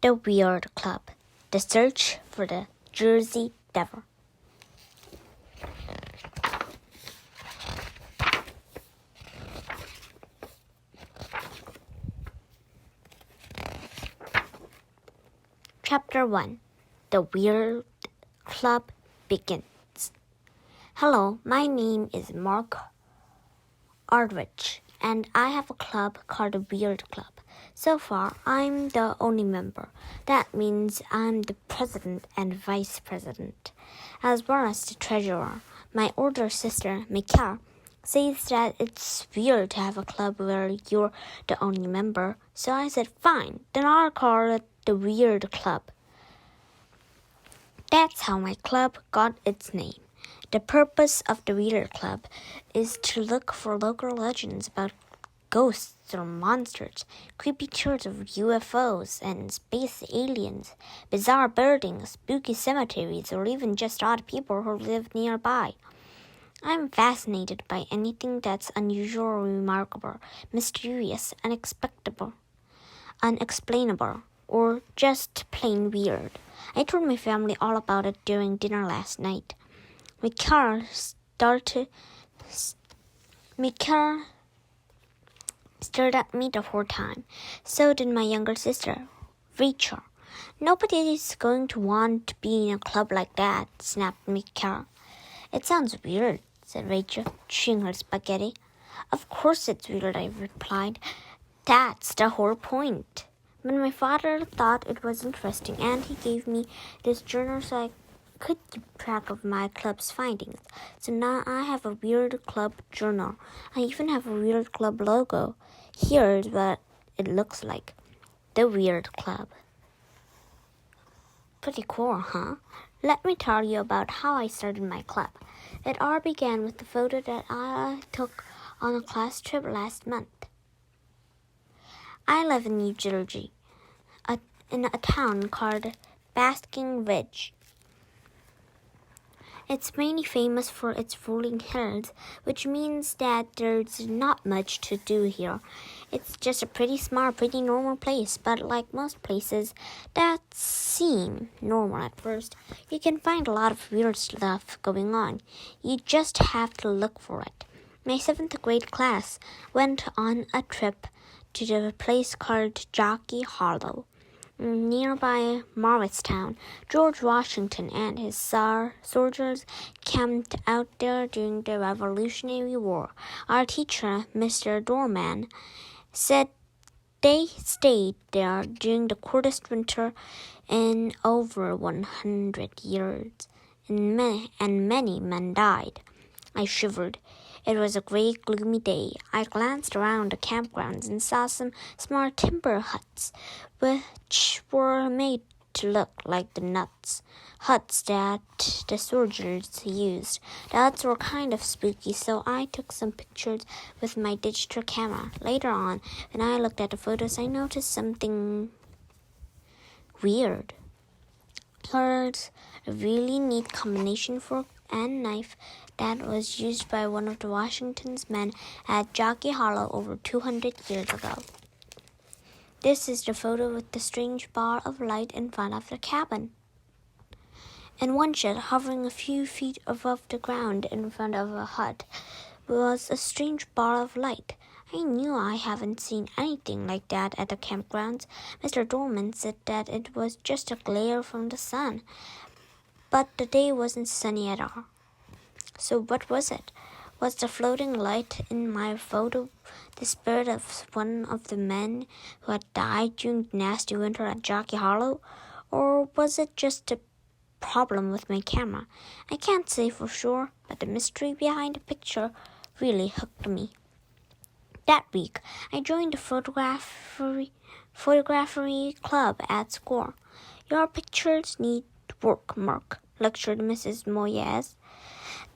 The Weird Club. The Search for the Jersey Devil. Chapter 1. The Weird Club begins. Hello, my name is Mark Aldrich, and I have a club called the Weird Club. So far, I'm the only member. That means I'm the president and vice president, as well as the treasurer. My older sister, Mikhail, says that it's weird to have a club where you're the only member. So I said, fine, then I'll call it the Weird Club. That's how my club got its name. The purpose of the Weird Club is to look for local legends about ghosts or monsters, creepy tours of UFOs and space aliens, bizarre buildings, spooky cemeteries, or even just odd people who live nearby. I'm fascinated by anything that's unusual or remarkable, mysterious, unexplainable, or just plain weird. I told my family all about it during dinner last night. Mikhail stared at me the whole time. So did my younger sister, Rachel. Nobody is going to want to be in a club like that, snapped Mikhail. It sounds weird, said Rachel, chewing her spaghetti. Of course it's weird, I replied. That's the whole point. But my father thought it was interesting, and he gave me this journal so I could keep track of my club's findings. So now I have a Weird Club journal. I even have a Weird Club logo. Here's what it looks like. The Weird Club. Pretty cool, huh? Let me tell you about how I started my club. It all began with the photo that I took on a class trip last month. I live in New Jersey, in a town called Basking Ridge. It's mainly famous for its rolling hills, which means that there's not much to do here. It's just a pretty small, pretty normal place, but like most places that seem normal at first, you can find a lot of weird stuff going on. You just have to look for it. My 7th grade class went on a trip to the place called Jockey Hollow, nearby Morristown. George Washington and his soldiers camped out there during the Revolutionary War. Our teacher, Mr. Dorman, said they stayed there during the coldest winter in over 100 years, and many men died. I shivered. It was a gray, gloomy day. I glanced around the campgrounds and saw some small timber huts, which were made to look like the huts that the soldiers used. The huts were kind of spooky, so I took some pictures with my digital camera. Later on, when I looked at the photos, I noticed something weird. There's a really neat combination fork and knife that was used by one of the Washington's men at Jockey Hollow over 200 years ago. This is the photo with the strange ball of light in front of the cabin. In one shed, hovering a few feet above the ground in front of a hut, was a strange ball of light. I knew I haven't seen anything like that at the campgrounds. Mr. Dorman said that it was just a glare from the sun, but the day wasn't sunny at all. So what was it? Was the floating light in my photo the spirit of one of the men who had died during the nasty winter at Jockey Hollow? Or was it just a problem with my camera? I can't say for sure, but the mystery behind the picture really hooked me. That week, I joined the photography club at school. Your pictures need work, Mark, lectured Mrs. Moyes,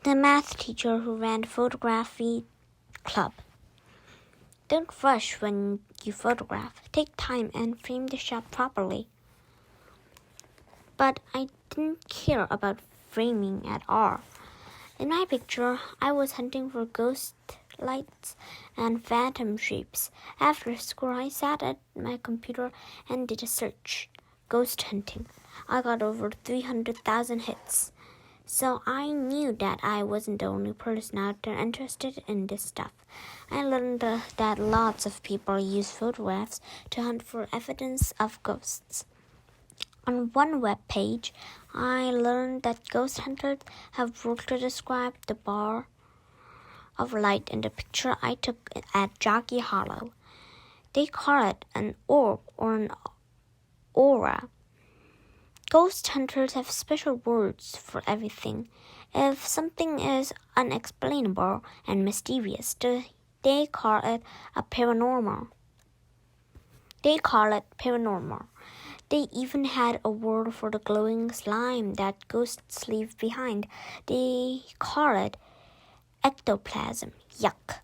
the math teacher who ran the photography club. Don't rush when you photograph. Take time and frame the shot properly. But I didn't care about framing at all. In my picture, I was hunting for ghost lights and phantom shapes. After school, I sat at my computer and did a search. ghost hunting. I got over 300,000 hits. So I knew that I wasn't the only person out there interested in this stuff. I learned that lots of people use photographs to hunt for evidence of ghosts. On one web page, I learned that ghost hunters have rules to describe the bar of light in the picture I took at Jockey Hollow. They call it an orb or an aura. Ghost hunters have special words for everything. If something is unexplainable and mysterious, they call it paranormal. They even had a word for the glowing slime that ghosts leave behind. They call it ectoplasm. Yuck.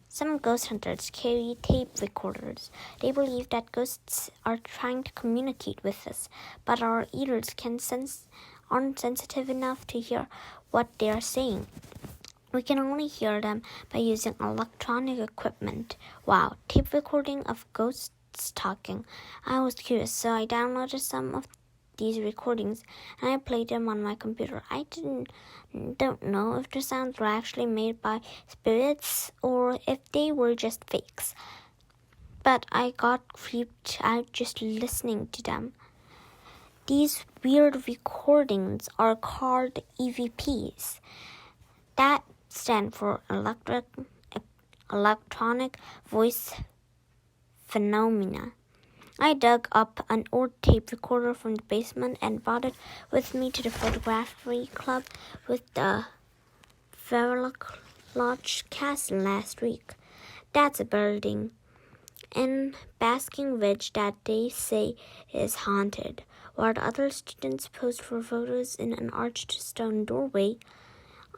Some ghost hunters carry tape recorders. They believe that ghosts are trying to communicate with us, but our ears aren't sensitive enough to hear what they are saying. We can only hear them by using electronic equipment. Wow, tape recording of ghosts talking. I was curious, so I downloaded some of these recordings and I played them on my computer. I don't know if the sounds were actually made by spirits or if they were just fakes, but I got creeped out just listening to them. These weird recordings are called EVPs. That stand for electronic voice phenomena. I dug up an old tape recorder from the basement and brought it with me to the photography club with the Fairlock Castle last week. That's a building in Basking Ridge that they say is haunted. While the other students posed for photos in an arched stone doorway,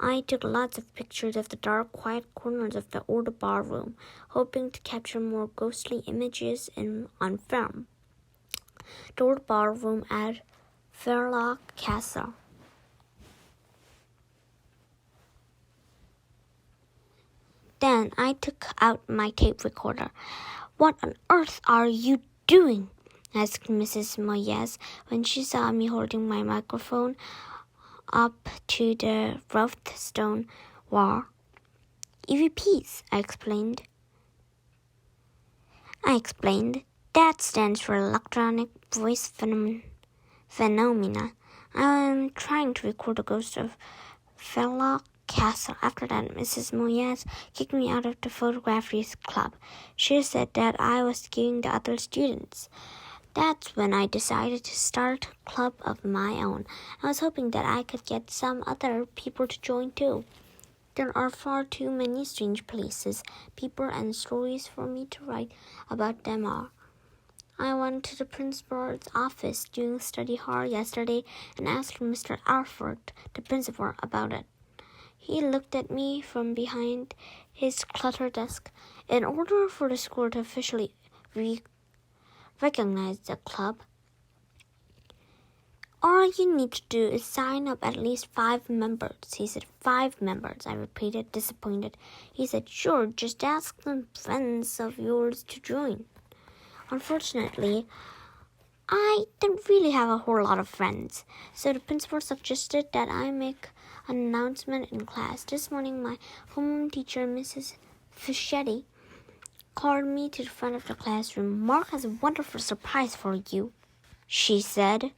I took lots of pictures of the dark, quiet corners of the old ballroom, hoping to capture more ghostly images on film. The old ballroom at Fairlock Castle. Then I took out my tape recorder. "What on earth are you doing?" asked Mrs. Moyes when she saw me holding my microphone up to the roughed stone wall. "EVPs," I explained. That stands for electronic voice phenomena. I'm trying to record the ghost of Fairlock Castle. After that, Mrs. Moyes kicked me out of the photography club. She said that I was scaring the other students. That's when I decided to start a club of my own. I was hoping that I could get some other people to join too. There are far too many strange places, people, and stories for me to write about them all. I went to the principal's office during study hall yesterday and asked Mr. Alford, the principal, about it. He looked at me from behind his cluttered desk. In order for the school to officially recognize the club, all you need to do is sign up at least 5 members. He said, 5 members. I repeated, disappointed. He said, sure, just ask some friends of yours to join. Unfortunately, I don't really have a whole lot of friends, so the principal suggested that I make an announcement in class. This morning, my homeroom teacher, Mrs. Fischetti, called me to the front of the classroom. "Mark has a wonderful surprise for you," she said.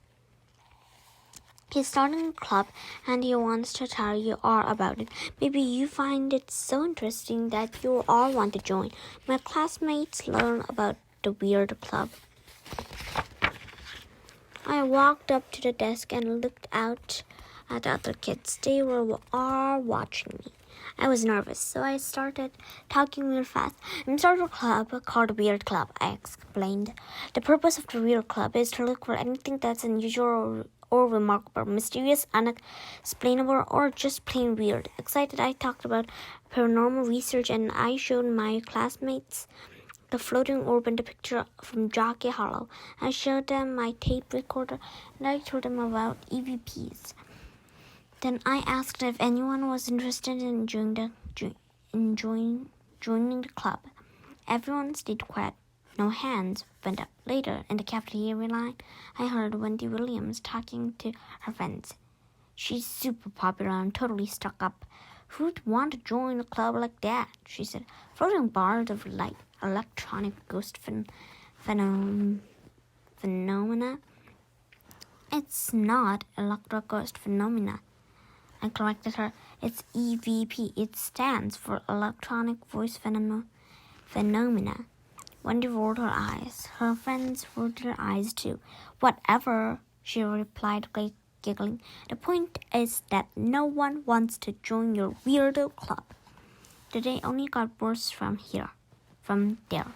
"He's starting a club and he wants to tell you all about it. Maybe you find it so interesting that you'll all want to join. My classmates learn about the weird club." I walked up to the desk and looked out at the other kids. They were all watching me. I was nervous, so I started talking real fast. "I'm starting a club called Weird Club," I explained. "The purpose of the Weird Club is to look for anything that's unusual or remarkable, mysterious, unexplainable, or just plain weird." Excited, I talked about paranormal research, and I showed my classmates the floating orb in the picture from Jockey Hollow. I showed them my tape recorder, and I told them about EVPs. Then I asked if anyone was interested in joining the club. Everyone stayed quiet. No hands went up. Later, in the cafeteria line, I heard Wendy Williams talking to her friends. She's super popular and totally stuck up. Who'd want to join a club like that? She said. Floating bars of light, electronic ghost phenomena. It's not electric ghost phenomena. I corrected her. It's EVP. It stands for electronic voice phenomena. Wendy rolled her eyes. Her friends rolled their eyes too. Whatever, she replied, giggling. The point is that no one wants to join your weirdo club. The day only got worse from there.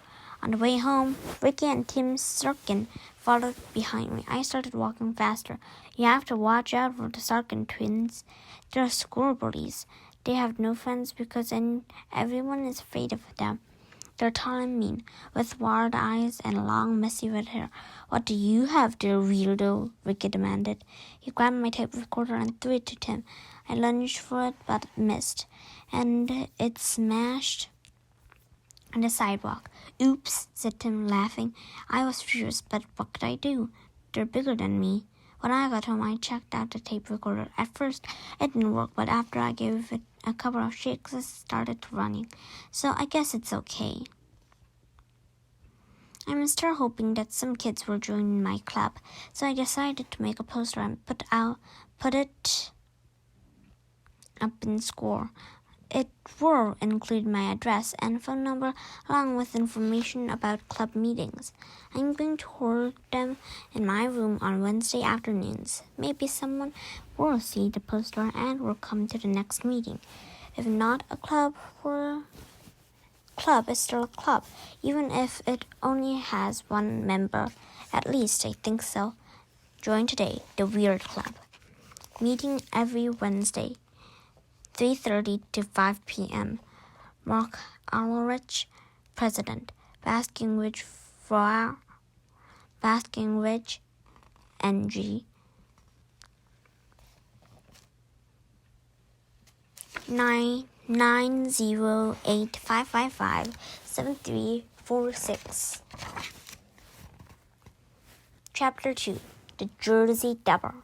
On the way home, Ricky and Tim Sceurman followed behind me. I started walking faster. You have to watch out for the Sceurman twins. They're school bullies. They have no friends because everyone is afraid of them. They're tall and mean, with wild eyes and long, messy red hair. What do you have, dear weirdo? Ricky demanded. He grabbed my tape recorder and threw it to Tim. I lunged for it, but missed, and it smashed on the sidewalk. Oops, said Tim, laughing. I was furious, but what could I do? They're bigger than me. When I got home, I checked out the tape recorder. At first, it didn't work, but after I gave it a couple of shakes, it started running. So I guess it's okay. I'm still hoping that some kids will join my club, so I decided to make a poster and put it up in school. It will include my address and phone number along with information about club meetings. I'm going to hold them in my room on Wednesday afternoons. Maybe someone will see the poster and will come to the next meeting. If not, a club is still a club, even if it only has one member. At least I think so. Join today, the Weird Club. Meeting every Wednesday. 3:30 to 5 p.m. Mark Ulrich, President. Basking Ridge, NG. 908-555-7346. Chapter 2. The Jersey Devil.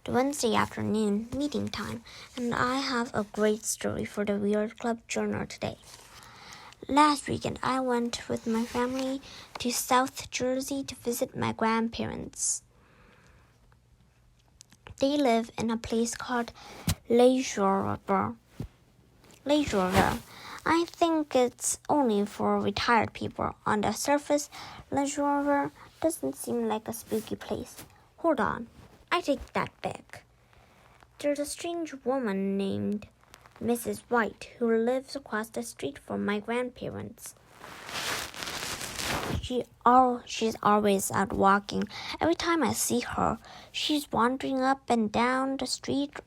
The Wednesday afternoon meeting time, and I have a great story for the Weird Club Journal today. Last weekend, I went with my family to South Jersey to visit my grandparents. They live in a place called Leisureville. I think it's only for retired people. On the surface, Leisureville doesn't seem like a spooky place. Hold on. I take that back. There's a strange woman named Mrs. White who lives across the street from my grandparents. She's always out walking. Every time I see her, she's wandering up and down the street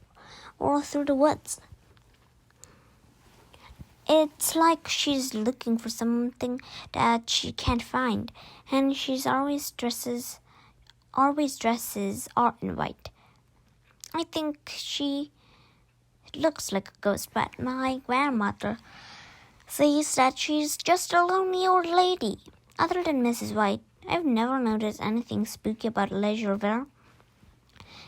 or through the woods. It's like she's looking for something that she can't find, and she's always dresses all in white. I think she looks like a ghost, but my grandmother says that she's just a lonely old lady. Other than Mrs. White, I've never noticed anything spooky about Leisureville.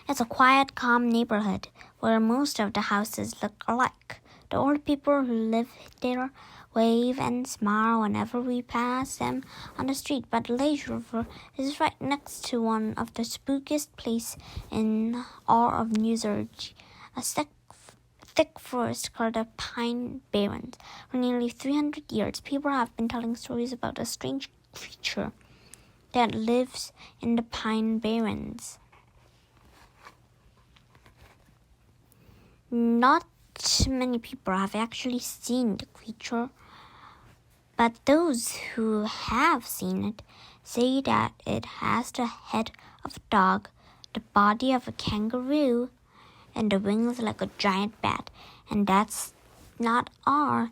It's a quiet, calm neighborhood where most of the houses look alike. The old people who live there wave and smile whenever we pass them on the street, but Leisureville is right next to one of the spookiest places in all of New Jersey, a thick forest called the Pine Barrens. For nearly 300 years, people have been telling stories about a strange creature that lives in the Pine Barrens. Not many people have actually seen the creature, but those who have seen it say that it has the head of a dog, the body of a kangaroo, and the wings like a giant bat. And that's not all.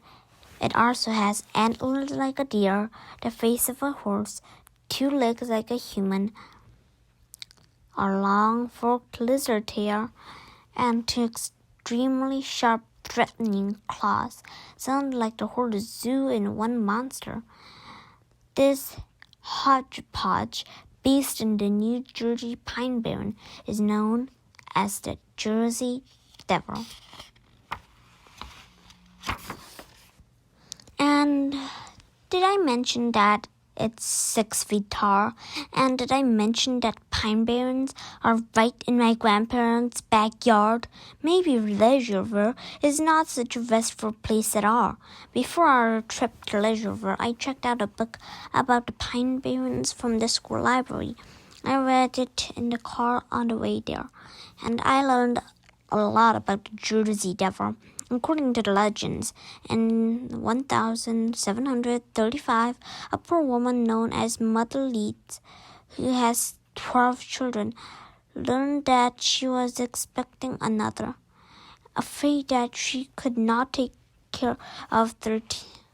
It also has antlers like a deer, the face of a horse, 2 legs like a human, a long forked lizard tail, and 2 extremely sharp, threatening claws. Sound like the whole zoo in one monster. This hodgepodge based in the New Jersey Pine Barren is known as the Jersey Devil. And did I mention that it's 6 feet tall? And did I mention that pine barrens are right in my grandparents' backyard? Maybe Leisurewear is not such a wasteful place at all. Before our trip to Leisurewear, I checked out a book about the pine barrens from the school library. I read it in the car on the way there, and I learned a lot about the Jersey Devil. According to the legends, in 1735, a poor woman known as Mother Leeds, who has 12 children, learned that she was expecting another. Afraid that she could not take care of a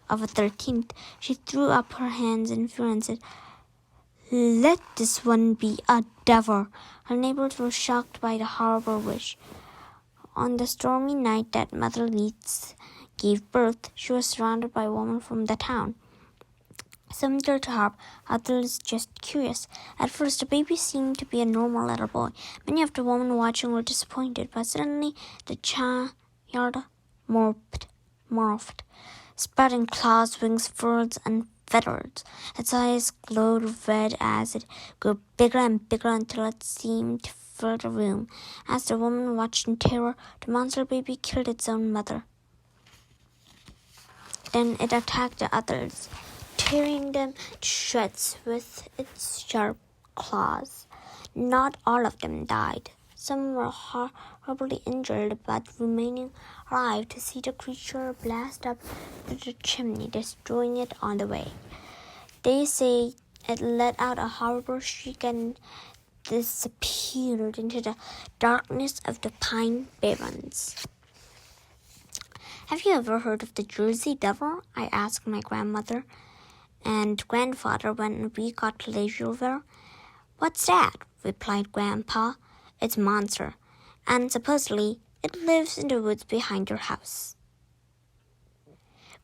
13th, she threw up her hands in fear and said, "Let this one be a devil." Her neighbors were shocked by the horrible wish. On the stormy night that Mother Leeds gave birth, she was surrounded by women from the town. Some dared to help, others just curious. At first, the baby seemed to be a normal little boy. Many of the women watching were disappointed, but suddenly the child morphed, spreading claws, wings, furs, and feathers. Its eyes glowed red as it grew bigger and bigger until it seemed to fill the room. As the woman watched in terror, the monster baby killed its own mother. Then it attacked the others, tearing them to shreds with its sharp claws. Not all of them died. Some were horribly injured, but remaining alive to see the creature blast up the chimney, destroying it on the way. They say it let out a horrible shriek and disappeared into the darkness of the Pine Barrens. "Have you ever heard of the Jersey Devil?" I asked my grandmother and grandfather when we got to Leisurewear. "What's that?" replied Grandpa. "It's a monster, and supposedly it lives in the woods behind your house."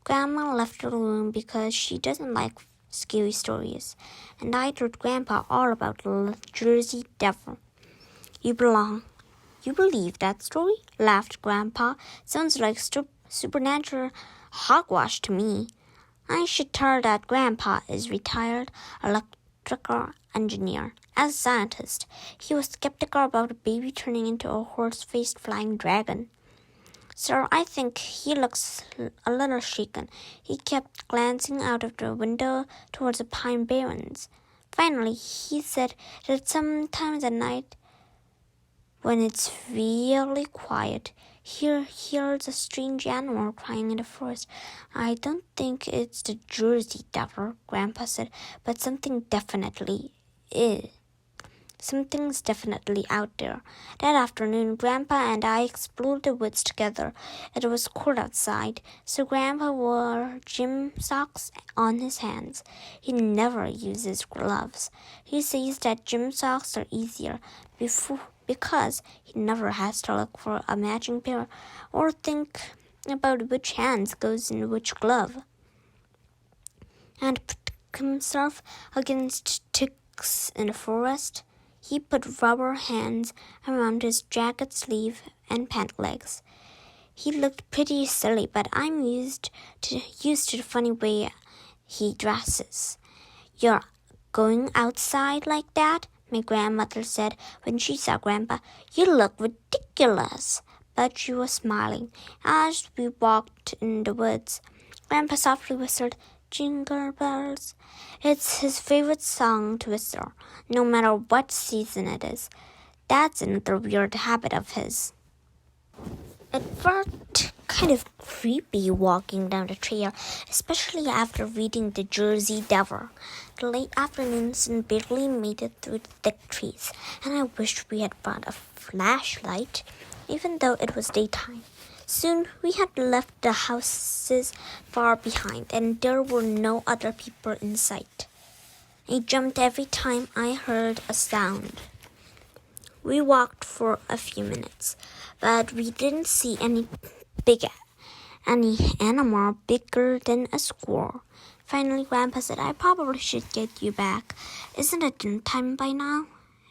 Grandma left the room because she doesn't like scary stories, and I told Grandpa all about the Jersey Devil. You believe that story?" laughed Grandpa. "Sounds like supernatural hogwash to me." I should tell that Grandpa is retired electrical engineer. As a scientist, he was skeptical about a baby turning into a horse-faced flying dragon. "Sir, I think he looks a little shaken." He kept glancing out of the window towards the Pine Barrens. Finally, he said that sometimes at night, when it's really quiet, he hears a strange animal crying in the forest. "I don't think it's the Jersey Devil," Grandpa said, "but something's definitely out there." That afternoon, Grandpa and I explored the woods together. It was cold outside, so Grandpa wore gym socks on his hands. He never uses gloves. He says that gym socks are easier because he never has to look for a matching pair or think about which hands goes in which glove. And protect himself against ticks in the forest, he put rubber hands around his jacket sleeve and pant legs. He looked pretty silly, but I'm used to the funny way he dresses. "You're going outside like that?" my grandmother said when she saw Grandpa. "You look ridiculous." But she was smiling. As we walked in the woods, Grandpa softly whistled, "Jingle bells." It's his favorite song to whistle, no matter what season it is. That's another weird habit of his. It felt kind of creepy walking down the trail, especially after reading The Jersey Devil. The late afternoon sun barely made it through the thick trees, and I wished we had brought a flashlight, even though it was daytime. Soon we had left the houses far behind, and there were no other people in sight. I jumped every time I heard a sound. We walked for a few minutes, but we didn't see any animal bigger than a squirrel. Finally, Grandpa said, I probably should get you back. Isn't it dinner time by now?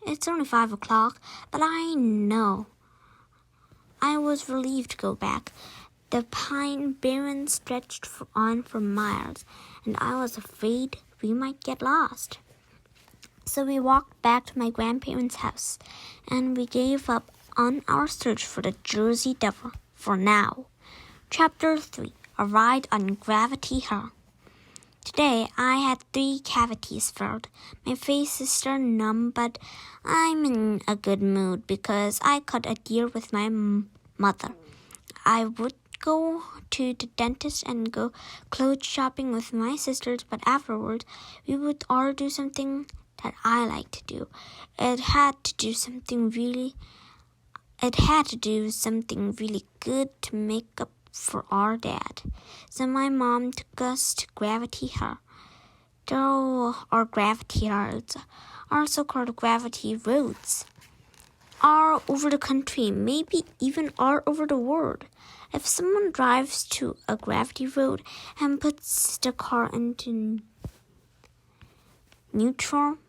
It's only 5 o'clock, but I know. I was relieved to go back. The pine barrens stretched on for miles, and I was afraid we might get lost. So we walked back to my grandparents' house, and we gave up on our search for the Jersey Devil for now. Chapter 3. A Ride on Gravity Hill. Today I had 3 cavities filled. My face is still numb, but I'm in a good mood because I caught a deer with my mother. I would go to the dentist and go clothes shopping with my sisters, but afterwards we would all do something that I like to do. It had to do something really good to make up for our dad. So my mom took us to Gravity Hill. There are gravity hills, also called gravity roads, all over the country, maybe even all over the world. If someone drives to a gravity road and puts the car into neutral,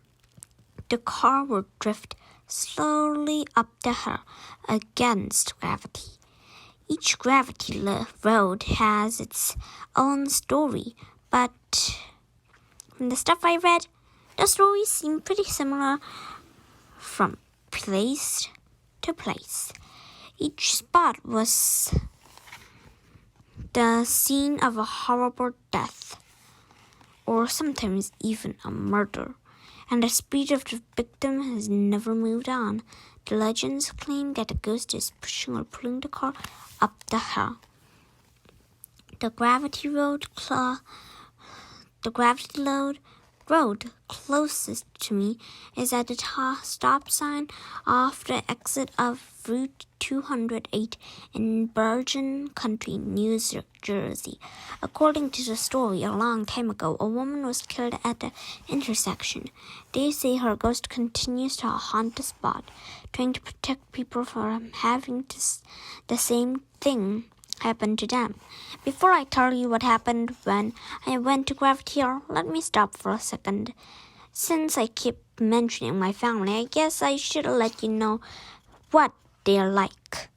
the car will drift slowly up the hill against gravity. Each gravity road has its own story, but from the stuff I read, the stories seem pretty similar from place to place. Each spot was the scene of a horrible death, or sometimes even a murder, and the spirit of the victim has never moved on. The legends claim that the ghost is pushing or pulling the car up the hill. The gravity road closest to me is at the stop sign off the exit of Route 208 in Bergen County, New Jersey. According to the story, a long time ago, a woman was killed at the intersection. They say her ghost continues to haunt the spot, trying to protect people from having the same thing happen to them. Before I tell you what happened when I went to Gravity Hill, let me stop for a second. Since I keep mentioning my family, I guess I should let you know what they're like.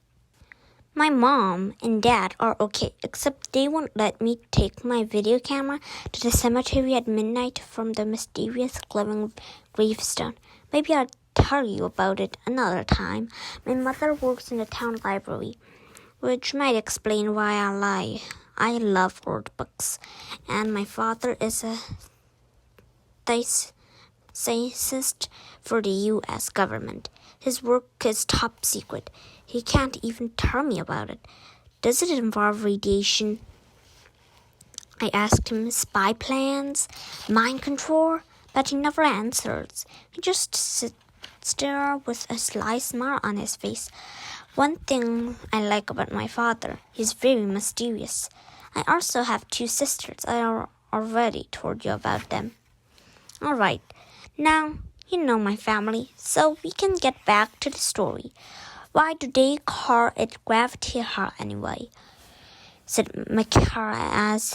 My mom and dad are okay, except they won't let me take my video camera to the cemetery at midnight from the mysterious glowing gravestone. Maybe I'll tell you about it another time. My mother works in the town library, which might explain why I love old books. And my father is a scientist for the U.S. government. His work is top secret. He can't even tell me about it. Does it involve radiation? I asked him spy plans, mind control, but he never answers. He just sits there with a sly smile on his face. One thing I like about my father, he's very mysterious. I also have 2 sisters. I already told you about them. All right, now you know my family, so we can get back to the story. Why do they call it Gravity Hill anyway? Said Makara as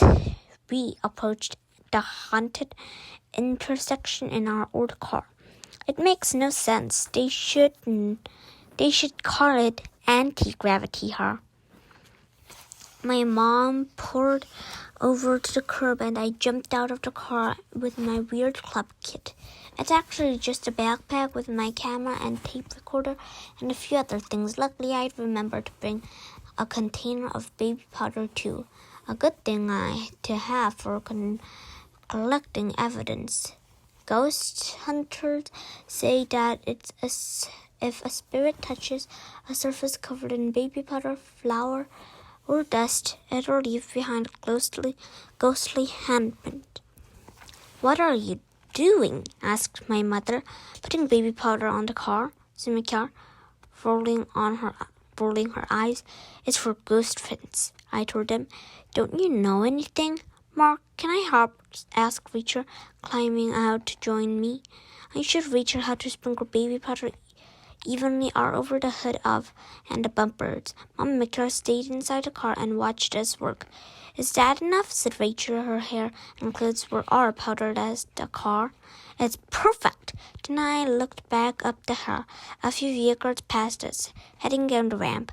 we approached the haunted intersection in our old car. It makes no sense. They should call it Anti-Gravity Hill. My mom pulled over to the curb and I jumped out of the car with my weird club kit. It's actually just a backpack with my camera and tape recorder and a few other things. Luckily, I remembered to bring a container of baby powder too. A good thing to have for collecting evidence. Ghost hunters say that if a spirit touches a surface covered in baby powder, flour, or dust, it will leave behind a ghostly handprint. What are you doing? Asked my mother, putting baby powder on the car. Sumikar, rolling her eyes. It's for ghost prints, I told them. Don't you know anything? Mark, can I help? Asked Rachel, climbing out to join me. I showed Rachel how to sprinkle baby powder evenly all over the hood of and the bumpers. Mom and Mika stayed inside the car and watched us work. Is that enough? Said Rachel. Her hair and clothes were all powdered as the car. It's perfect. Then I looked back up the hill. A few vehicles passed us, heading down the ramp.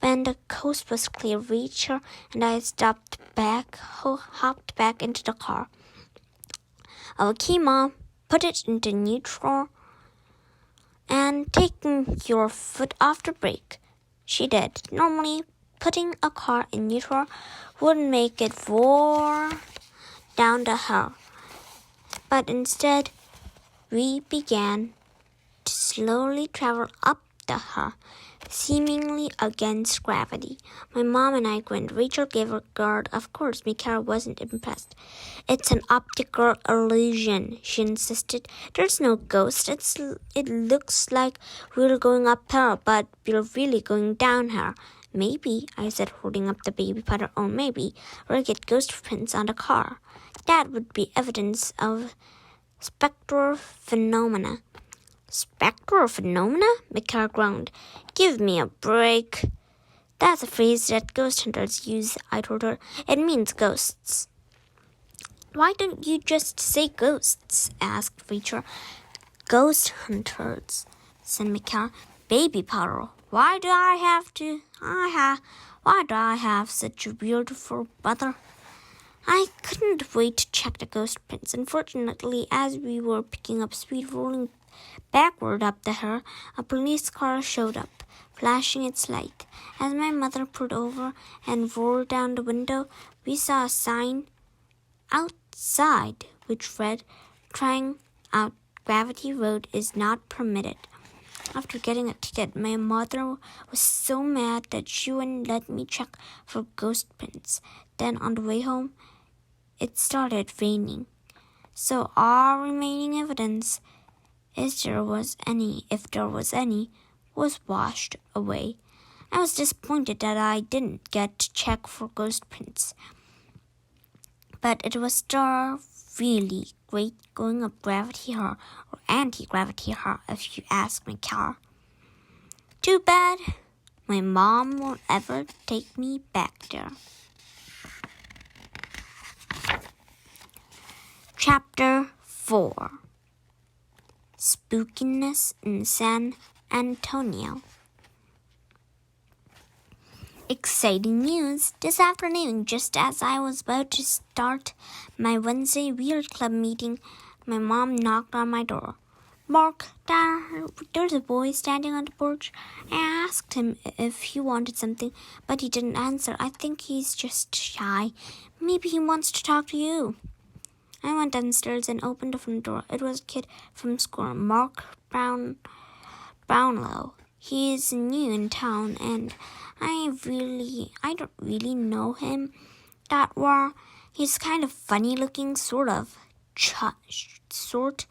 When the coast was clear, Rachel and I hopped back into the car. Okay, Mom, put it into neutral and taking your foot off the brake. She did. Normally, putting a car in neutral would make it roar down the hill. But instead, we began to slowly travel up the hill, seemingly against gravity. My mom and I grinned. Rachel gave a guard. Of course, Mika wasn't impressed. It's an optical illusion, she insisted. There's no ghost. It looks like we're going uphill, but we're really going downhill. Maybe, I said, holding up the baby powder. Oh, maybe we'll get ghost prints on the car. That would be evidence of spectral phenomena. Spectral phenomena? Mika groaned. Give me a break. That's a phrase that ghost hunters use, I told her. It means ghosts. Why don't you just say ghosts? Asked Rachel. Ghost hunters, said Mika. Baby powder. Why do I have such a beautiful brother? I couldn't wait to check the ghost prints. Unfortunately, as we were picking up speed, rolling backward up the hill, a police car showed up, flashing its light. As my mother pulled over and rolled down the window, we saw a sign outside which read, "Trying out Gravity Road is not permitted." After getting a ticket, my mother was so mad that she wouldn't let me check for ghost prints. Then on the way home, it started raining. So all remaining evidence, if there was any, was washed away. I was disappointed that I didn't get to check for ghost prints. But it was still really great going up Gravity Hill, or Anti-Gravity Hill, if you ask my car. Too bad my mom won't ever take me back there. Chapter 4. Spookiness in San Antonio. Exciting news! This afternoon, just as I was about to start my Wednesday Weird Club meeting, my mom knocked on my door. Mark, there's a boy standing on the porch. I asked him if he wanted something, but he didn't answer. I think he's just shy. Maybe he wants to talk to you. I went downstairs and opened the front door. It was a kid from school, Mark Brownlow. He is new in town, and I don't really know him that well. He's kind of funny looking, sort of short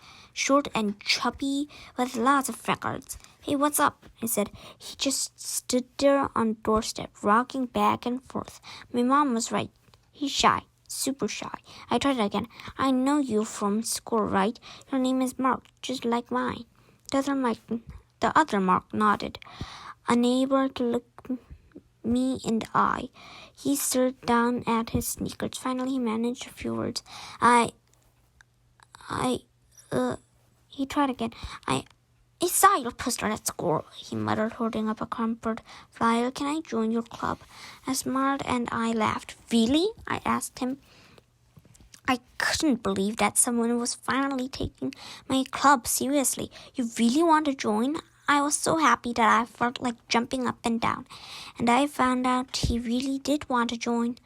and chubby, with lots of freckles. Hey, what's up? I said. He just stood there on the doorstep, rocking back and forth. My mom was right. He's shy. Super shy. I tried again. I know you from school, right? Your name is Mark, just like mine. The other Mark nodded, unable to look me in the eye. He stared down at his sneakers. Finally, he managed a few words. He tried again. I saw your poster at school, he muttered, holding up a crumpled flyer. Can I join your club? I smiled and I laughed. Really? I asked him. I couldn't believe that someone was finally taking my club seriously. You really want to join? I was so happy that I felt like jumping up and down. And I found out he really did want to join.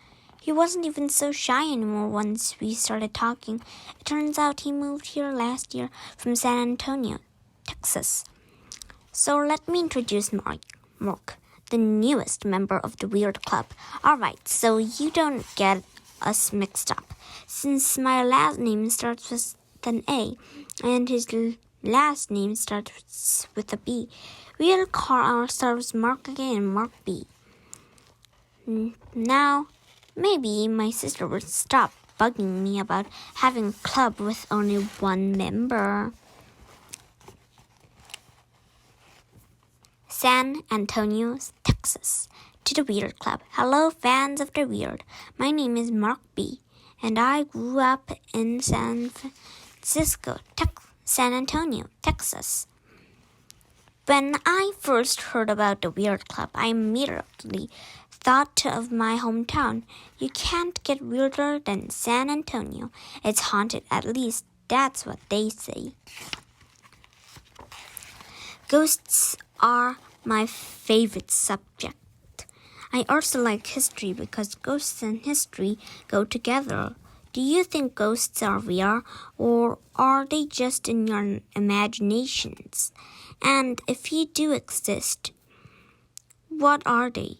He wasn't even so shy anymore once we started talking. It turns out he moved here last year from San Antonio, Texas. So let me introduce Mark, the newest member of the Weird Club. All right, so you don't get us mixed up. Since my last name starts with an A and his last name starts with a B, we'll call ourselves Mark A and Mark B. Now, maybe my sister would stop bugging me about having a club with only one member. San Antonio, Texas, to the Weird Club. Hello, fans of the weird. My name is Mark B., and I grew up in San Antonio, Texas. When I first heard about the Weird Club, I immediately thought of my hometown. You can't get weirder than San Antonio. It's haunted, at least that's what they say. Ghosts are my favorite subject. I also like history because ghosts and history go together. Do you think ghosts are real, or are they just in your imaginations? And if you do exist, what are they?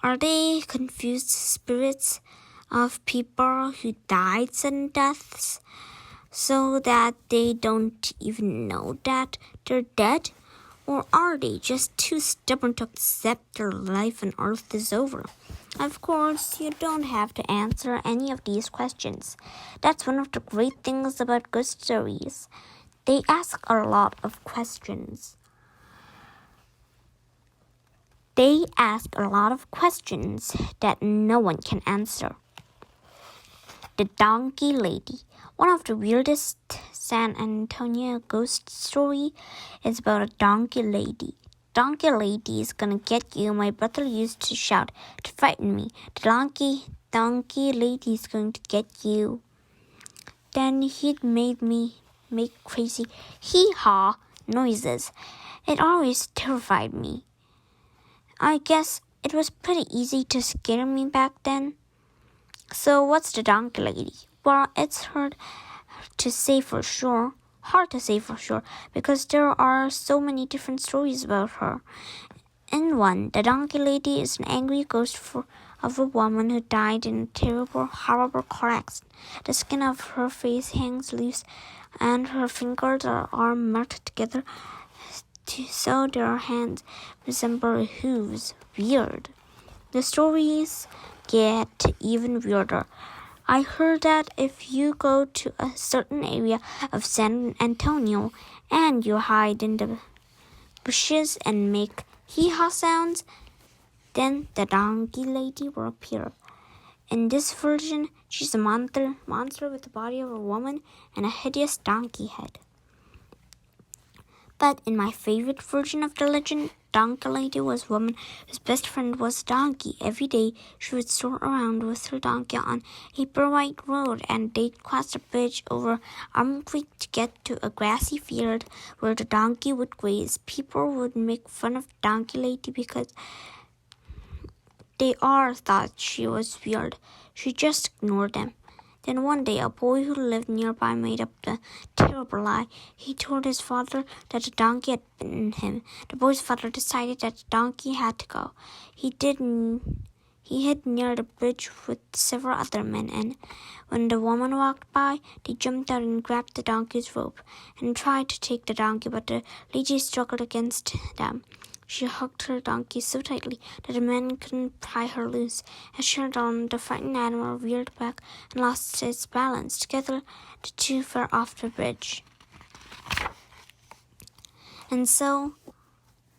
Are they confused spirits of people who died sudden deaths so that they don't even know that they're dead? Or are they just too stubborn to accept their life on Earth is over? Of course, you don't have to answer any of these questions. That's one of the great things about ghost stories. They ask a lot of questions. They ask a lot of questions that no one can answer. The Donkey Lady. One of the weirdest San Antonio ghost story is about a donkey lady. Donkey lady is gonna get you. My brother used to shout to frighten me. The donkey lady is going to get you. Then he'd made me make crazy hee-haw noises. It always terrified me. I guess it was pretty easy to scare me back then. So what's the donkey lady? Well, it's hard to say for sure because there are so many different stories about her. In one, the donkey lady is an angry ghost of a woman who died in a terrible, horrible car accident. The skin of her face hangs loose and her fingers are melted together so their hands resemble hooves. Weird. The stories get even weirder. I heard that if you go to a certain area of San Antonio and you hide in the bushes and make hee-haw sounds, then the donkey lady will appear. In this version, she's a monster with the body of a woman and a hideous donkey head. But in my favorite version of the legend, Donkey Lady was a woman whose best friend was a donkey. Every day, she would stroll around with her donkey on a bright road, and they'd cross a bridge over Arm Creek to get to a grassy field where the donkey would graze. People would make fun of Donkey Lady because they all thought she was weird. She just ignored them. Then one day, a boy who lived nearby made up the terrible lie. He told his father that the donkey had bitten him. The boy's father decided that the donkey had to go. He hid near the bridge with several other men, and when the woman walked by, they jumped out and grabbed the donkey's rope and tried to take the donkey, but the lady struggled against them. She hugged her donkey so tightly that the men couldn't pry her loose. As she held on, the frightened animal reared back and lost its balance. Together, the two fell off the bridge. And so,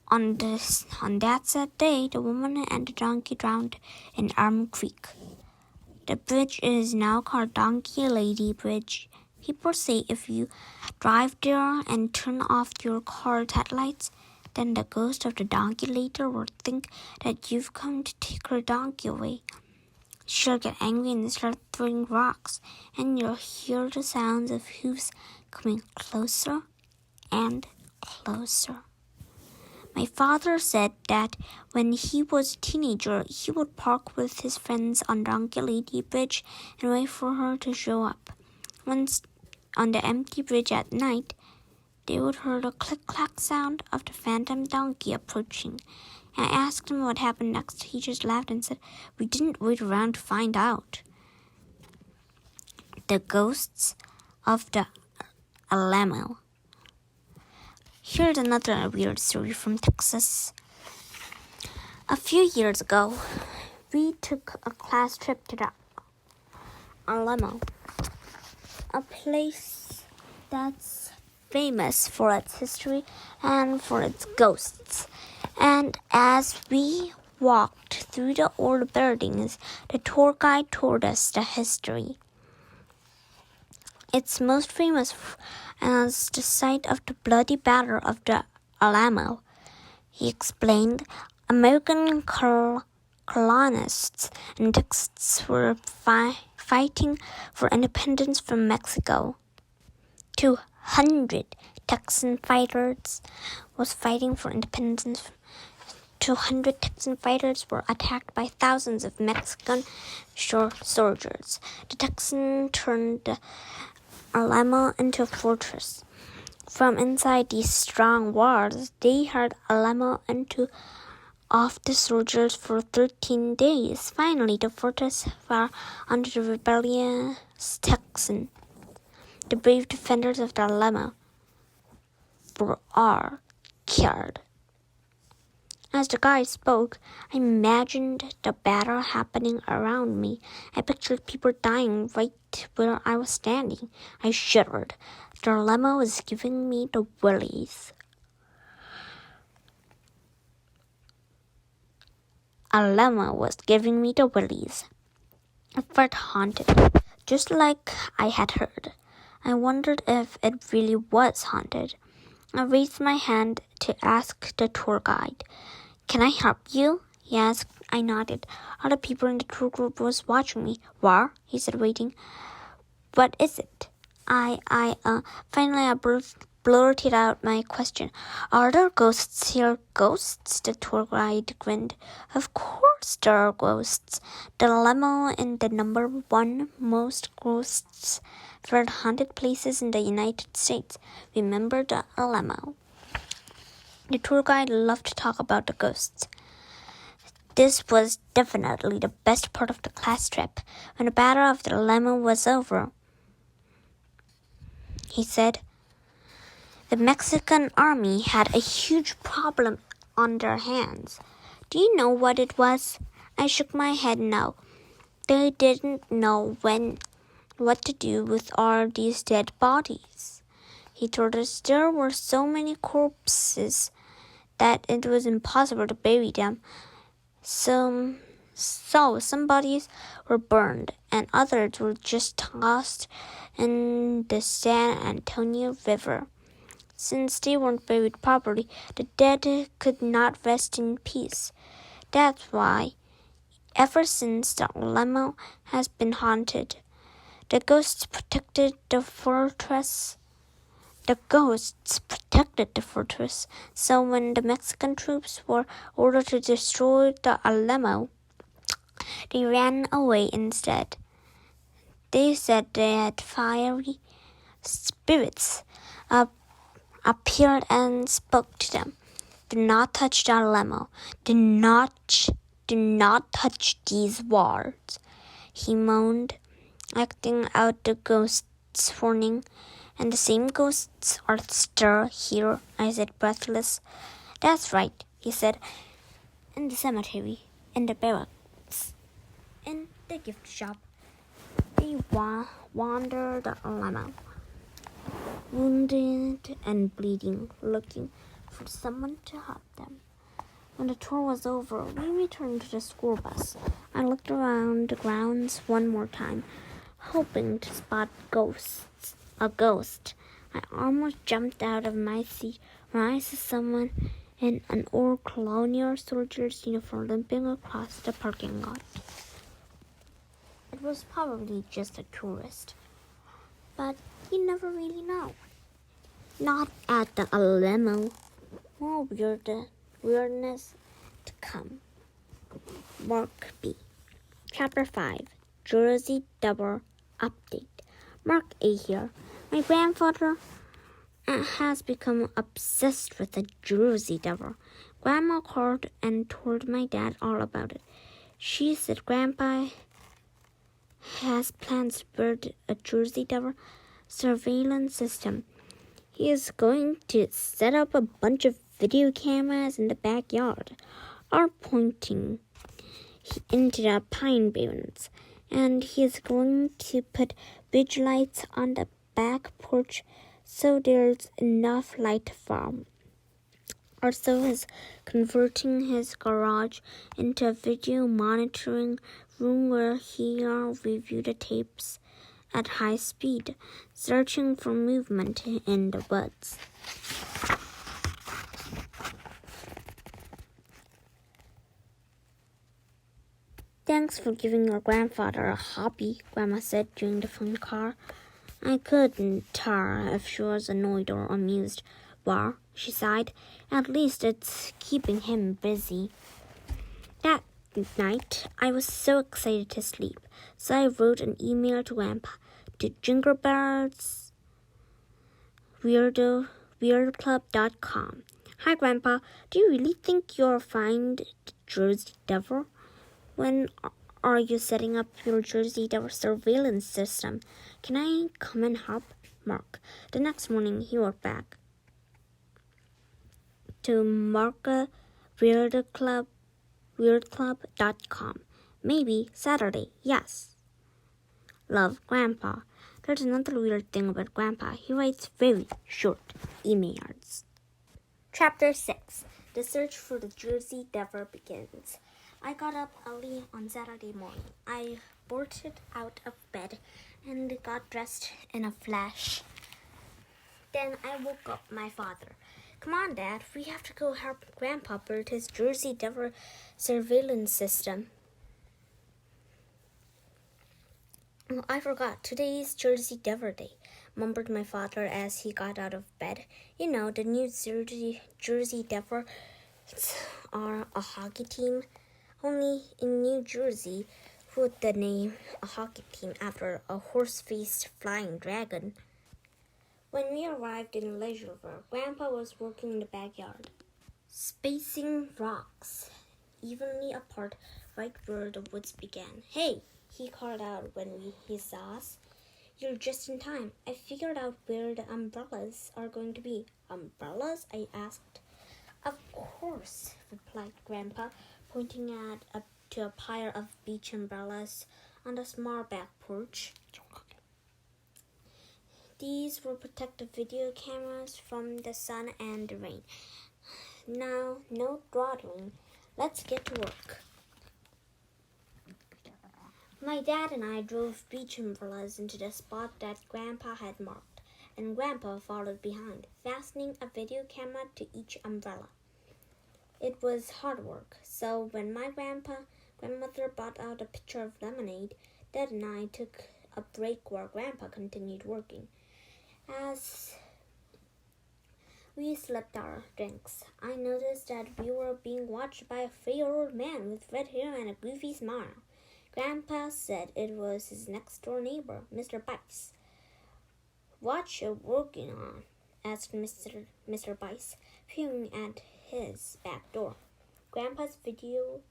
on that sad day, the woman and the donkey drowned in Arm Creek. The bridge is now called Donkey Lady Bridge. People say if you drive there and turn off your car's headlights, then the ghost of the donkey later will think that you've come to take her donkey away. She'll get angry and start throwing rocks, and you'll hear the sounds of hooves coming closer and closer. My father said that when he was a teenager, he would park with his friends on Donkey Lady Bridge and wait for her to show up. Once on the empty bridge at night, they would hear the click-clack sound of the phantom donkey approaching. I asked him what happened next. He just laughed and said, "We didn't wait around to find out." The ghosts of the Alamo. Here's another weird story from Texas. A few years ago, we took a class trip to the Alamo, a place that's famous for its history and for its ghosts. And as we walked through the old buildings, the tour guide told us the history. It's most famous as the site of the bloody battle of the Alamo. He explained. American colonists and Texans were fighting for independence from Mexico. 200 Texan fighters was fighting for independence. 200 Texan fighters were attacked by thousands of Mexican shore soldiers. The Texans turned the Alamo into a fortress. From inside these strong walls, they held Alamo into of the soldiers for 13 days. Finally, the fortress fell under the rebellious Texans. The brave defenders of the Alamo were all killed. As the guide spoke, I imagined the battle happening around me. I pictured people dying right where I was standing. I shivered. The Alamo was giving me the willies. Alamo was giving me the willies. I felt haunted, just like I had heard. I wondered if it really was haunted. I raised my hand to ask the tour guide, "Can I help you?" he asked. I nodded. Other people in the tour group was watching me. "Well," he said, waiting. "What is it?" Finally I blurted out my question. "Are there ghosts here?" "Ghosts?" The tour guide grinned. "Of course there are ghosts. The Alamo is the number one most ghosts for haunted places in the United States. Remember the Alamo?" The tour guide loved to talk about the ghosts. This was definitely the best part of the class trip. When the Battle of the Alamo was over, he said, the Mexican army had a huge problem on their hands. Do you know what it was? I shook my head no. They didn't know what to do with all these dead bodies. He told us there were so many corpses that it was impossible to bury them. So some bodies were burned and others were just tossed in the San Antonio River. Since they weren't buried properly, the dead could not rest in peace. That's why, ever since, the Alamo has been haunted. The ghosts protected the fortress. So when the Mexican troops were ordered to destroy the Alamo, they ran away instead. They said they had fiery spirits appeared and spoke to them. "Do not touch the Alamo. Do not touch these walls," he moaned, acting out the ghost's warning. "And the same ghosts are still here," I said, breathless. "That's right," he said. "In the cemetery, in the barracks, in the gift shop, they wander the Alamo, wounded and bleeding, looking for someone to help them." When the tour was over, we returned to the school bus. I looked around the grounds one more time, hoping to spot a ghost. I almost jumped out of my seat when I saw someone in an old colonial soldier's uniform limping across the parking lot. It was probably just a tourist, but you never really know. Not at the Alamo. More weirdness to come. Mark B. Chapter 5. Jersey Devil Update. Mark A. here. My grandfather has become obsessed with the Jersey Devil. Grandma called and told my dad all about it. She said Grandpa has plans to build a Jersey Devil surveillance system. He is going to set up a bunch of video cameras in the backyard, all pointing into the pine barrens, and he is going to put bridge lights on the back porch so there's enough light from. Also is converting his garage into a video monitoring room where he'll review the tapes at high speed, searching for movement in the woods. Thanks for giving your grandfather a hobby, Grandma said during the phone call. I couldn't tell if she was annoyed or amused. Well, she sighed, at least it's keeping him busy. That night, I was so excited to sleep, so I wrote an email to Grandpa to Jingle Bells weirdclub.com. Hi, Grandpa. Do you really think you'll find the Jersey Devil? When are you setting up your Jersey Devil surveillance system? Can I come and help? Mark. The next morning, he wrote back to Marka weirdclub.com. Maybe Saturday, yes. Love, Grandpa. There's another weird thing about Grandpa. He writes very short emails. Chapter 6. The search for the Jersey Devil begins. I got up early on Saturday morning. I bolted out of bed and got dressed in a flash. Then I woke up my father. Come on, Dad, we have to go help Grandpa build his Jersey Devil surveillance system. Oh, I forgot. Today is Jersey Devil Day, mumbled my father as he got out of bed. You know, the new Jersey Devils are a hockey team. Only in New Jersey would they name a hockey team after a horse-faced flying dragon. When we arrived in Leisureland, Grandpa was working in the backyard, spacing rocks evenly apart right where the woods began. Hey, he called out when he saw us. You're just in time. I figured out where the umbrellas are going to be. Umbrellas? I asked. Of course, replied Grandpa, pointing to a pile of beach umbrellas on the small back porch. These will protect the video cameras from the sun and the rain. Now, no dawdling. Let's get to work. My dad and I drove beach umbrellas into the spot that Grandpa had marked, and Grandpa followed behind, fastening a video camera to each umbrella. It was hard work, so when my grandmother brought out a pitcher of lemonade, Dad and I took a break while Grandpa continued working. As we sipped our drinks, I noticed that we were being watched by a frail old man with red hair and a goofy smile. Grandpa said it was his next-door neighbor, Mr. Bice. What you working on? Asked Mr. Bice, peering at his back door. Grandpa's video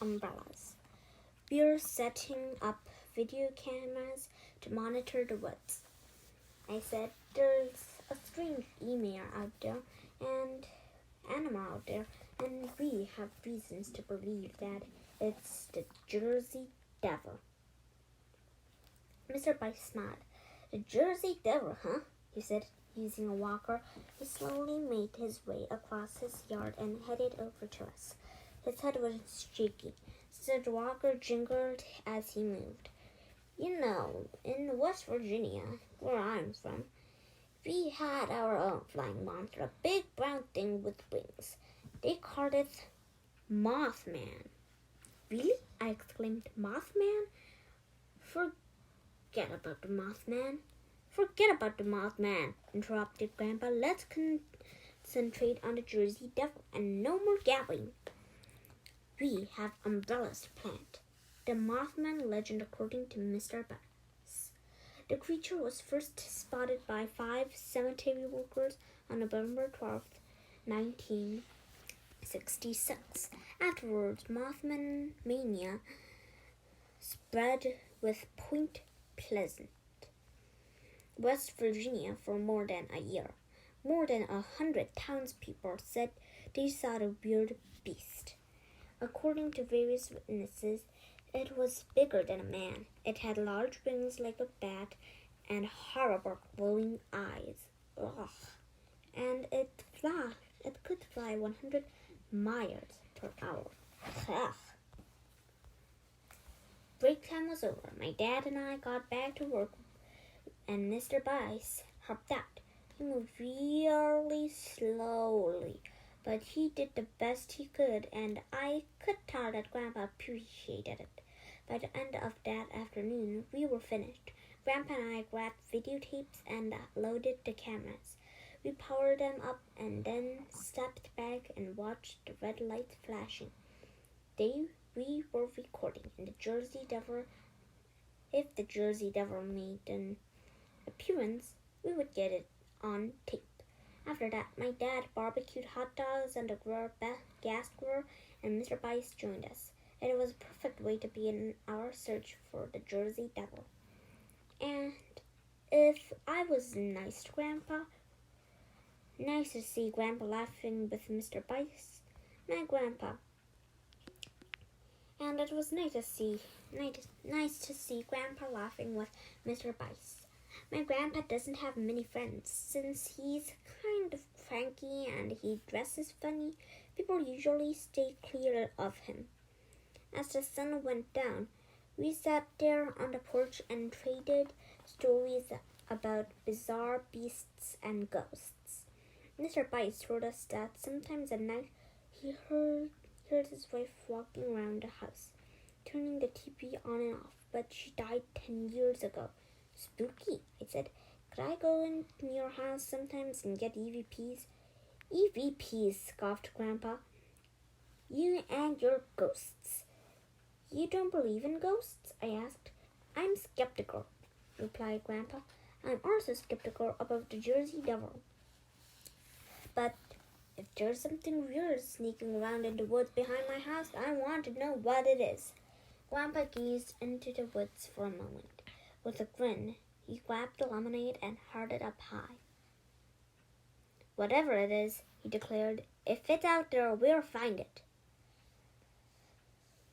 umbrellas. We're setting up video cameras to monitor the woods. I said, there's a strange email out there and animal out there, and we have reasons to believe that it's the Jersey Devil. Mr. Bice smiled. The Jersey Devil, huh? He said, using a walker. He slowly made his way across his yard and headed over to us. His head was shaky, so the walker jingled as he moved. You know, in West Virginia, where I'm from, we had our own flying monster, a big brown thing with wings. They called it Mothman. Really? I exclaimed. Mothman? Forget about the Mothman. Forget about the Mothman, interrupted Grandpa. Let's concentrate on the Jersey Devil and no more gabbling. We have umbrellas to plant. The Mothman legend according to Mr. Bass. The creature was first spotted by 5 cemetery workers on November 12th, 1966. Afterwards, Mothman mania spread with Point Pleasant, West Virginia, for more than a year. More than 100 townspeople said they saw the weird beast. According to various witnesses, it was bigger than a man. It had large wings like a bat and horrible glowing eyes. Ugh. And it It could fly 100 miles per hour. Ugh. Break time was over. My dad and I got back to work, and Mr. Bice helped out. He moved really slowly, but he did the best he could, and I could tell that Grandpa appreciated it. By the end of that afternoon, we were finished. Grandpa and I grabbed videotapes and loaded the cameras. We powered them up and then stepped back and watched the red lights flashing. We were recording, and if the Jersey Devil made an appearance, we would get it on tape. After that, my dad barbecued hot dogs on the gas grill, and Mr. Bice joined us. It was a perfect way to begin our search for the Jersey Devil. And if I was nice to Grandpa, nice to see Grandpa laughing with Mr. Bice, my grandpa. And it was nice to see Grandpa laughing with Mr. Bice. My grandpa doesn't have many friends. Since he's kind of cranky and he dresses funny, people usually stay clear of him. As the sun went down, we sat there on the porch and traded stories about bizarre beasts and ghosts. Mr. Bice told us that sometimes at night he heard his wife walking around the house, turning the TV on and off, but she died 10 years ago. Spooky, I said. Could I go in your house sometimes and get EVPs? EVPs, scoffed Grandpa. You and your ghosts. You don't believe in ghosts? I asked. I'm skeptical, replied Grandpa. I'm also skeptical about the Jersey Devil. But if there's something weird sneaking around in the woods behind my house, I want to know what it is. Grandpa gazed into the woods for a moment. With a grin, he grabbed the lemonade and held it up high. Whatever it is, he declared, if it's out there, we'll find it.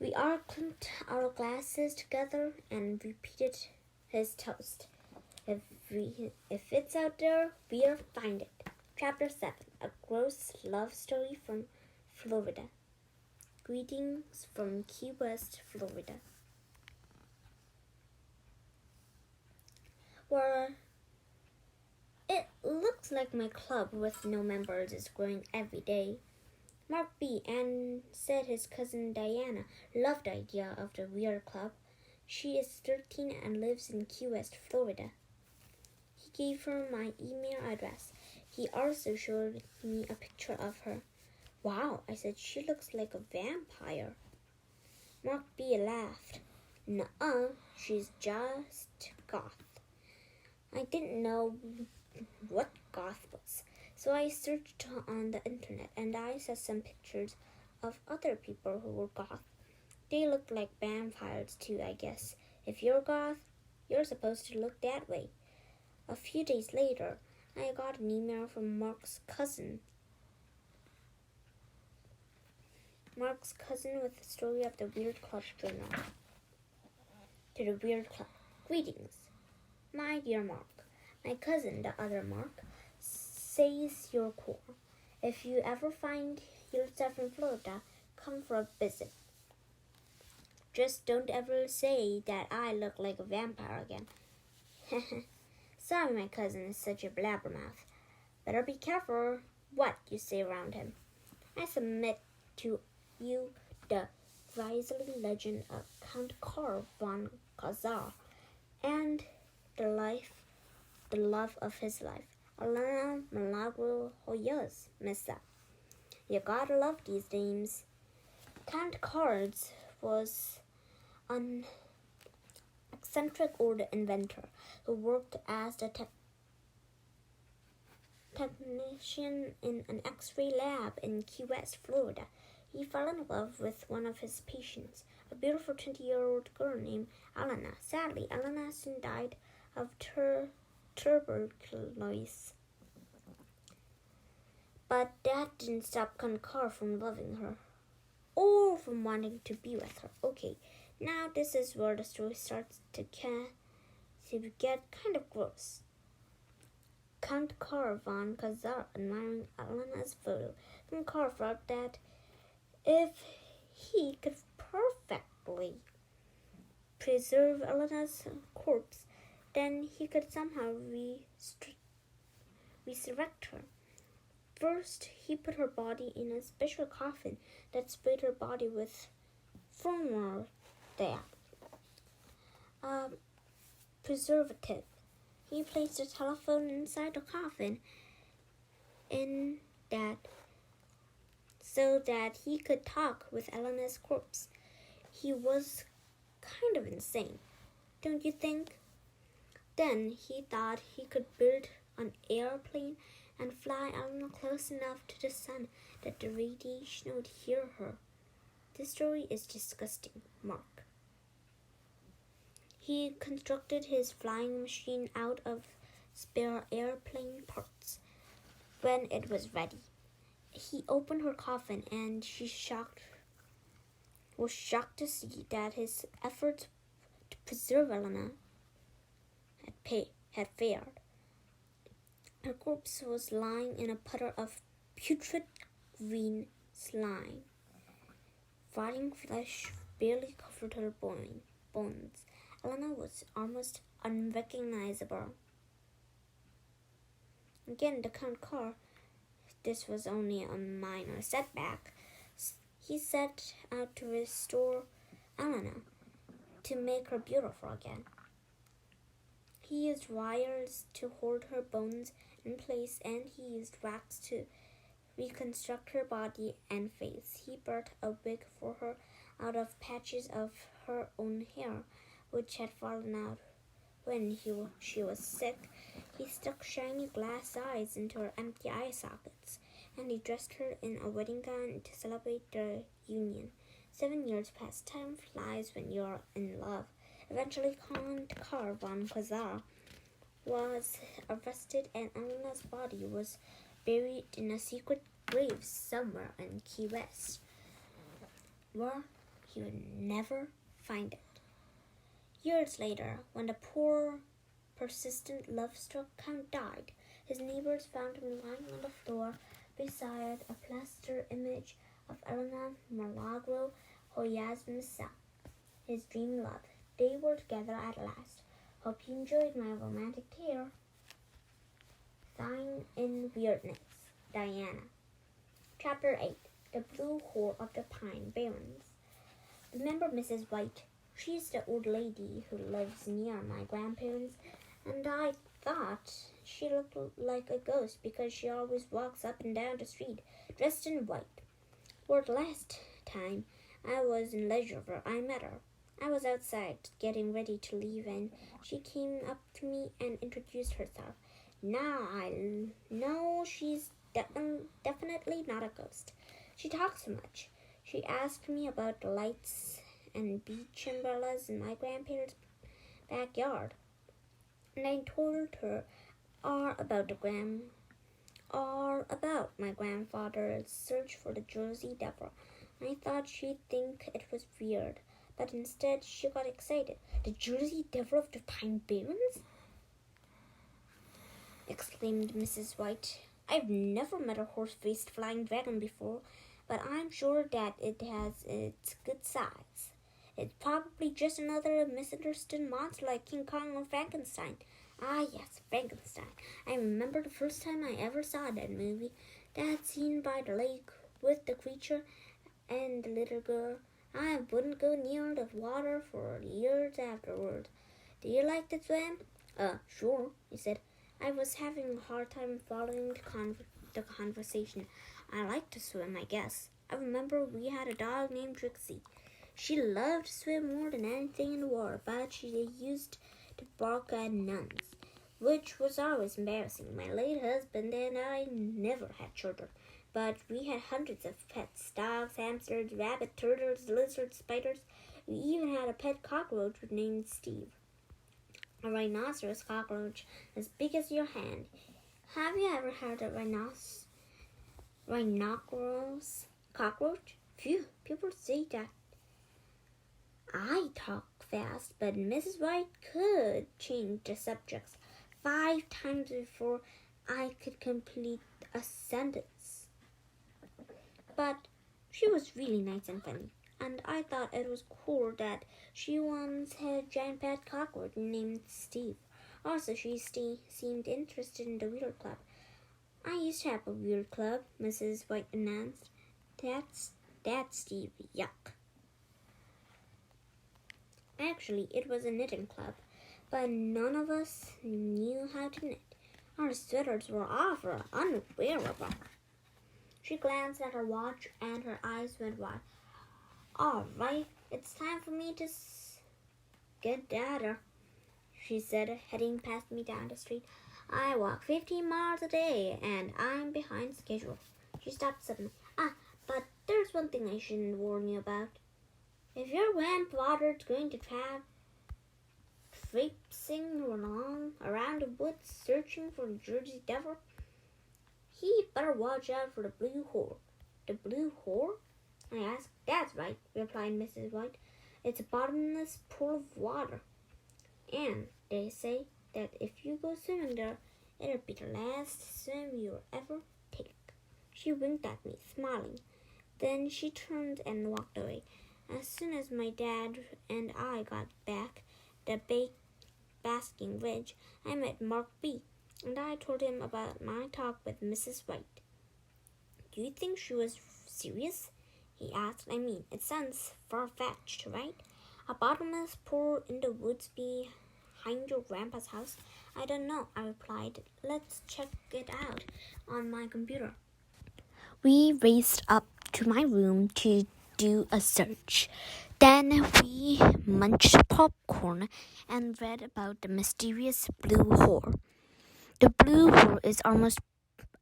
We all clinked our glasses together and repeated his toast. If it's out there, we'll find it. Chapter 7, A Gross Love Story from Florida. Greetings from Key West, Florida. Well, it looks like my club with no members is growing every day. Mark B. and said his cousin Diana loved the idea of the Weird Club. She is 13 and lives in Key West, Florida. He gave her my email address. He also showed me a picture of her. Wow, I said, she looks like a vampire. Mark B. laughed. Nuh-uh, she's just goth. I didn't know what goth was, so I searched on the internet and I saw some pictures of other people who were goth. They looked like vampires too, I guess. If you're goth, you're supposed to look that way. A few days later, I got an email from Mark's cousin. Mark's cousin with the story of the Weird Club journal. To the Weird Club. Greetings. My dear Mark, my cousin, the other Mark, says you're cool. If you ever find yourself in Florida, come for a visit. Just don't ever say that I look like a vampire again. Sorry my cousin is such a blabbermouth. Better be careful what you say around him. I submit to you the grisly legend of Count Karl von Kazar and the love of his life, Elena Milagro Hoyos, Missa. You gotta love these names. Count Karl was an eccentric old inventor who worked as a technician in an X-ray lab in Key West, Florida. He fell in love with one of his patients, a beautiful 20-year-old girl named Elena. Sadly, Elena soon died of tuberculosis. But that didn't stop Count Karl from loving her, or from wanting to be with her. Okay, now this is where the story starts to get kind of gross. Count Carr von Khazar, admiring Elena's photo. Count Carr thought that if he could perfectly preserve Elena's corpse, then he could somehow resurrect her. First, he put her body in a special coffin that sprayed her body with formaldehyde, a preservative. He placed a telephone inside the coffin in that so that he could talk with Elena's corpse. He was kind of insane, don't you think? Then he thought he could build an airplane and fly Elena close enough to the sun that the radiation would hear her. This story is disgusting, Mark. He constructed his flying machine out of spare airplane parts. When it was ready, he opened her coffin, and she was shocked to see that his efforts to preserve Elena had failed. Her corpse was lying in a puddle of putrid green slime. Rotting flesh barely covered her bones. Elena was almost unrecognizable. Again, the Count Carr, this was only a minor setback. He set out to restore Elena, to make her beautiful again. He used wires to hold her bones in place, and he used wax to reconstruct her body and face. He built a wig for her out of patches of her own hair, which had fallen out when she was sick. He stuck shiny glass eyes into her empty eye sockets, and he dressed her in a wedding gown to celebrate their union. 7 years passed. Time flies when you're in love. Eventually, Count Carr von Khazar was arrested, and Elena's body was buried in a secret grave somewhere in Key West, where he would never find it. Years later, when the poor, persistent, love-struck Count died, his neighbors found him lying on the floor beside a plaster image of Elena Milagro Hoyas-Mesa, his dream love. They were together at last. Hope you enjoyed my romantic tale. Sighing in Weirdness, Diana. Chapter 8. The Blue Hole of the Pine Barrens. Remember Mrs. White? She's the old lady who lives near my grandparents, and I thought she looked like a ghost because she always walks up and down the street dressed in white. For the last time I was in Leisure, I met her. I was outside getting ready to leave, and she came up to me and introduced herself. Now I know she's definitely not a ghost. She talks too much. She asked me about the lights and beach umbrellas in my grandparents' backyard, and I told her all about my grandfather's search for the Jersey Devil. I thought she'd think it was weird, but instead she got excited. The Jersey Devil of the Pine Barrens? Exclaimed Mrs. White. I've never met a horse-faced flying dragon before, but I'm sure that it has its good size. It's probably just another misunderstood monster like King Kong or Frankenstein. Ah, yes, Frankenstein. I remember the first time I ever saw that movie. That scene by the lake with the creature and the little girl. I wouldn't go near the water for years afterward. Do you like to swim? Sure, he said. I was having a hard time following the conversation. I like to swim, I guess. I remember we had a dog named Trixie. She loved to swim more than anything in the world, but she used to bark at nuns, which was always embarrassing. My late husband and I never had children, but we had hundreds of pets: dogs, hamsters, rabbits, turtles, lizards, spiders. We even had a pet cockroach named Steve, a rhinoceros cockroach as big as your hand. Have you ever heard of rhinoceros cockroach? Phew, people say that I talk fast, but Mrs. White could change the subjects 5 times before I could complete a sentence. But she was really nice and funny, and I thought it was cool that she once had a giant pet cockroach named Steve. Also, she seemed interested in the Weird Club. I used to have a Weird Club, Mrs. White announced. That's Steve, yuck. Actually, it was a knitting club, but none of us knew how to knit. Our sweaters were awful unwearable. She glanced at her watch and her eyes went wide. All right, it's time for me to get data, she said, heading past me down the street. I walk 15 miles a day and I'm behind schedule. She stopped suddenly. But there's one thing I shouldn't warn you about. If your grandfather's going to try traipsing along around the woods searching for the Jersey Devil, he'd better watch out for the blue hole. The blue hole? I asked. That's right, replied Mrs. White. It's a bottomless pool of water. And they say that if you go swimming there, it'll be the last swim you'll ever take. She winked at me, smiling. Then she turned and walked away. As soon as my dad and I got back the Basking Ridge, I met Mark B., and I told him about my talk with Mrs. White. Do you think she was serious? He asked. I mean, it sounds far-fetched, right? A bottomless pool in the woods behind your grandpa's house? I don't know, I replied. Let's check it out on my computer. We raced up to my room to do a search. Then we munched popcorn and read about the mysterious blue hole. The blue hole is almost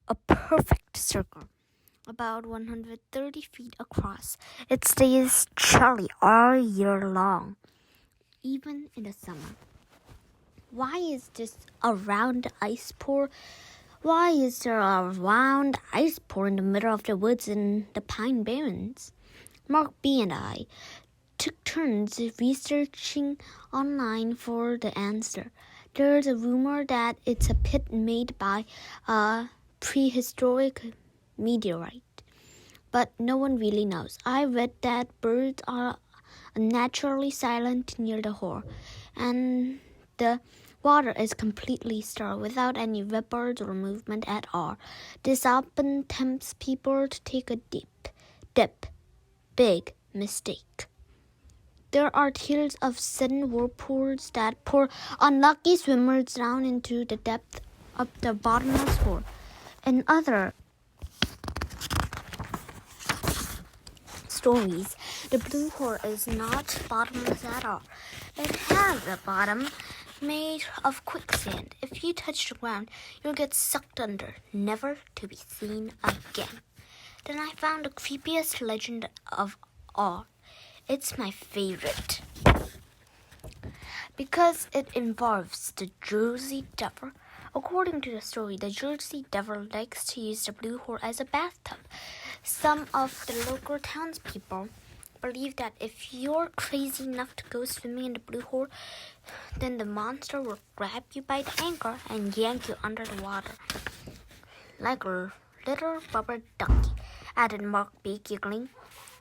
a perfect circle, about 130 feet across. It stays chilly all year long, even in the summer. Why is this a round ice pool? Why is there a round ice pool in the middle of the woods in the Pine Barrens? Mark B. and I took turns researching online for the answer. There's a rumor that it's a pit made by a prehistoric meteorite, but no one really knows. I read that birds are naturally silent near the hole, and the water is completely still, without any ripples or movement at all. This often tempts people to take a dip. Big mistake. There are tales of sudden whirlpools that pour unlucky swimmers down into the depth of the bottomless hole. In other stories, the blue hole is not bottomless at all. It has a bottom made of quicksand. If you touch the ground, you'll get sucked under, never to be seen again. Then I found the creepiest legend of all. It's my favorite because it involves the Jersey Devil. According to the story, the Jersey Devil likes to use the blue hole as a bathtub. Some of the local townspeople believe that if you're crazy enough to go swimming in the blue hole, then the monster will grab you by the ankle and yank you under the water like a little rubber ducky, added Mark B., giggling.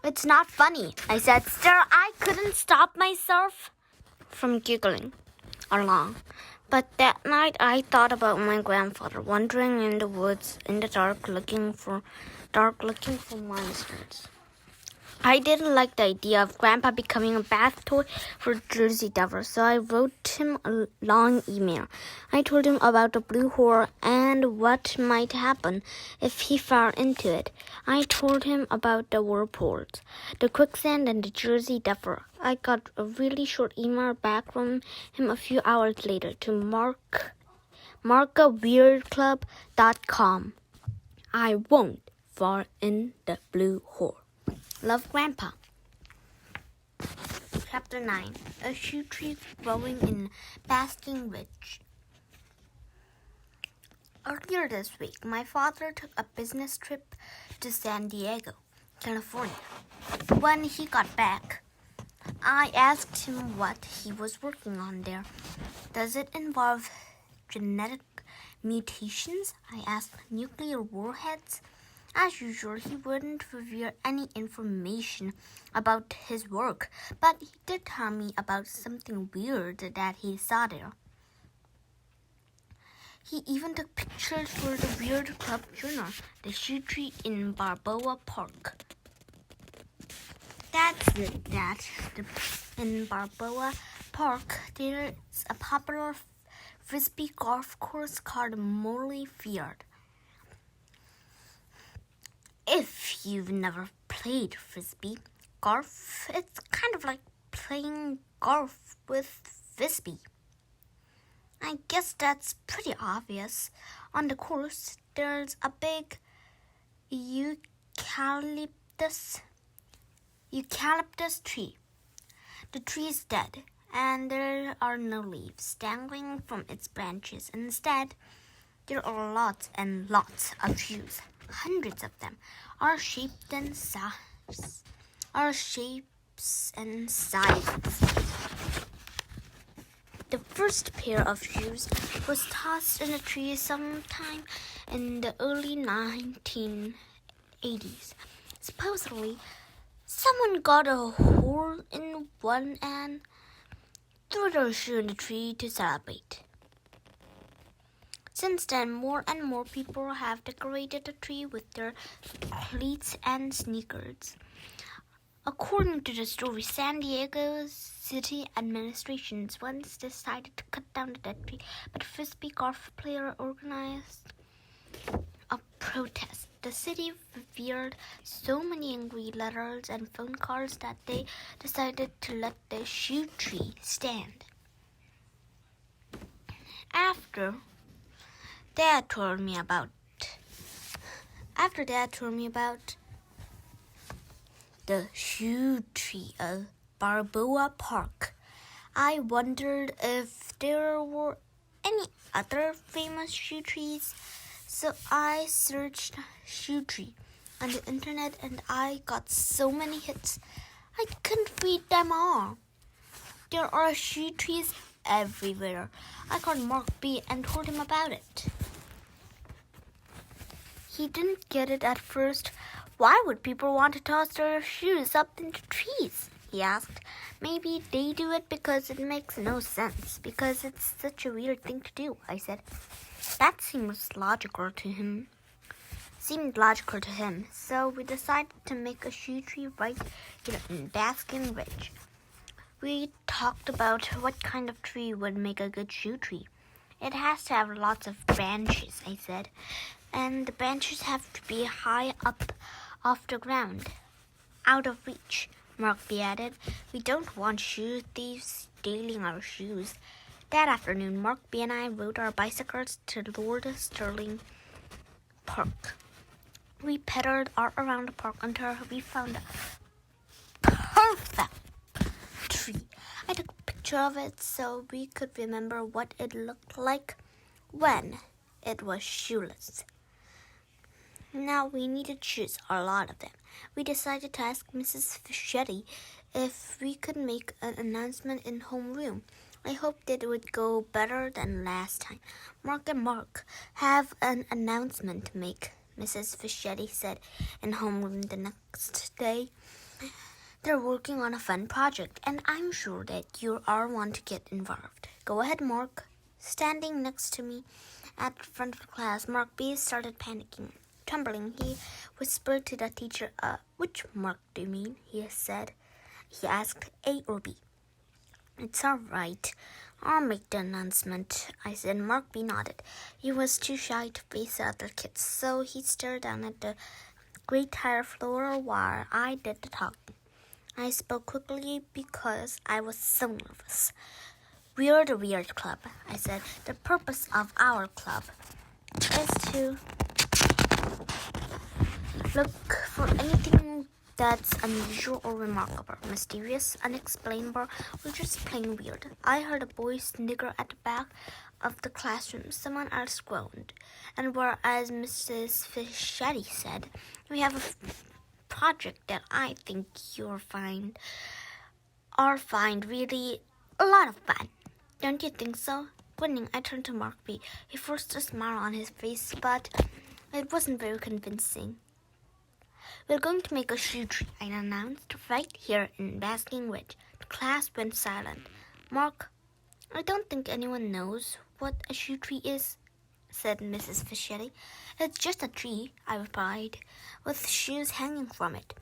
It's not funny, I said. Still, I couldn't stop myself from giggling along. But that night I thought about my grandfather wandering in the woods in the dark looking for monsters. I didn't like the idea of Grandpa becoming a bath toy for Jersey Devil, so I wrote him a long email. I told him about the blue hole and what might happen if he fell into it. I told him about the whirlpools, the quicksand, and the Jersey Devil. I got a really short email back from him a few hours later to markaweirdclub.com. I won't fall in the blue hole. Love, Grandpa. Chapter 9. A shoe tree growing in Basking Ridge. Earlier this week, my father took a business trip to San Diego, California. When he got back, I asked him what he was working on there. Does it involve genetic Mutations? I asked. Nuclear warheads? As usual, he wouldn't reveal any information about his work, but he did tell me about something weird that he saw there. He even took pictures for the Weird Club Journal, the shoe tree in Balboa Park. That's it, Dad. In Balboa Park, there's a popular frisbee golf course called Moran Field. If you've never played frisbee golf, it's kind of like playing golf with frisbee. I guess that's pretty obvious. On the course, there's a big eucalyptus tree. The tree is dead, and there are no leaves dangling from its branches. Instead, there are lots and lots of shoes. Hundreds of them are shapes and sizes. The first pair of shoes was tossed in a tree sometime in the early 1980s. Supposedly, someone got a hole in one and threw their shoe in the tree to celebrate. Since then, more and more people have decorated the tree with their cleats and sneakers. According to the story, San Diego's city administration once decided to cut down the dead tree, but a frisbee golf player organized a protest. The city revealed so many angry letters and phone calls that they decided to let the shoe tree stand. After Dad told me about the shoe tree of Balboa Park, I wondered if there were any other famous shoe trees. So I searched shoe tree on the internet and I got so many hits I couldn't read them all. There are shoe trees everywhere. I called Mark B and told him about it. He didn't get it at first. Why would people want to toss their shoes up into trees? He asked. Maybe they do it because it makes no sense, because it's such a weird thing to do, I said. That seemed logical to him, so we decided to make a shoe tree right here in Baskin Ridge. We talked about what kind of tree would make a good shoe tree. It has to have lots of branches, I said, and the branches have to be high up off the ground, out of reach. Mark B added, we don't want shoe thieves stealing our shoes. That afternoon, Mark B and I rode our bicycles to Lord Sterling Park. We pedaled all around the park until we found a perfect tree. I took a picture of it so we could remember what it looked like when it was shoeless. Now we needed shoes, a lot of them. We decided to ask Mrs. Fischetti if we could make an announcement in homeroom. I hoped it would go better than last time. Mark and Mark have an announcement to make, Mrs. Fischetti said in homeroom the next day. They're working on a fun project, and I'm sure that you all want to get involved. Go ahead, Mark. Standing next to me at the front of the class, Mark B started panicking. Trembling, he whispered to the teacher, which Mark do you mean? He asked, A or B. It's all right. I'll make the announcement, I said. Mark B nodded. He was too shy to face the other kids, so he stared down at the gray tile floor while I did the talking. I spoke quickly because I was so nervous. We're the Weird Club, I said. The purpose of our club is to look for anything that's unusual or remarkable, mysterious, unexplainable, or just plain weird. I heard a boy snigger at the back of the classroom. Someone else groaned. And whereas Mrs. Fischetti said, we have a project that I think you'll find really a lot of fun. Don't you think so? Squinting, I turned to Markby. He forced a smile on his face, but it wasn't very convincing. "We're going to make a shoe tree," I announced, "right here in Basking Ridge." The class went silent. "Mark, I don't think anyone knows what a shoe tree is," said Mrs. Fischetti. "It's just a tree," I replied, "with shoes hanging from it.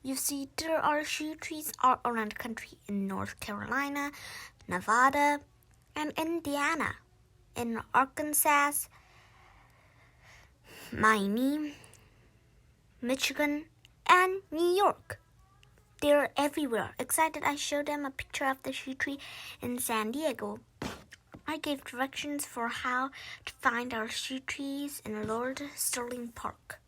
You see, there are shoe trees all around the country, in North Carolina, Nevada, and Indiana, in Arkansas, Maine, Michigan, and New York. They're everywhere." Excited, I showed them a picture of the shoe tree in San Diego. I gave directions for how to find our shoe trees in Lord Sterling Park.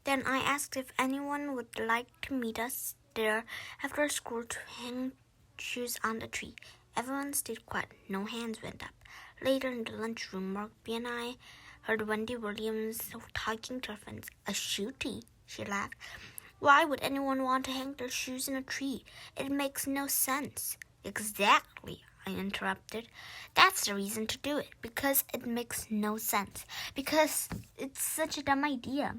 Then I asked if anyone would like to meet us there after school to hang shoes on the tree. Everyone stayed quiet. No hands went up. Later in the lunchroom, Markby and I heard Wendy Williams talking to her friends. "A shoe tree," she laughed. "Why would anyone want to hang their shoes in a tree? It makes no sense." "Exactly," I interrupted. "That's the reason to do it, because it makes no sense. Because it's such a dumb idea."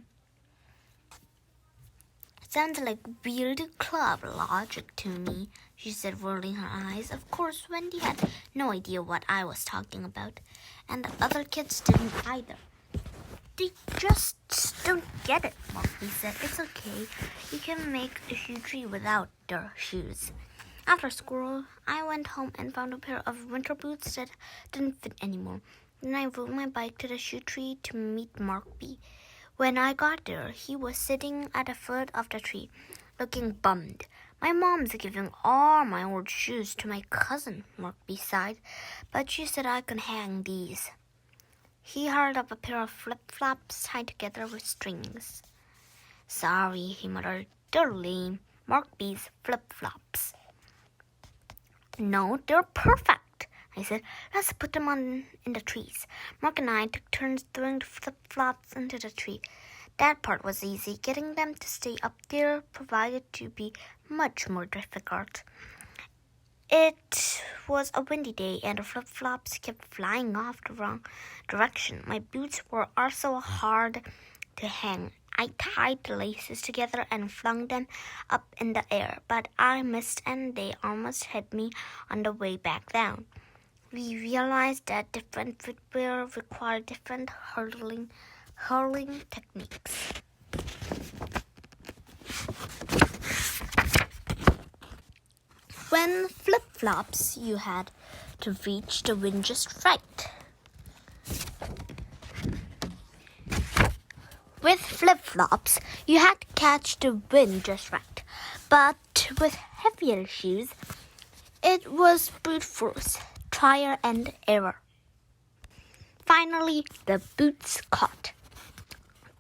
"It sounds like weird club logic to me," she said, rolling her eyes. Of course, Wendy had no idea what I was talking about, and the other kids didn't either. "They just don't get it," Markby said. "It's okay. You can make a shoe tree without their shoes." After school, I went home and found a pair of winter boots that didn't fit anymore. Then I rode my bike to the shoe tree to meet Markby. When I got there, he was sitting at the foot of the tree, looking bummed. "My mom's giving all my old shoes to my cousin," Markby sighed, "but she said I could hang these." He held up a pair of flip-flops tied together with strings. "Sorry," he muttered. "They're lame. Markby's flip-flops." "No, they're perfect," I said. "Let's put them on in the trees." Mark and I took turns throwing the flip-flops into the tree. That part was easy. Getting them to stay up there proved to be much more difficult. It was a windy day, and the flip-flops kept flying off the wrong direction. My boots were also hard to hang. I tied the laces together and flung them up in the air, but I missed and they almost hit me on the way back down. We realized that different footwear required different hurling techniques. When flip-flops, you had to reach the wind just right. With flip-flops, you had to catch the wind just right. But with heavier shoes, it was brute force, trial and error. Finally, the boots caught.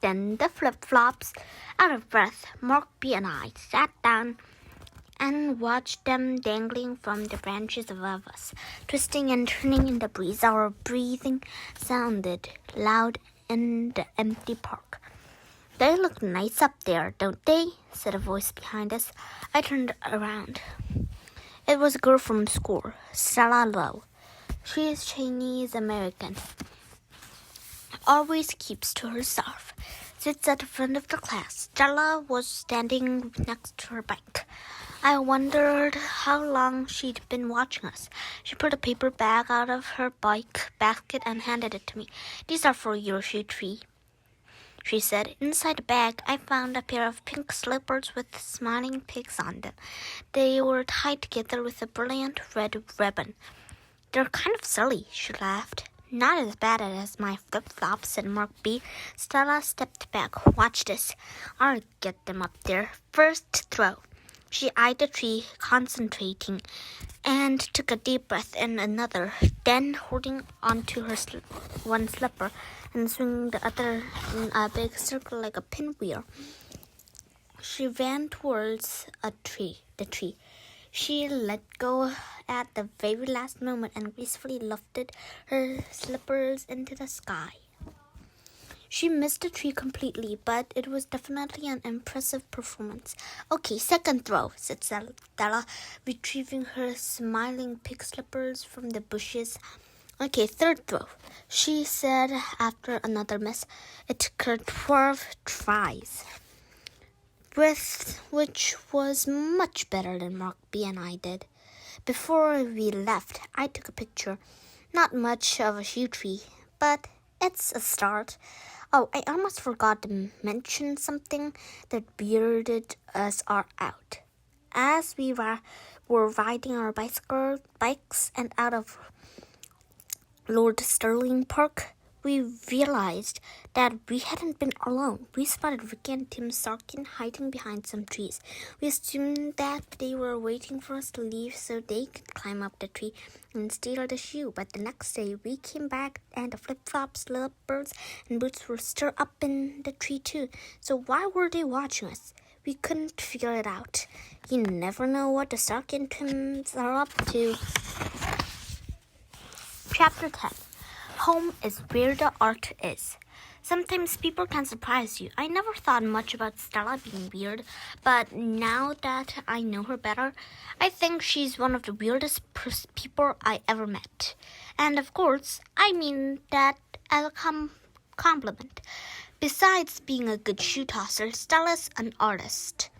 Then the flip-flops. Out of breath, Markby and I sat down and watched them dangling from the branches above us, twisting and turning in the breeze. Our breathing sounded loud in the empty park. "They look nice up there, don't they?" said a voice behind us. I turned around. It was a girl from school, Stella Lowe. She is Chinese-American. Always keeps to herself. Sits at the front of the class. Stella was standing next to her bike. I wondered how long she'd been watching us. She pulled a paper bag out of her bike basket and handed it to me. "These are for your shoe tree," she said. Inside the bag, I found a pair of pink slippers with smiling pigs on them. They were tied together with a brilliant red ribbon. "They're kind of silly," she laughed. "Not as bad as my flip-flops," said Markby. Stella stepped back. "Watch this. I'll get them up there. First throw." She eyed the tree, concentrating, and took a deep breath and another. Then, holding onto her one slipper and swinging the other in a big circle like a pinwheel, she ran towards the tree. She let go at the very last moment and gracefully lifted her slippers into the sky. She missed the tree completely, but it was definitely an impressive performance. "Okay, second throw," said Stella, retrieving her smiling pig slippers from the bushes. Okay, third throw, she said after another miss. It took her 12 tries, which was much better than Mark B and I did. Before we left, I took a picture. Not much of a shoe tree, but it's a start. Oh, I almost forgot to mention something that weirded us all out. As we were riding our bikes and out of Lord Sterling Park, we realized that we hadn't been alone. We spotted Ricky and Tim Sarkin hiding behind some trees. We assumed that they were waiting for us to leave so they could climb up the tree and steal the shoe. But the next day, we came back and the flip-flops, slippers, and boots were still up in the tree too. So why were they watching us? We couldn't figure it out. You never know what the Sarkin twins are up to. Chapter 10. Home is where the art is. Sometimes people can surprise you. I never thought much about Stella being weird, but now that I know her better, I think she's one of the weirdest people I ever met. And of course, I mean that as a compliment. Besides being a good shoe tosser, Stella's an artist.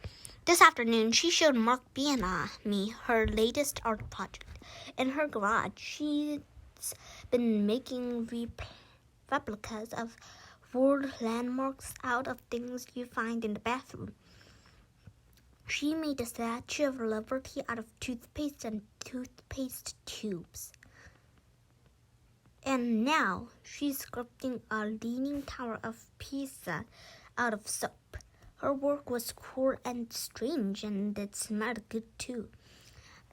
This afternoon, she showed Mark B and me her latest art project. In her garage, she's been making replicas of world landmarks out of things you find in the bathroom. She made a Statue of Liberty out of toothpaste and toothpaste tubes. And now she's sculpting a leaning tower of Pisa out of soap. Her work was cool and strange, and it smelled good too.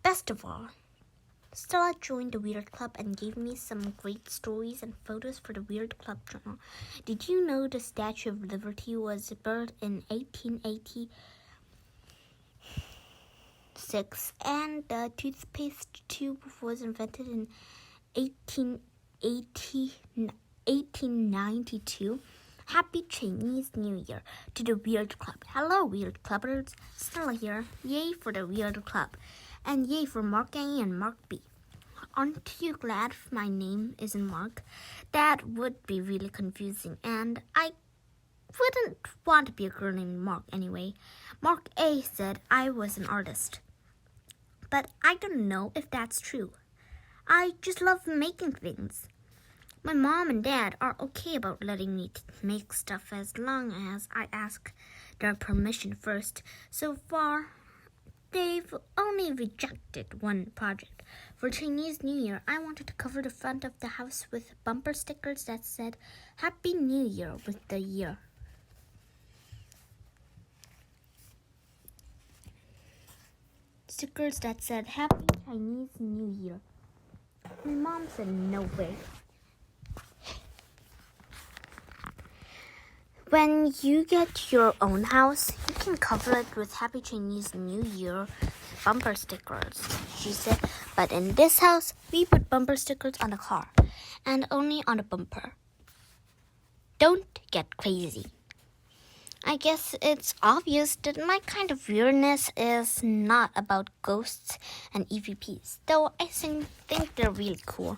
Best of all, Stella joined the Weird Club and gave me some great stories and photos for the Weird Club journal. Did you know the Statue of Liberty was built in 1886 and the toothpaste tube was invented in 1892? Happy Chinese New Year to the Weird Club. Hello, Weird Clubbers. Stella here. Yay for the Weird Club. And yay for Mark A and Mark B. Aren't you glad my name isn't Mark? That would be really confusing, and I wouldn't want to be a girl named Mark anyway. Mark A said I was an artist, but I don't know if that's true. I just love making things. My mom and dad are okay about letting me make stuff as long as I ask their permission first. So far, they've only rejected one project. For Chinese New Year, I wanted to cover the front of the house with bumper stickers that said, Happy New Year with the year. Stickers that said, Happy Chinese New Year. My mom said, no way. When you get your own house, you can cover it with Happy Chinese New Year bumper stickers, she said. But in this house, we put bumper stickers on the car, and only on the bumper. Don't get crazy. I guess it's obvious that my kind of weirdness is not about ghosts and EVPs, though I think they're really cool.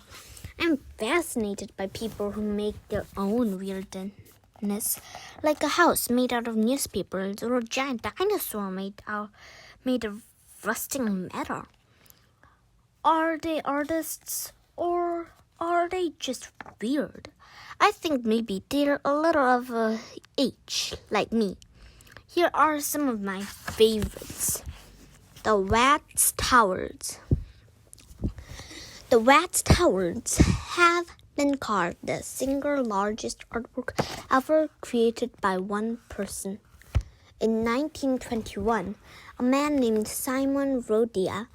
I'm fascinated by people who make their own weirdness. Like a house made out of newspapers or a giant dinosaur made of rusting metal. Are they artists or are they just weird? I think maybe they're a little of a H, like me. Here are some of my favorites. The Watts Towers. The Watts Towers have been called the single largest artwork ever created by one person. In 1921, a man named Simon Rodia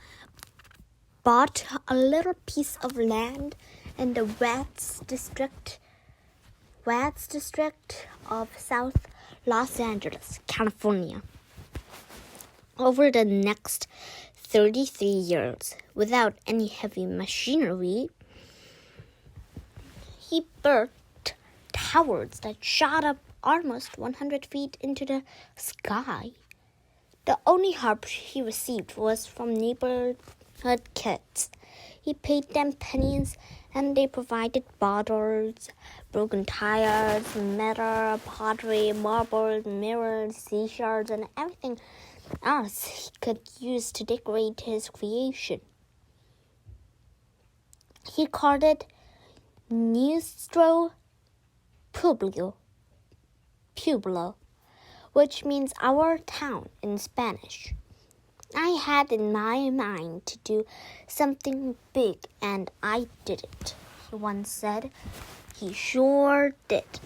bought a little piece of land in the Watts district of South Los Angeles, California. Over the next 33 years, without any heavy machinery, he built towers that shot up almost 100 feet into the sky. The only help he received was from neighbors had kids. He paid them pennies, and they provided bottles, broken tires, metal, pottery, marbles, mirrors, seashells, and everything else he could use to decorate his creation. He called it Nuestro Pueblo, which means our town in Spanish. I had in my mind to do something big, and I did it, he once said. He sure did.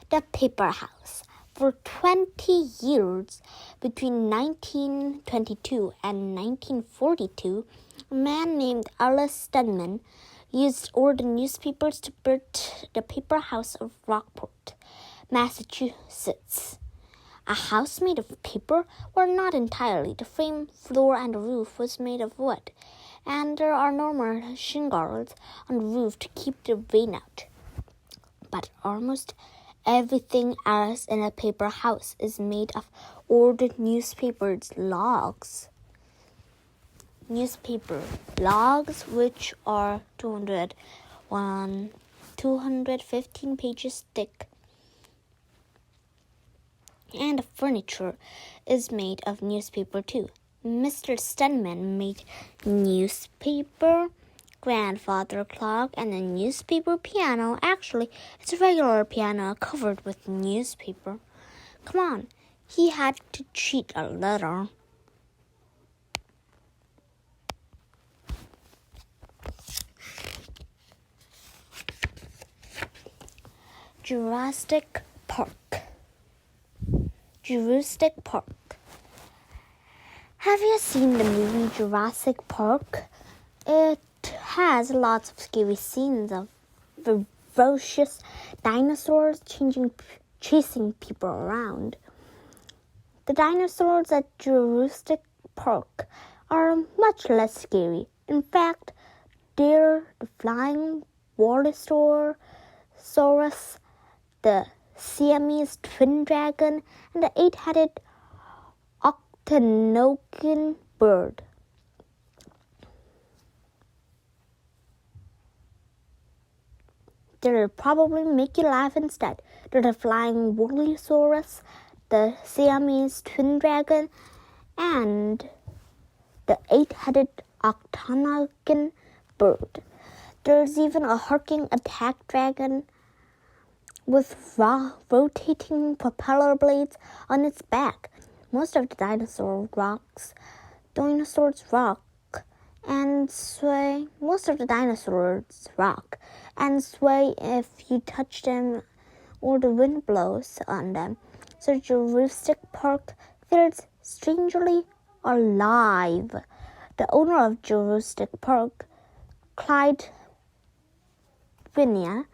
The paper house. For 20 years, between 1922 and 1942, a man named Sceurman used all the newspapers to build the paper house of Rockport, Massachusetts. A house made of paper? Well, not entirely. The frame, floor, and the roof was made of wood, and there are normal shingles on the roof to keep the rain out. But almost everything else in a paper house is made of old newspapers' logs. Newspaper logs, which are 215 pages thick. And the furniture is made of newspaper too. Mr. Sceurman made newspaper grandfather clock and a newspaper piano. Actually, it's a regular piano covered with newspaper. Come on, he had to cheat a little. Jurassic Park. Have you seen the movie Jurassic Park? It has lots of scary scenes of ferocious dinosaurs chasing people around. The dinosaurs at Jurassic Park are much less scary. In fact, they're the flying Wallosaurus, the Siamese twin dragon, and the 8-headed octanogan bird. They'll probably make you laugh instead. They're the flying Wallosaurus, the Siamese twin dragon, and the 8-headed octanogan bird. There's even a harking attack dragon with rotating propeller blades on its back. Most of the dinosaurs rock and sway. Most of the dinosaurs rock and sway if you touch them or the wind blows on them. So Jurassic Park feels strangely alive. The owner of Jurassic Park, Clyde Vinia,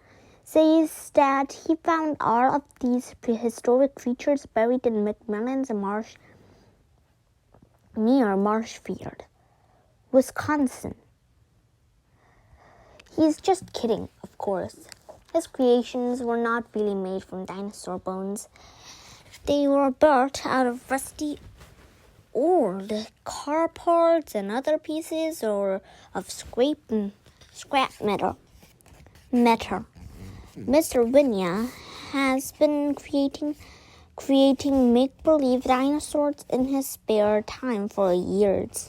says that he found all of these prehistoric creatures buried in McMillan's marsh near Marshfield, Wisconsin. He's just kidding, of course. His creations were not really made from dinosaur bones. They were built out of rusty old car parts and other pieces or of scrap metal. Mr. Vinia has been creating make-believe dinosaurs in his spare time for years.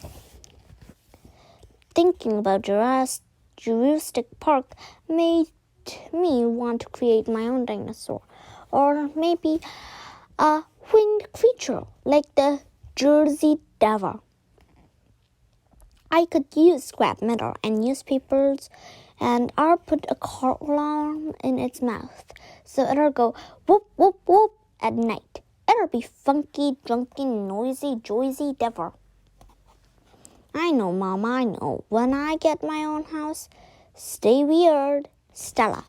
Thinking about Jurassic Park made me want to create my own dinosaur, or maybe a winged creature like the Jersey Devil. I could use scrap metal and newspapers, and I'll put a car alarm in its mouth so it'll go whoop, whoop, whoop at night. It'll be funky, drunken, noisy, joysy devil. I know, Mom, I know. When I get my own house, stay weird, Stella.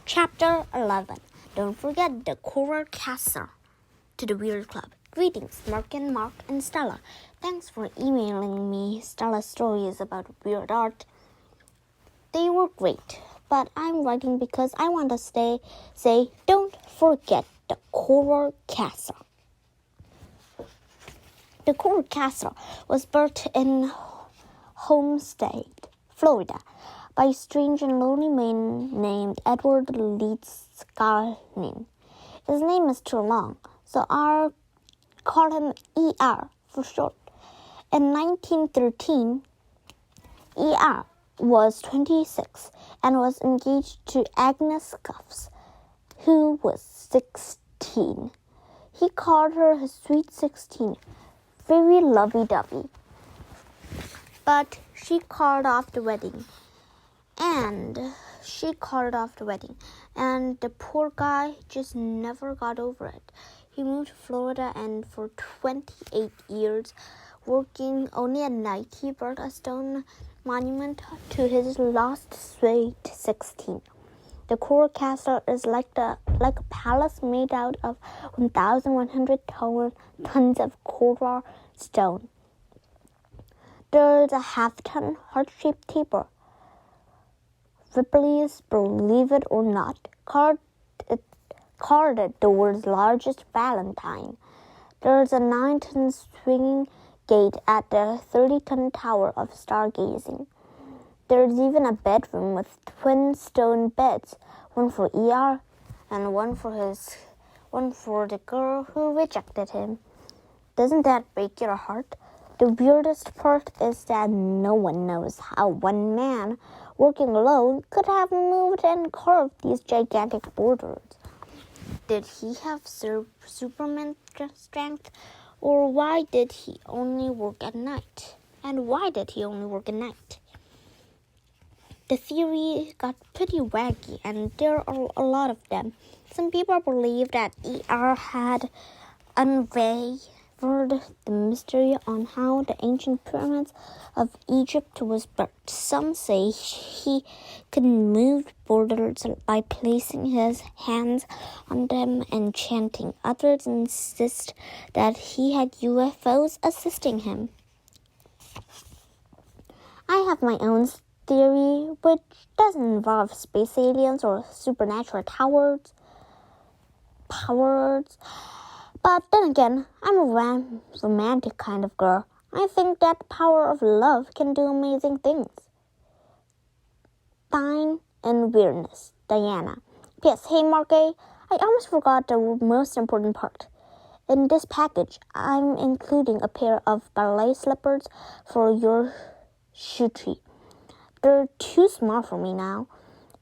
Chapter 11. Don't forget the Coral Castle. To the Weird Club. Greetings, Mark and Stella. Thanks for emailing me Stella's stories about weird art. They were great, but I'm writing because I want to say don't forget the Coral Castle. The Coral Castle was built in Homestead, Florida, by a strange and lonely man named Edward Leeds Scarlin. His name is too long, so I'll call him E.R. for short. In 1913, E.R. was 26 and was engaged to Agnes Cuffs, who was 16. He called her his sweet 16, very lovey-dovey. But she called off the wedding, and the poor guy just never got over it. He moved to Florida, and for 28 years, working only at night, he built a stone monument to his lost sweet 16. The Coral Castle is like a palace made out of 1,100 tons of coral stone. There's a half-ton heart-shaped table. Ripley's, believe it or not, called it the world's largest valentine. There's a 9-ton swinging gate at the 30-ton tower of stargazing. There's even a bedroom with twin stone beds, one for E.R. and one for the girl who rejected him. Doesn't that break your heart? The weirdest part is that no one knows how one man, working alone, could have moved and carved these gigantic borders. Did he have Superman strength, or why did he only work at night? And why did he only work at night? The theory got pretty wacky, and there are a lot of them. Some people believe that E.R. had unveiled the mystery on how the ancient pyramids of Egypt was built. Some say he could move boulders by placing his hands on them and chanting. Others insist that he had UFOs assisting him. I have my own theory, which doesn't involve space aliens or supernatural powers. But then again, I'm a romantic kind of girl. I think that the power of love can do amazing things. Fine and weirdness, Diana. P.S. Hey, Mark A., I almost forgot the most important part. In this package, I'm including a pair of ballet slippers for your shoe tree. They're too small for me now,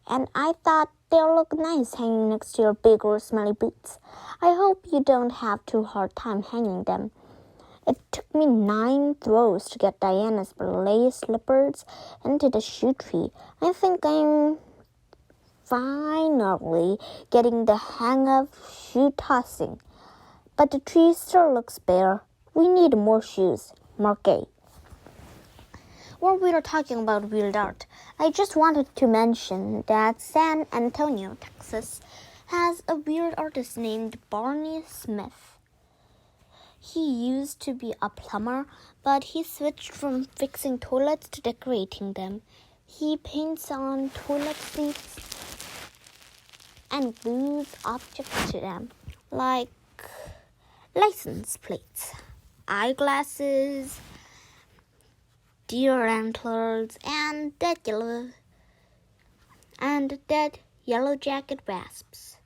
and I thought they'll look nice hanging next to your big or smelly boots. I hope you don't have too hard time hanging them. It took me 9 throws to get Diana's ballet slippers into the shoe tree. I think I'm finally getting the hang of shoe tossing. But the tree still looks bare. We need more shoes. Mark A. While we are talking about weird art, I just wanted to mention that San Antonio, Texas, has a weird artist named Barney Smith. He used to be a plumber, but he switched from fixing toilets to decorating them. He paints on toilet seats and glues objects to them, like license plates, eyeglasses, deer antlers, and dead yellow jacket wasps.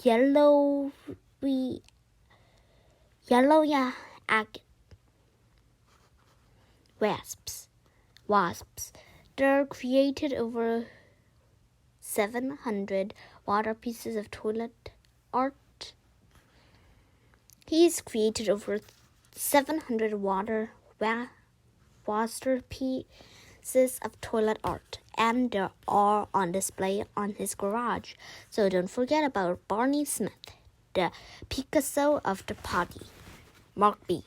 Yellow agate wasps. They're created over 700 water pieces of toilet art. He's created over 700 water pieces of toilet art, and they're all on display on his garage. So don't forget about Barney Smith, the Picasso of the potty. Mark B.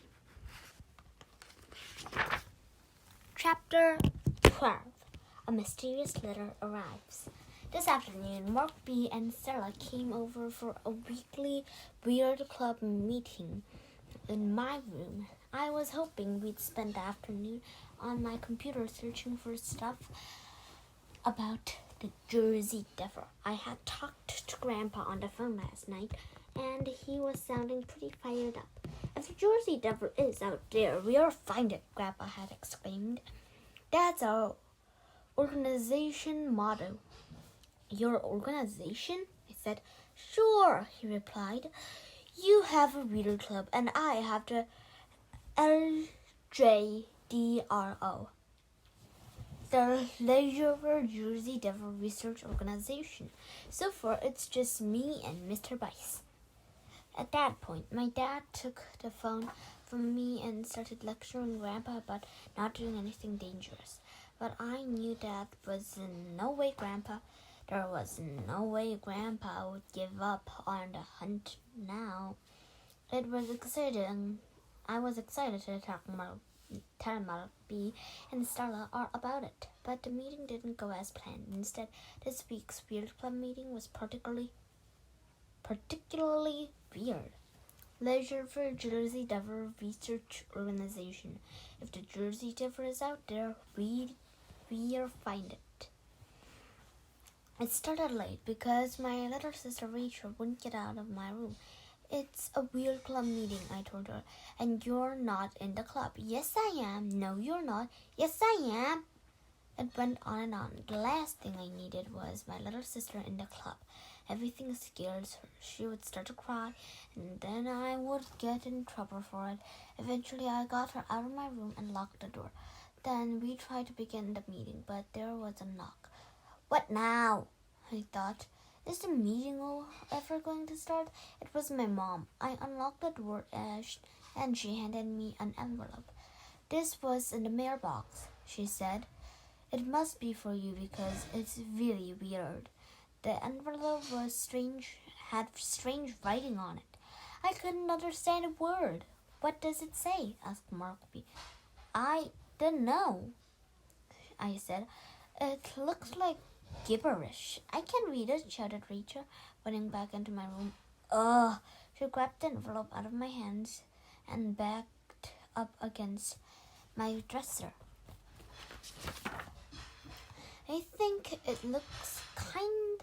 Chapter 12. A mysterious letter arrives. This afternoon, Mark B. and Sarah came over for a weekly Weird Club meeting in my room. I was hoping we'd spend the afternoon on my computer searching for stuff about the Jersey Devil. I had talked to Grandpa on the phone last night, and he was sounding pretty fired up. Jersey Devil is out there. We'll find it, Grandpa had exclaimed. That's our organization motto. Your organization? I said. Sure, he replied. You have a reader club and I have the LJDRO, the Leisure Jersey Devil Research Organization. So far, it's just me and Mr. Bice. At that point, my dad took the phone from me and started lecturing Grandpa about not doing anything dangerous. But I knew that was in no way There was no way Grandpa would give up on the hunt now. I was excited to tell Marby and Stella all about it. But the meeting didn't go as planned. Instead, this week's Weird Club meeting was particularly weird. Leisure for Jersey Devil Research Organization. If the Jersey Devil is out there, we'll find it. It started late because my little sister Rachel wouldn't get out of my room. It's a Weird Club meeting, I told her, and you're not in the club. Yes, I am. No, you're not. Yes, I am. It went on and on. The last thing I needed was my little sister in the club. Everything scared her. She would start to cry, and then I would get in trouble for it. Eventually, I got her out of my room and locked the door. Then we tried to begin the meeting, but there was a knock. What now? I thought. Is the meeting ever going to start? It was my mom. I unlocked the door and she handed me an envelope. This was in the mailbox, she said. It must be for you because it's really weird. The envelope had strange writing on it. I couldn't understand a word. What does it say? Asked Markby. I don't know, I said. It looks like gibberish. I can read it, shouted Rachel, running back into my room. Ugh! She grabbed the envelope out of my hands and backed up against my dresser. I think it looks kind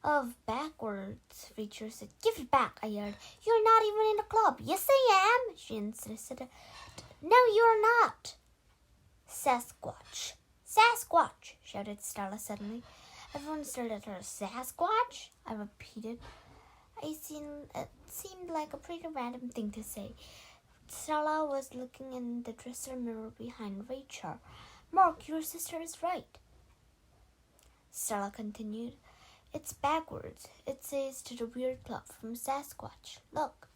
of backwards, Rachel said. Give it back, I yelled. You're not even in the club. Yes, I am, she insisted. No, you're not. Sasquatch. Sasquatch, shouted Stella suddenly. Everyone stared at her. Sasquatch? I repeated. It seemed like a pretty random thing to say. Stella was looking in the dresser mirror behind Rachel. Mark, your sister is right, Stella continued. It's backwards. It says to the Weird Club from Sasquatch. Look.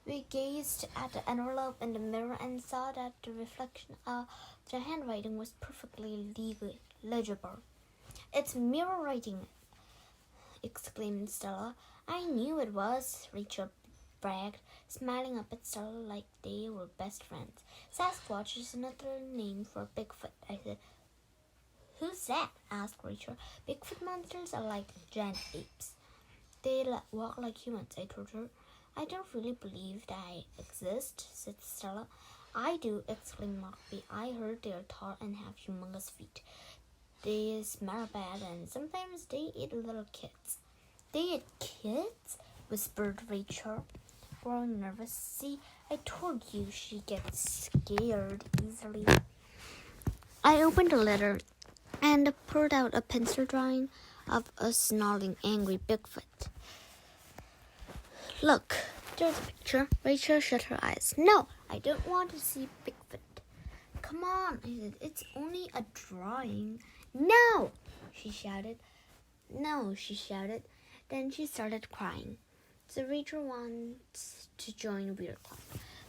We gazed at the envelope in the mirror and saw that the reflection of the handwriting was perfectly legible. It's mirror writing, exclaimed Stella. I knew it was, Rachel bragged, smiling up at Stella like they were best friends. Sasquatch is another name for Bigfoot, I said. Who's that? Asked Rachel. Bigfoot monsters are like giant apes. They walk like humans, I told her. I don't really believe they exist, said Stella. I do, exclaimed Markby. I heard they are tall and have humongous feet. They smell bad and sometimes they eat little kids. They eat kids? Whispered Rachel, growing nervous. See, I told you she gets scared easily. I opened the letter and pulled out a pencil drawing of a snarling, angry Bigfoot. Look, there's a picture. Rachel shut her eyes. No, I don't want to see Bigfoot. Come on, I said. It's only a drawing. No, she shouted. No, she shouted. Then she started crying. So Rachel wants to join Weird Club,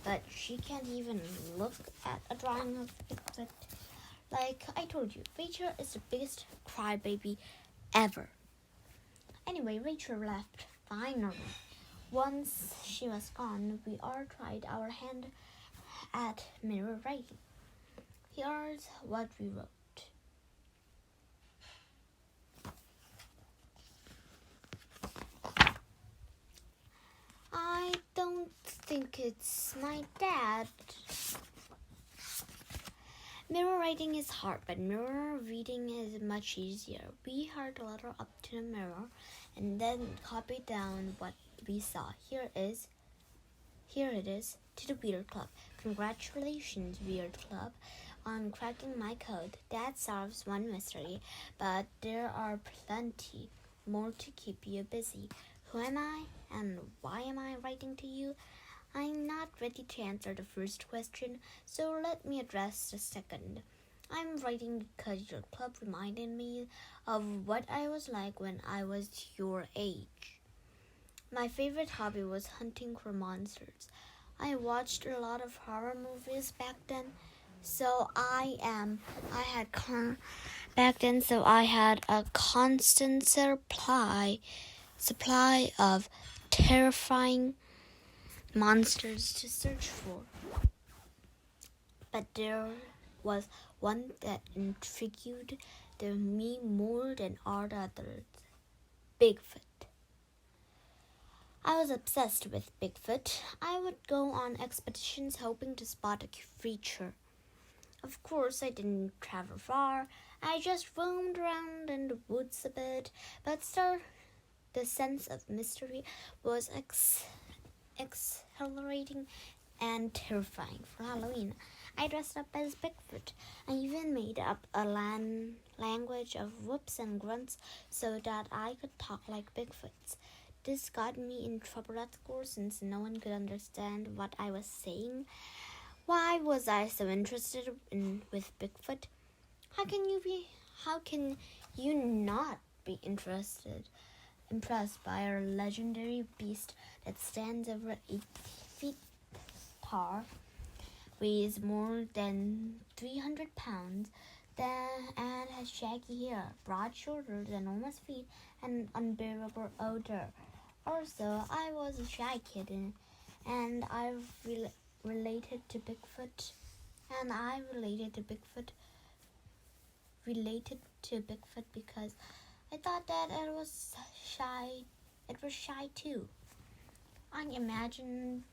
but she can't even look at a drawing of Bigfoot. Like I told you, Rachel is the biggest crybaby ever. Anyway, Rachel left finally. Once she was gone, we all tried our hand at mirror writing. Here's what we wrote. I don't think it's my dad. Mirror writing is hard, but mirror reading is much easier. We held the letter up to the mirror and then copied down what we saw. Here is Here it is, to the Weird Club. Congratulations, Weird Club, on cracking my code. That solves one mystery, but there are plenty more to keep you busy. Who am I, and why am I writing to you? I'm not ready to answer the first question, so let me address the second. I'm writing because your club reminded me of what I was like when I was your age. My favorite hobby was hunting for monsters. I watched a lot of horror movies back then, so I had a constant supply of terrifying monsters to search for. But there was one that intrigued me more than all others: Bigfoot. I was obsessed with Bigfoot. I would go on expeditions hoping to spot a creature. Of course, I didn't travel far. I just roamed around in the woods a bit, but still, the sense of mystery was exhilarating and terrifying. For Halloween, I dressed up as Bigfoot. I even made up a language of whoops and grunts so that I could talk like Bigfoots. This got me in trouble at school since no one could understand what I was saying. Why was I so interested with Bigfoot? How can you not be impressed by a legendary beast that stands over 8 feet tall, weighs more than 300 pounds, and has shaggy hair, broad shoulders, enormous feet, and unbearable odor? Also, I was a shy kid, and I related to Bigfoot, because I thought that it was shy. It was shy too. I imagined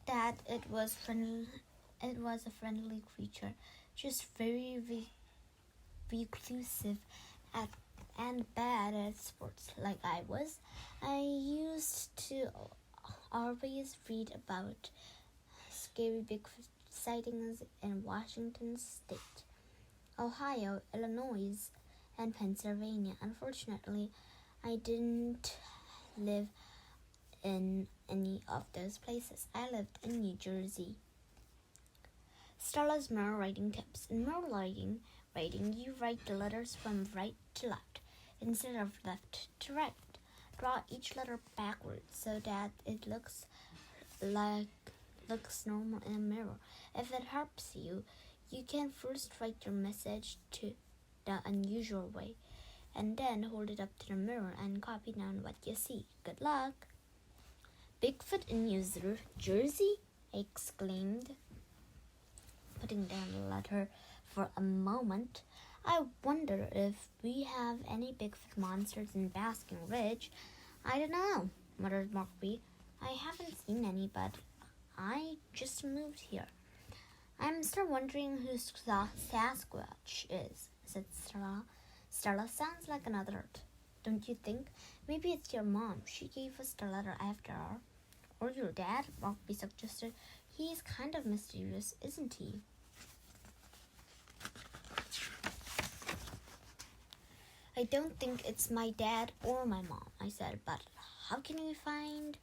that it was friendly. It was a friendly creature, just very reclusive and bad at sports like I was. I used to always read about scary Bigfoot sightings in Washington State, Ohio, Illinois, and Pennsylvania. Unfortunately, I didn't live in any of those places. I lived in New Jersey. Stella's mirror writing tips. In mirror writing, you write the letters from right to left instead of left to right. Draw each letter backwards so that it looks normal in a mirror. If it helps you, you can first write your message to the unusual way, and then hold it up to the mirror and copy down what you see. Good luck! Bigfoot in New Jersey? I exclaimed, putting down the letter for a moment. I wonder if we have any Bigfoot monsters in Basking Ridge. I don't know, muttered Markby. I haven't seen any, but I just moved here. I'm still wondering who Sasquatch is, said Stella. Stella sounds like an adult, don't you think? Maybe it's your mom. She gave us the letter after all. Or your dad, Markby suggested. He's kind of mysterious, isn't he? I don't think it's my dad or my mom, I said, but how can we find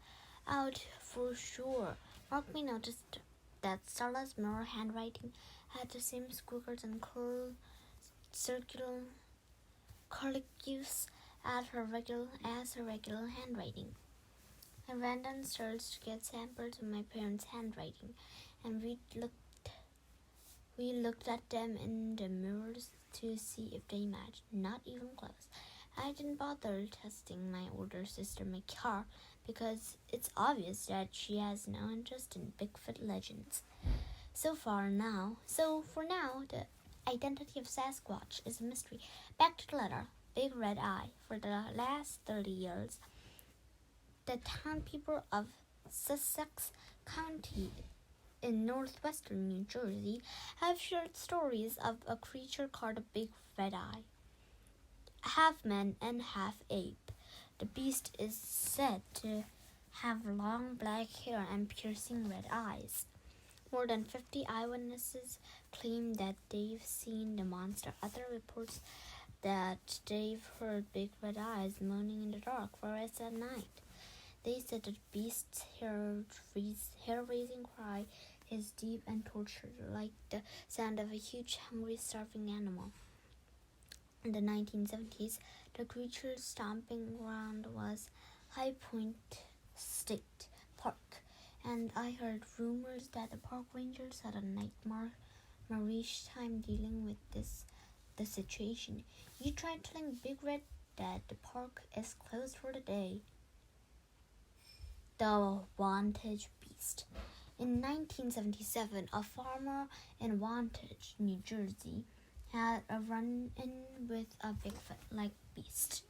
out for sure? Markby noticed that Stella's mirror handwriting had the same squiggles and circular curlicues as her regular handwriting. I ran downstairs to get samples of my parents' handwriting, and we looked at them in the mirrors to see if they matched. Not even close. I didn't bother testing my older sister McCar because it's obvious that she has no interest in Bigfoot legends. So for now, the identity of Sasquatch is a mystery. Back to the letter. Big red eye. For the last 30 years, the town people of Sussex County in northwestern New Jersey have shared stories of a creature called a big red eye, half man and half ape. The beast is said to have long black hair and piercing red eyes. More than 50 eyewitnesses claim that they've seen the monster. Other reports that they've heard big red eyes moaning in the dark forest at night. They said the beast's hair-raising cry is deep and tortured, like the sound of a huge, hungry, starving animal. In the 1970s, the creature's stomping ground was High Point State Park, and I heard rumors that the park rangers had a nightmarish time dealing with the situation. You tried telling Big Red that the park is closed for the day. The Wantage Beast. In 1977, a farmer in Wantage, New Jersey, had a run-in with a Bigfoot-like beast.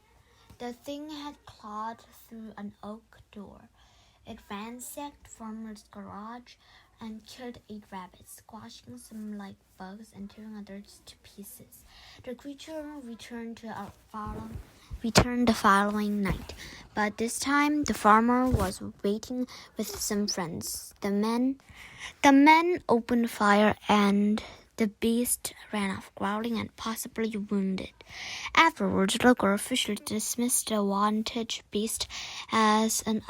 The thing had clawed through an oak door. It ransacked farmer's garage and killed 8 rabbits, squashing some like bugs and tearing others to pieces. The creature returned the following night, but this time the farmer was waiting with some friends. The men opened fire and the beast ran off, growling and possibly wounded. Afterwards, local officials dismissed the Wantage beast as an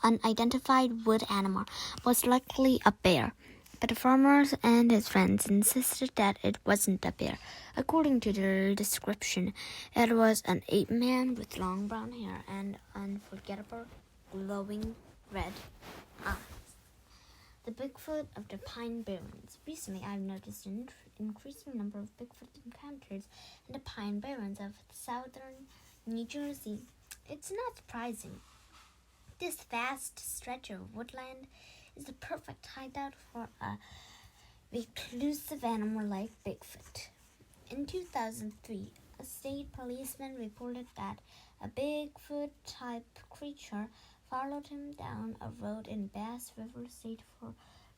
unidentified wood animal, most likely a bear. But the farmer and his friends insisted that it wasn't a bear. According to their description, it was an ape man with long brown hair and unforgettable glowing red eyes. The Bigfoot of the Pine Barrens. Recently, I've noticed an increasing number of Bigfoot encounters in the Pine Barrens of southern New Jersey. It's not surprising. This vast stretch of woodland is the perfect hideout for a reclusive animal like Bigfoot. In 2003, a state policeman reported that a Bigfoot-type creature followed him down a road in Bass River State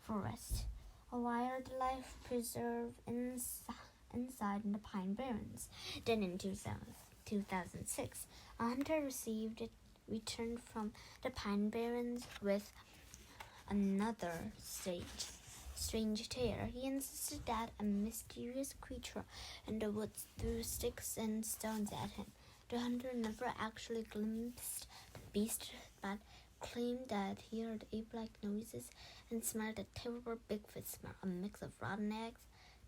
Forest, a wildlife preserve inside the Pine Barrens. Then in 2006, a hunter returned from the Pine Barrens with another strange tale. He insisted that a mysterious creature in the woods threw sticks and stones at him. The hunter never actually glimpsed the beast, but claimed that he heard ape-like noises and smelled a terrible Bigfoot smell, a mix of rotten eggs,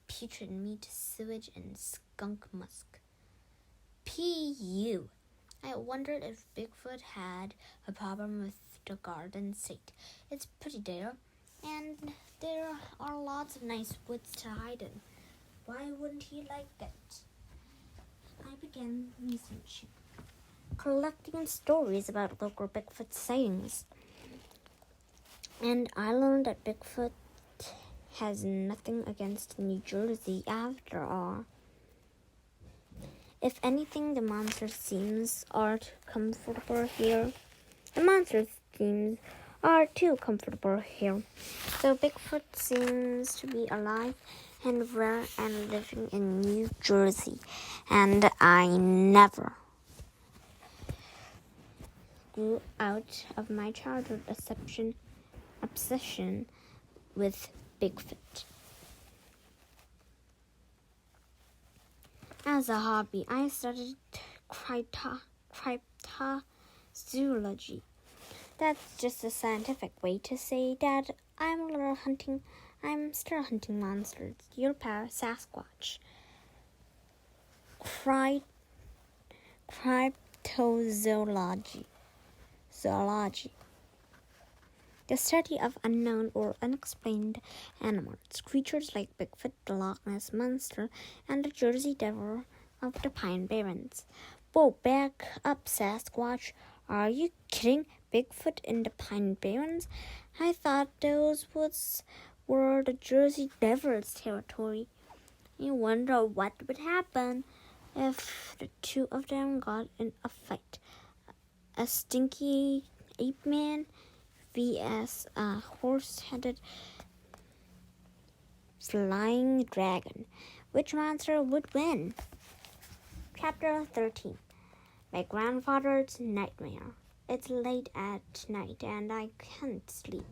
putrid meat, sewage, and skunk musk. P.U. I wondered if Bigfoot had a problem with the Garden State. It's pretty there, and there are lots of nice woods to hide in. Why wouldn't he like it? I began researching, collecting stories about local Bigfoot sightings, and I learned that Bigfoot has nothing against New Jersey after all. If anything, the monster themes are comfortable here. The monster themes are too comfortable here. So Bigfoot seems to be alive and rare and living in New Jersey. And I never grew out of my childhood obsession with Bigfoot. As a hobby, I studied cryptozoology. That's just a scientific way to say that I'm still hunting monsters. Your power, Sasquatch. Cryptozoology. The study of unknown or unexplained animals, creatures like Bigfoot, the Loch Ness Monster, and the Jersey Devil of the Pine Barrens. Whoa, back up, Sasquatch. Are you kidding? Bigfoot in the Pine Barrens? I thought those woods were the Jersey Devil's territory. You wonder what would happen if the two of them got in a fight. A stinky ape man vs. a horse-headed flying dragon. Which monster would win? Chapter 13. My grandfather's nightmare. It's late at night and I can't sleep.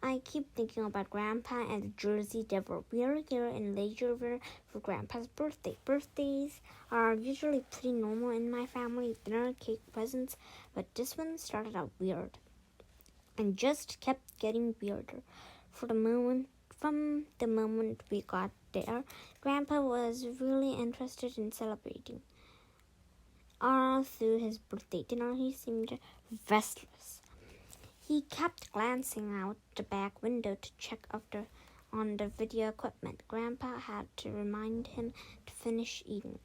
I keep thinking about Grandpa and the Jersey Devil. We are here in Lake River for Grandpa's birthday. Birthdays are usually pretty normal in my family, dinner, cake, presents, but this one started out weird and just kept getting weirder. From the moment we got there, Grandpa was really interested in celebrating. All through his birthday dinner, he seemed restless. He kept glancing out the back window to check on the video equipment. Grandpa had to remind him to finish eating.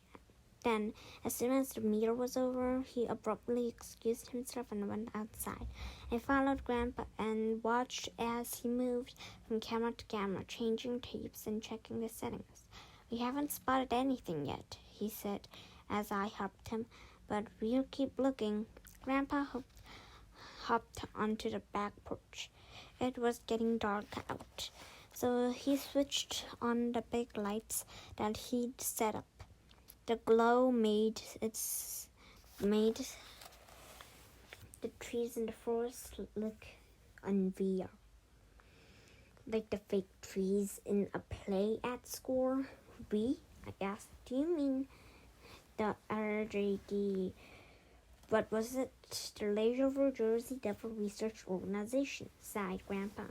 Then, as soon as the meal was over, he abruptly excused himself and went outside. I followed Grandpa and watched as he moved from camera to camera, changing tapes and checking the settings. "We haven't spotted anything yet," he said as I helped him, "but we'll keep looking." Grandpa hopped onto the back porch. It was getting dark out, so he switched on the big lights that he'd set up. The glow made the trees in the forest look unreal, like the fake trees in a play at school. "We?" I asked. "Do you mean the RJD? What was it? The Lake River Jersey Devil Research Organization," sighed Grandpa.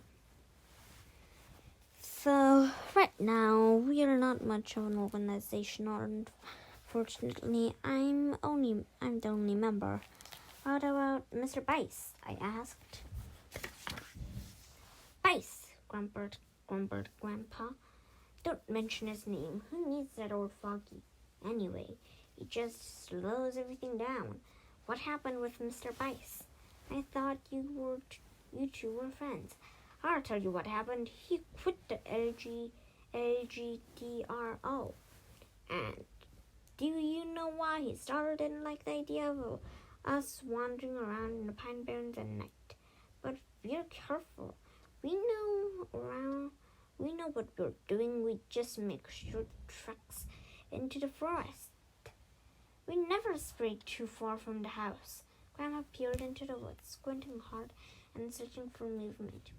"So, right now, we are not much of an organization, unfortunately. I'm the only member." "What about Mr. Bice?" I asked. "Bice," grumbled Grandpa. "Don't mention his name. Who needs that old fogey? Anyway, he just slows everything down. What happened with Mr. Bice? I thought you two were friends." "I'll tell you what happened. He quit the LGTRO. And do you know why he started? Didn't like the idea of us wandering around in the Pine Barrens at night. But we're careful. We know what we're doing. We just make short treks into the forest. We never strayed too far from the house." Grandpa peered into the woods, squinting hard and searching for movement.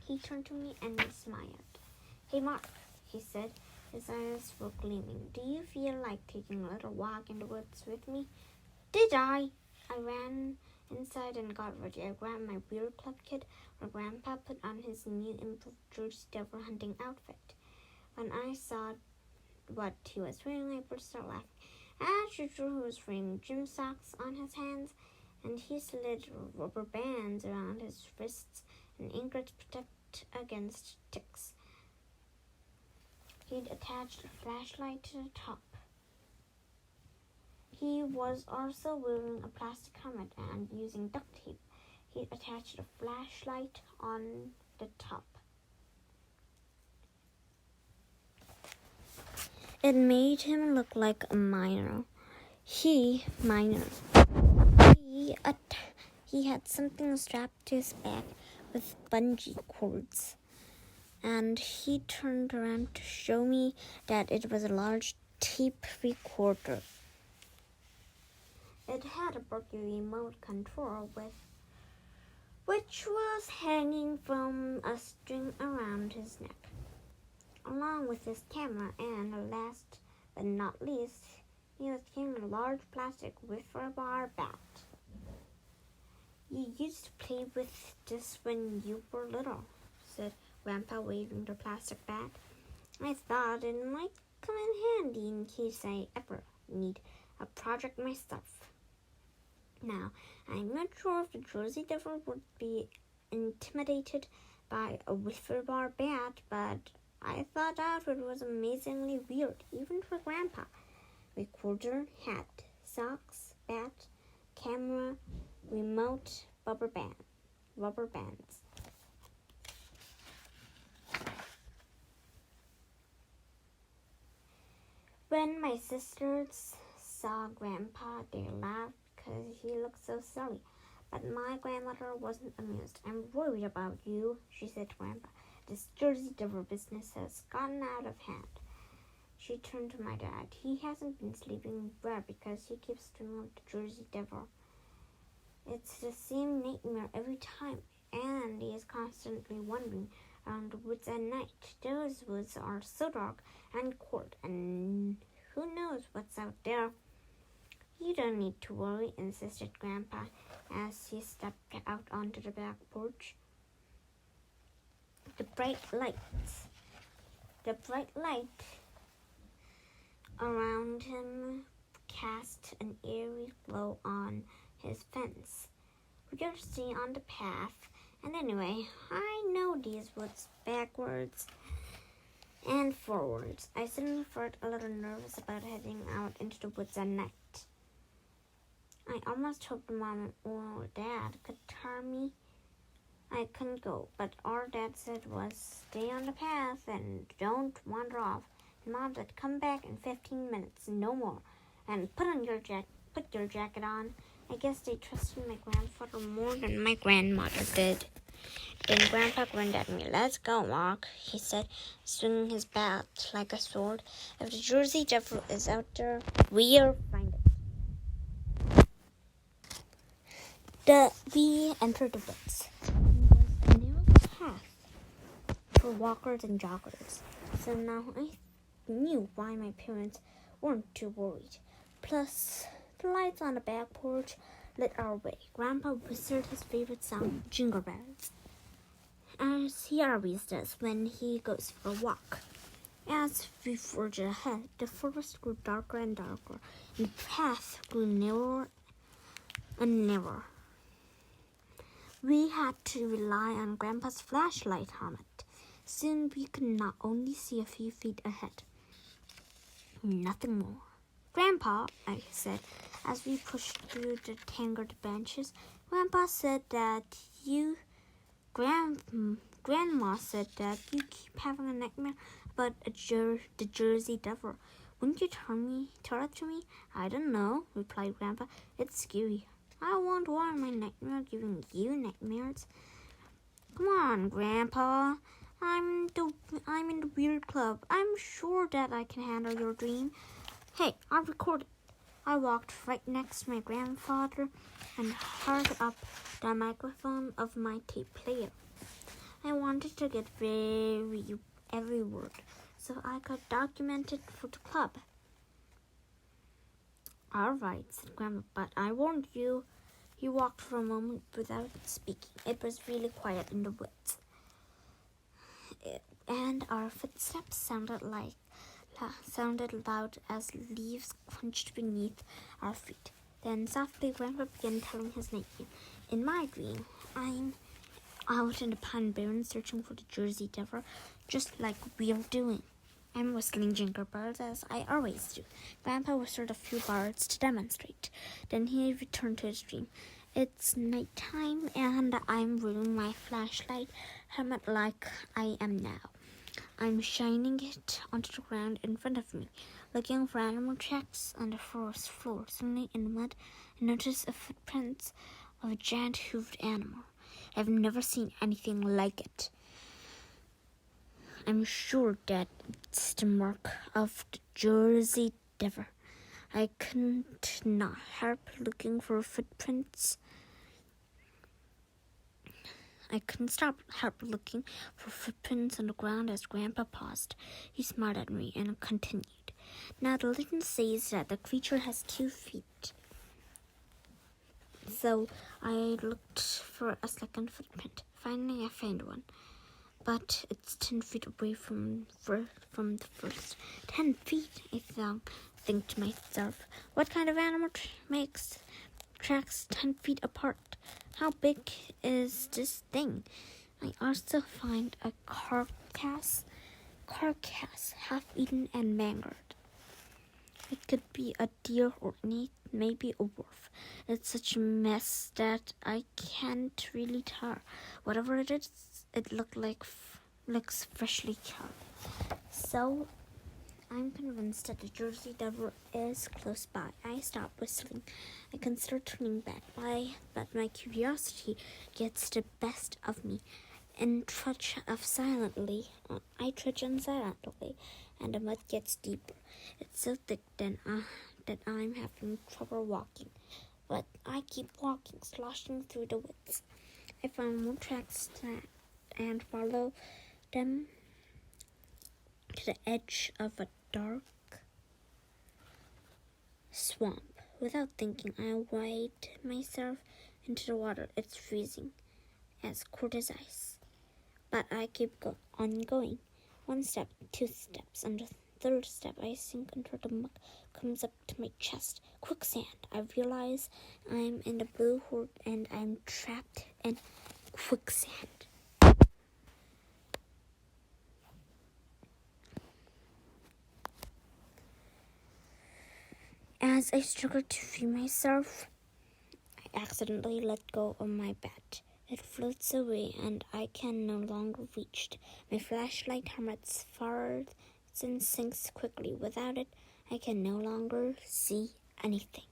He turned to me and smiled. "Hey, Mark," he said. His eyes were gleaming. "Do you feel like taking a little walk in the woods with me?" "Did I?" I ran inside and got ready. I grabbed my Beer Club kit, where Grandpa put on his new improved Jersey Devil hunting outfit. When I saw what he was wearing, I burst out laughing. As usual, he was wearing gym socks on his hands, and he slid rubber bands around his wrists and ink to protect against ticks. He'd attached a flashlight to the top. He was also wearing a plastic helmet and using duct tape. He'd attached a flashlight on the top. It made him look like a miner. He had something strapped to his back with bungee cords, and he turned around to show me that it was a large tape recorder. It had a bulky remote control which was hanging from a string around his neck, along with his camera, and last but not least, he was carrying a large plastic wiffle bar bat. "You used to play with this when you were little," said Grandpa, waving the plastic bat. "I thought it might come in handy in case I ever need a project myself." Now, I'm not sure if the Jersey Devil would be intimidated by a wiffle bar bat, but I thought outfit was amazingly weird, even for Grandpa. Recorder, hat, socks, bat, camera, remote, rubber bands. When my sisters saw Grandpa, they laughed because he looked so silly. But my grandmother wasn't amused. "I'm worried about you," she said to Grandpa. "This Jersey Devil business has gotten out of hand." She turned to my dad. "He hasn't been sleeping well because he keeps dreaming of the Jersey Devil." It's the same nightmare every time, and he is constantly wandering around the woods at night. Those woods are so dark and cold, and who knows what's out there. You don't need to worry, insisted Grandpa as he stepped out onto the back porch. The bright light around him cast an eerie glow on his fence. We'll stay on the path, and anyway, I know these woods backwards and forwards. I suddenly felt a little nervous about heading out into the woods at night. I almost hoped Mom or Dad could tell me I couldn't go, but all Dad said was, stay on the path and don't wander off. And Mom said, come back in 15 minutes, no more, and put your jacket on. I guess they trusted my grandfather more than my grandmother did. Then Grandpa grinned at me. Let's go, Mark, he said, swinging his bat like a sword. If the Jersey Devil is out there, we'll find it. We entered the woods. It was a narrow path for walkers and joggers, so now I knew why my parents weren't too worried. Plus, the lights on the back porch lit our way. Grandpa whistled his favorite song, Jingle Bells, as he always does when he goes for a walk. As we forged ahead, the forest grew darker and darker, and the path grew narrower and narrower. We had to rely on Grandpa's flashlight helmet. Soon we could not only see a few feet ahead. Nothing more. Grandpa, I said, as we pushed through the tangled branches, Grandma said that you keep having a nightmare about the Jersey Devil. Wouldn't you tell it to me? I don't know, replied Grandpa. It's scary. I won't want my nightmare giving you nightmares. Come on, Grandpa. I'm in the weird club. I'm sure that I can handle your dream. Hey, I'll record it. I walked right next to my grandfather and held up the microphone of my tape player. I wanted to get every word, so I could document it for the club. All right, said Grandma, but I warned you. He walked for a moment without speaking. It was really quiet in the woods, and our footsteps sounded loud as leaves crunched beneath our feet. Then softly Grandpa began telling his nightmare. In my dream, I'm out in the pine barrens searching for the Jersey Devil, just like we're doing. I'm whistling jingle bells as I always do. Grandpa whistled a few bars to demonstrate. Then he returned to his dream. It's nighttime and I'm wearing my flashlight helmet like I am now. I'm shining it onto the ground in front of me, looking for animal tracks on the forest floor. Suddenly in the mud, I noticed a footprint of a giant hooved animal. I've never seen anything like it. I'm sure that it's the mark of the Jersey Devil. I couldn't not help looking for footprints. I couldn't help looking for footprints on the ground as Grandpa paused. He smiled at me and continued. Now the legend says that the creature has 2 feet. So I looked for a second footprint. Finally I found one. But it's 10 feet away from the first. 10 feet, I think to myself. What kind of animal makes tracks 10 feet apart? How big is this thing? I also find a carcass, half eaten and mangled. It could be a deer or maybe a wolf. It's such a mess that I can't really tell. Whatever it is, it looks freshly killed. So I'm convinced that the Jersey Devil is close by. I stop whistling. I consider turning back, but my curiosity gets the best of me and trudge on silently, and the mud gets deeper. It's so thick that I'm having trouble walking. but I keep walking, sloshing through the woods. I found more tracks and follow them to the edge of a dark swamp. Without thinking, I wade myself into the water. It's freezing, as cold as ice. But I keep on going. 1 step, 2 steps, and the 3rd step, I sink into the mud, comes up to my chest. Quicksand. I realize I'm in the blue hole and I'm trapped in quicksand. As I struggle to free myself, I accidentally let go of my bat. It floats away and I can no longer reach it. My flashlight hurts farther and sinks quickly. Without it, I can no longer see anything.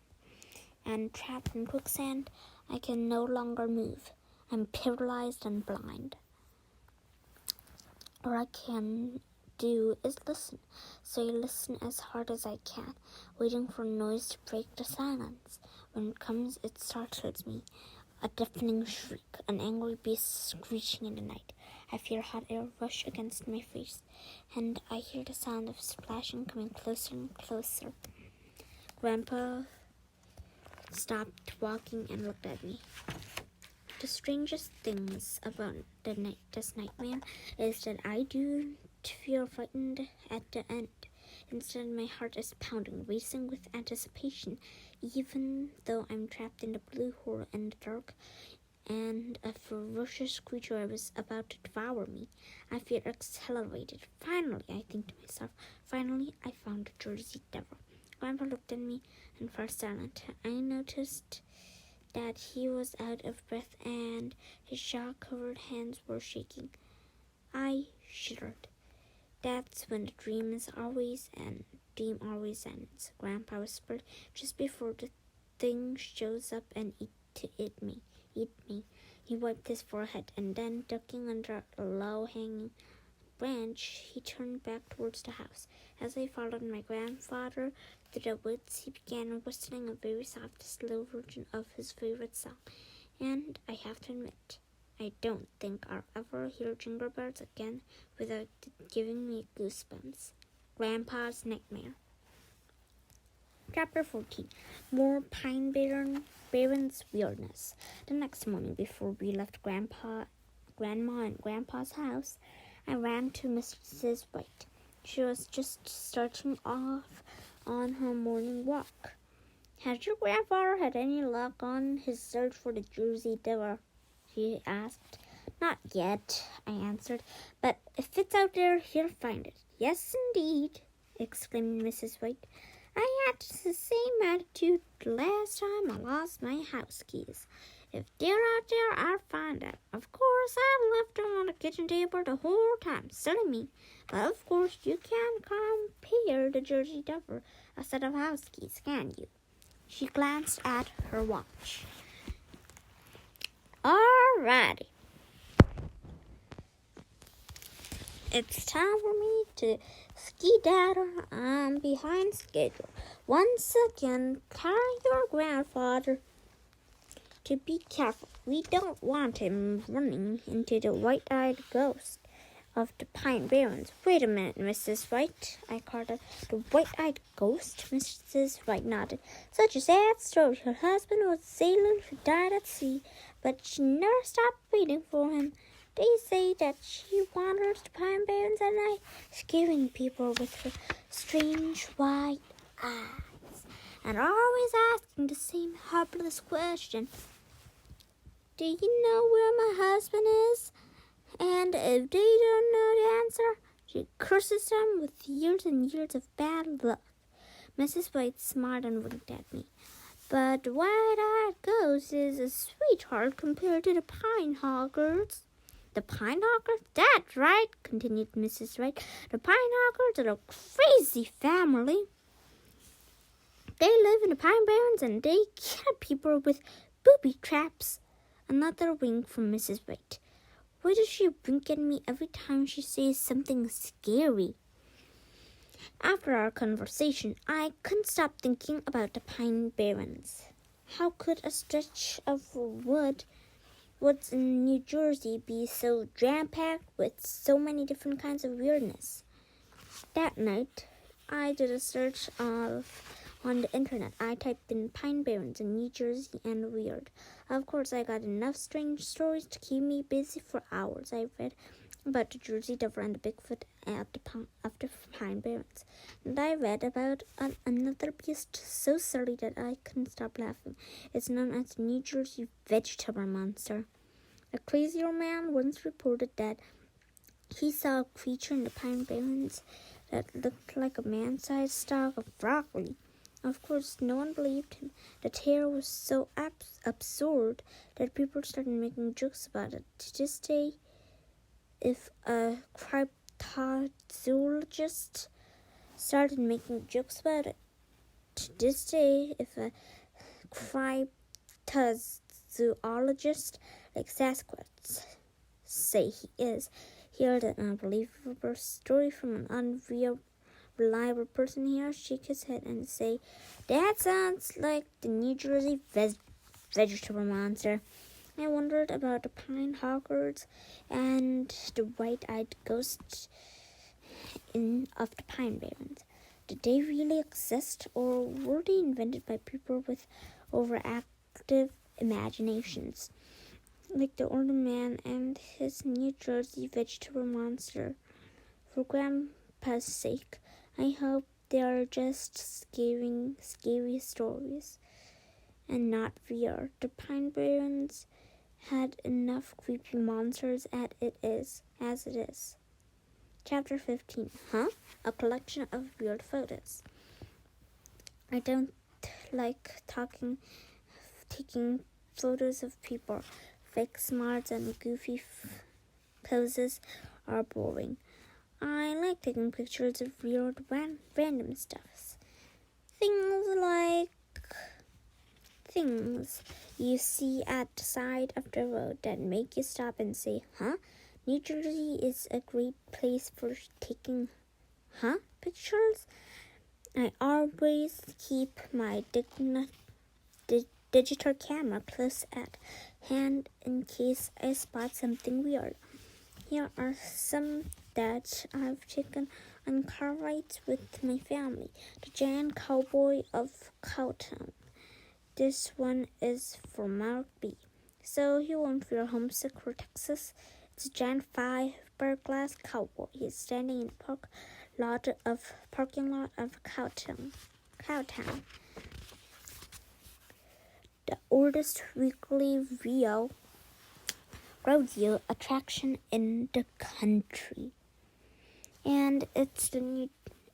And trapped in quicksand, I can no longer move. I'm paralyzed and blind. All I can do is listen. So I listen as hard as I can, waiting for noise to break the silence. When it comes, it startles me. A deafening shriek, an angry beast screeching in the night. I feel hot air rush against my face, and I hear the sound of splashing coming closer and closer. Grandpa stopped walking and looked at me. The strangest things about this nightmare is that I do feel frightened at the end. Instead, my heart is pounding, racing with anticipation, even though I'm trapped in the blue hole in the dark and a ferocious creature was about to devour me. I feel accelerated. Finally, I think to myself, finally, I found the Jersey Devil. Grandpa looked at me and fell silent. I noticed that he was out of breath and his jaw-covered hands were shaking. I shivered. That's when the dream always ends, Grandpa whispered, just before the thing shows up and eat me. He wiped his forehead, and then, ducking under a low-hanging branch, he turned back towards the house. As I followed my grandfather through the woods, he began whistling a very soft, slow version of his favorite song. And I have to admit, I don't think I'll ever hear Jingle Bells again without giving me goosebumps. Grandpa's Nightmare. Chapter 14. More Pine Barrens Weirdness. The next morning, before we left Grandma, and Grandpa's house, I ran to Mrs. White. She was just starting off on her morning walk. Has your grandfather had any luck on his search for the Jersey Devil? She asked. Not yet, I answered, but if it's out there, he'll find it. Yes, indeed, exclaimed Mrs. White. I had the same attitude the last time I lost my house keys. If they're out there, I'll find them. Of course, I left them on the kitchen table the whole time, silly me. But of course, you can't compare the Jersey Devil a set of house keys, can you? She glanced at her watch. Alrighty. It's time for me to skedaddle. I'm behind schedule. Once again, tell your grandfather to be careful. We don't want him running into the white-eyed ghost of the Pine Barrens. Wait a minute, Mrs. White, I called her. The white-eyed ghost? Mrs. White nodded. Such a sad story. Her husband was a sailor who died at sea, but she never stopped waiting for him. They say that she wanders the Pine Barrens at night, scaring people with her strange white eyes, and always asking the same helpless question. Do you know where my husband is? And if they don't know the answer, she curses them with years and years of bad luck. Mrs. White smiled and winked at me. But the white-eyed ghost is a sweetheart compared to the pine hoggers. The pine hoggers? That's right, continued Mrs. White. The pine hoggers are a crazy family. They live in the Pine Barrens and they kill people with booby traps. Another wink from Mrs. White. Why does she wink at me every time she says something scary? After our conversation, I couldn't stop thinking about the Pine Barrens. How could a stretch of woods in New Jersey be so jam-packed with so many different kinds of weirdness? That night, I did a search on the internet. I typed in Pine Barrens in New Jersey and weird. Of course, I got enough strange stories to keep me busy for hours. I read about the Jersey Devil and the Bigfoot at the Pine Barrens. And I read about another beast so silly that I couldn't stop laughing. It's known as the New Jersey vegetable monster. A crazy old man once reported that he saw a creature in the Pine Barrens that looked like a man-sized stalk of broccoli. Of course, no one believed him. The tale was so absurd that people started making jokes about it. To this day, if a cryptozoologist started making jokes about it, to this day, if a cryptozoologist like Sasquatch say he is, heard an unbelievable story from an unreliable person, he or shake his head and say, "That sounds like the New Jersey vegetable monster." I wondered about the pine hawkers and the white-eyed ghosts of the Pine Barrens. Did they really exist, or were they invented by people with overactive imaginations, like the older man and his New Jersey vegetable monster? For Grandpa's sake, I hope they are just scary stories and not weird. The Pine Barrens had enough creepy monsters as it is. Chapter 15. A collection of weird photos. I don't like taking photos of people. Fake smiles and goofy poses are boring. I like taking pictures of weird random stuff. Things you see at the side of the road that make you stop and say, New Jersey is a great place for taking, pictures. I always keep my digital camera close at hand in case I spot something weird. Here are some that I've taken on car rides with my family. The giant cowboy of Cowtown. This one is for Mark B, so he won't feel homesick for Texas. It's a giant fiberglass cowboy. He's standing in the parking lot of Cowtown. The oldest weekly rodeo attraction in the country, and it's in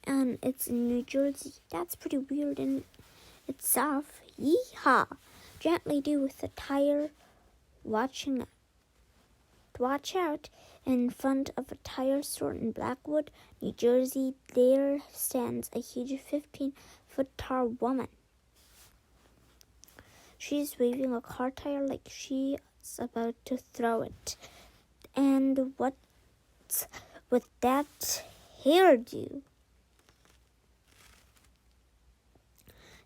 New Jersey. That's pretty weird in itself. Yeehaw! Giant lady with a tire watch out in front of a tire store in Blackwood, New Jersey. There stands a huge 15-foot tall woman. She's waving a car tire like she's about to throw it. And what's with that hairdo?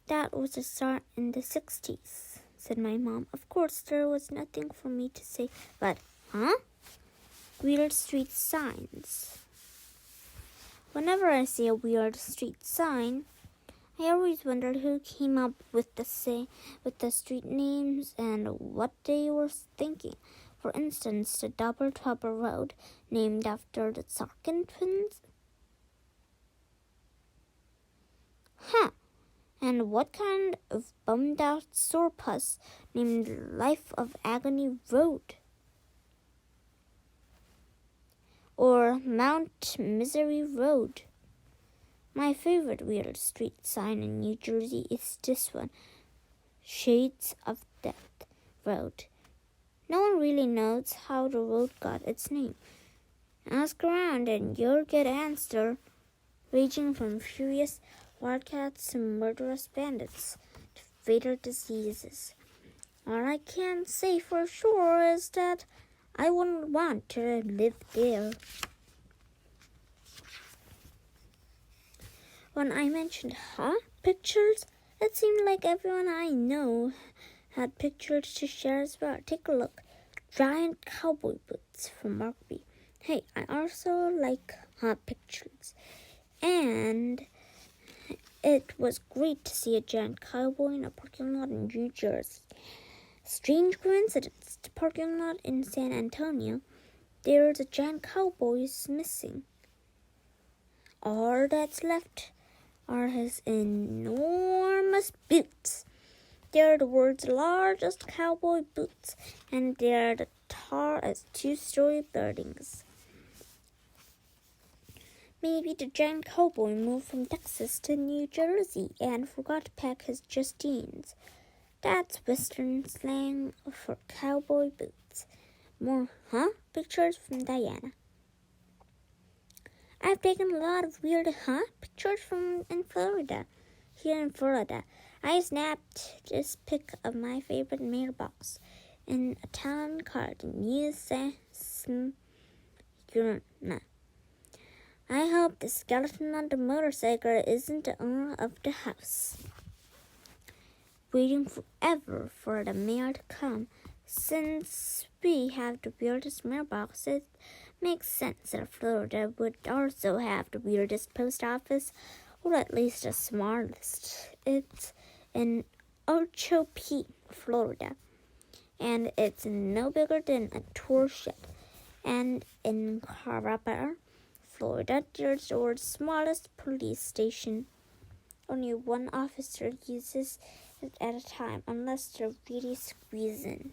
That was a start in the 60s, said my mom. Of course, there was nothing for me to say but, weird street signs. Whenever I see a weird street sign, I always wondered who came up with the street names and what they were thinking. For instance, the Double Trouble Road, named after the Sorkin twins. And what kind of bummed-out sourpuss named Life of Agony Road? Or Mount Misery Road? My favorite weird street sign in New Jersey is this one, Shades of Death Road. No one really knows how the road got its name. Ask around and you'll get an answer, ranging from furious wildcats to murderous bandits to fatal diseases. All I can say for sure is that I wouldn't want to live there. When I mentioned pictures, It seemed like everyone I know had pictures to share as well. Take a look. Giant cowboy boots from Markby. Hey, I also like pictures. And it was great to see a giant cowboy in a parking lot in New Jersey. Strange coincidence. The parking lot in San Antonio, there's a giant cowboy missing. All that's left are his enormous boots. They're the world's largest cowboy boots, and they're as tall as two-story buildings. Maybe the giant cowboy moved from Texas to New Jersey and forgot to pack his jeans. That's Western slang for cowboy boots. More, pictures from Diana. I've taken a lot of weird, pictures here in Florida. I snapped this pic of my favorite mailbox in a town called New Sceurman. I hope the skeleton on the motorcycle isn't the owner of the house. Waiting forever for the mail to come. Since we have the weirdest mailbox, it makes sense that Florida would also have the weirdest post office, or at least the smartest. It's in Ocho P, Florida, and it's no bigger than a tour shed. And in Carapar, Florida, there's the world's smallest police station. Only one officer uses it at a time, unless they're really squeezing.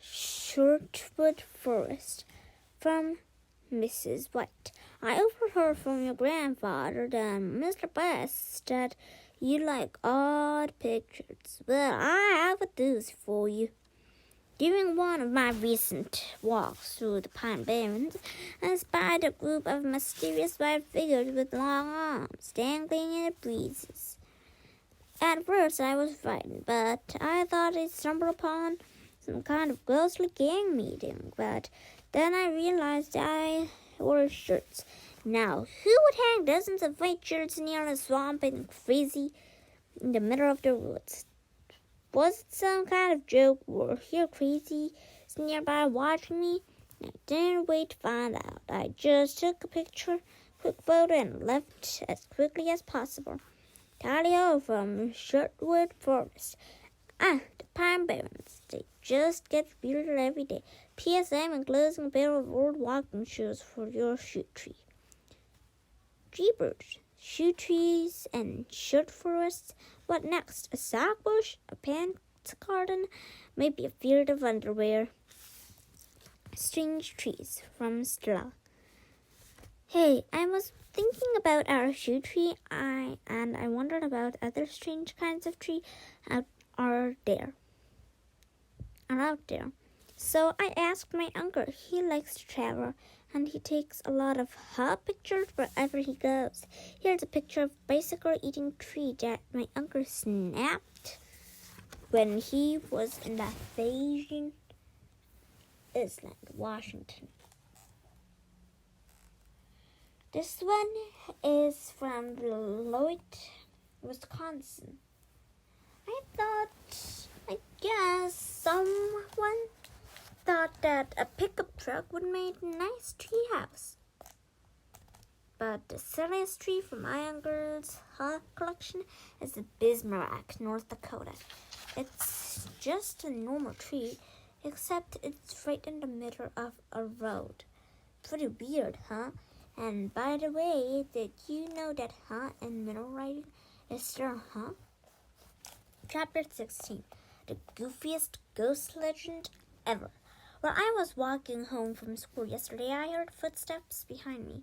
Shortwood Forest from Mrs. White. I overheard from your grandfather, Mr. Best, that you like odd pictures. Well, I have a deuce for you. During one of my recent walks through the Pine Barrens, I spied a group of mysterious white figures with long arms dangling in the breezes. At first I was frightened, but I thought I'd stumbled upon some kind of ghostly gang meeting. But then I realized I wore shirts. Now, who would hang dozens of white shirts near a swamp and crazy in the middle of the woods? Was it some kind of joke? Were here crazy nearby watching me? I didn't wait to find out. I just took a quick photo, and left as quickly as possible. Tally-ho from Shortwood Forest. The Pine Barrens. They just get weirder every day. P.S. I'm enclosing a pair of old walking shoes for your shoe tree. Jeepers. Shoe trees and short forests. What next? A sock bush? A plant garden? Maybe a field of underwear. Strange trees from Stella. Hey, I was thinking about our shoe tree, and I wondered about other strange kinds of tree are out there. So I asked my uncle. He likes to travel, and he takes a lot of pictures wherever he goes. Here's a picture of a bicycle-eating tree that my uncle snapped when he was in the Bayesian Island, Washington. This one is from Beloit, Wisconsin. I guess someone thought that a pickup truck would make a nice tree house. But the silliest tree from my uncle's collection is the Bismarck, North Dakota. It's just a normal tree, except it's right in the middle of a road. Pretty weird, huh? And by the way, did you know that in middle writing is still Chapter 16, the goofiest ghost legend ever. While I was walking home from school yesterday, I heard footsteps behind me.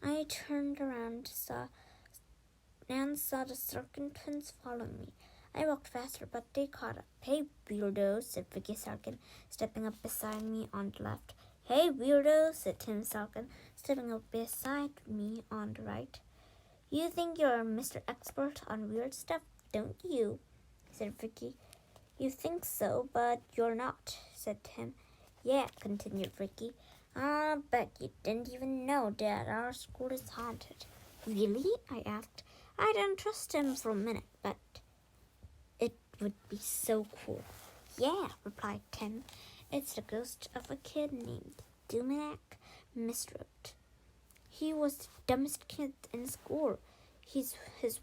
I turned around and saw the Sarkin twins following me. I walked faster, but they caught up. Hey, weirdo, said Vicky Sarkin, stepping up beside me on the left. Hey, weirdo, said Tim Sarkin, stepping up beside me on the right. You think you're Mr. Expert on weird stuff, don't you? Said Vicky. You think so, but you're not, said Tim. Yeah, continued Ricky. I bet you didn't even know that our school is haunted. Really? I asked. I didn't trust him for a minute, but it would be so cool. Yeah, replied Tim. It's the ghost of a kid named Dominic Mistrot. He was the dumbest kid in school. His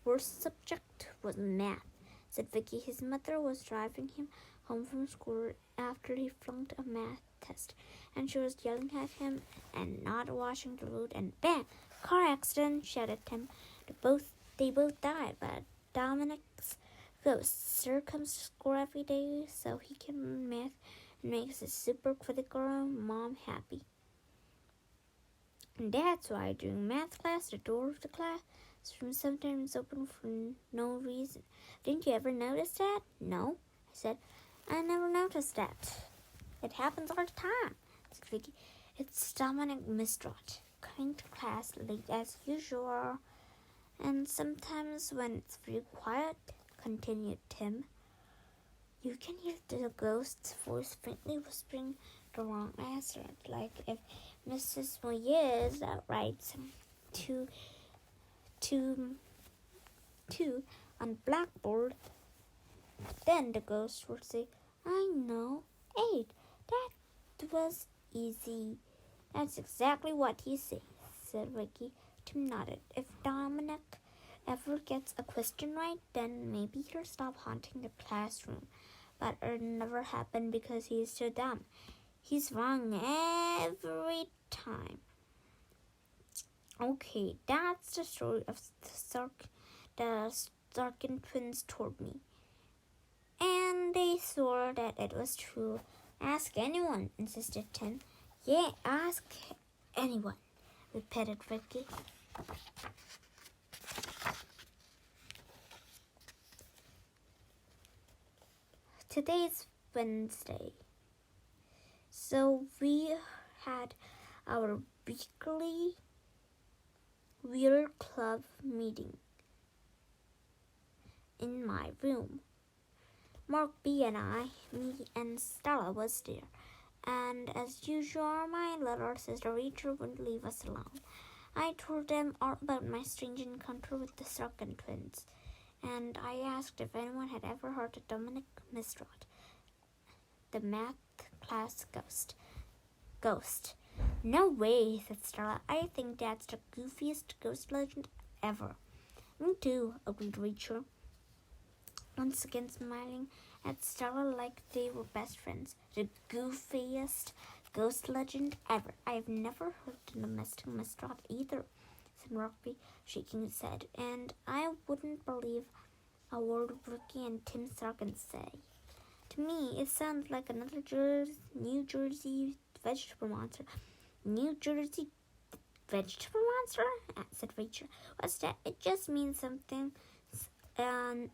worst subject was math, said Vicky. His mother was driving him home from school after he flunked a math test, and she was yelling at him and not washing the road, and bam! Car accident, shouted Tim. They both died, but Dominic's ghost sir comes to school every day so he can learn math and makes his super critical mom happy. And that's why during math class, the door of the classroom sometimes open for no reason. Didn't you ever notice that? No, I said. I never noticed that. It happens all the time, said Vicky. It's Dominic Mistrot, coming to class late as usual. And sometimes when it's very quiet, continued Tim, you can hear the ghost's voice faintly whispering the wrong answer, like if Mrs. Moyes writes two on blackboard, then the ghost would say, I know, 8. That was easy. That's exactly what he says, said Ricky. Tim nodded. If Dominic ever gets a question right, then maybe he'll stop haunting the classroom. But it never happened because he's so dumb. He's wrong every time. Okay, that's the story of the Starkin twins told me. And they swore that it was true. Ask anyone, insisted Tim. Yeah, ask anyone, repeated Ricky. Today's Wednesday, so we had our weekly Weird Club meeting in my room. Mark B and me and Stella was there, and as usual, my little sister Rachel wouldn't leave us alone. I told them all about my strange encounter with the Sceurman twins, and I asked if anyone had ever heard of Dominic Mistrot, the math class ghost. No way, said Stella. I think that's the goofiest ghost legend ever. Me too, agreed Rachel, once again smiling at Stella like they were best friends. The goofiest ghost legend ever. I've never heard of Dominic Mistrot either, said Rockby, shaking his head, and I wouldn't believe a word Ricky and Tim Sceurman say. To me, it sounds like another New Jersey vegetable monster. New Jersey vegetable monster? Said Rachel. What's that? It just means something. An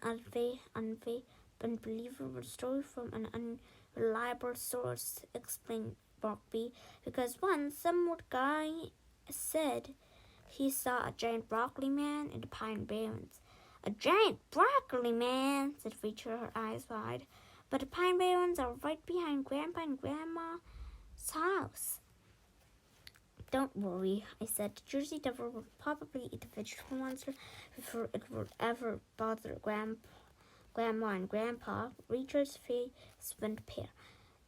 unbelievable story from an unreliable source, explained Brockby, because once some old guy said he saw a giant broccoli man in the Pine Barrens. A giant broccoli man, said Rachel, her eyes wide. But the Pine Barrens are right behind Grandpa and Grandma's house. Don't worry, I said. The Jersey Devil will probably eat the vegetable monster before it would ever bother Grandma and Grandpa. Rachel's face went pale.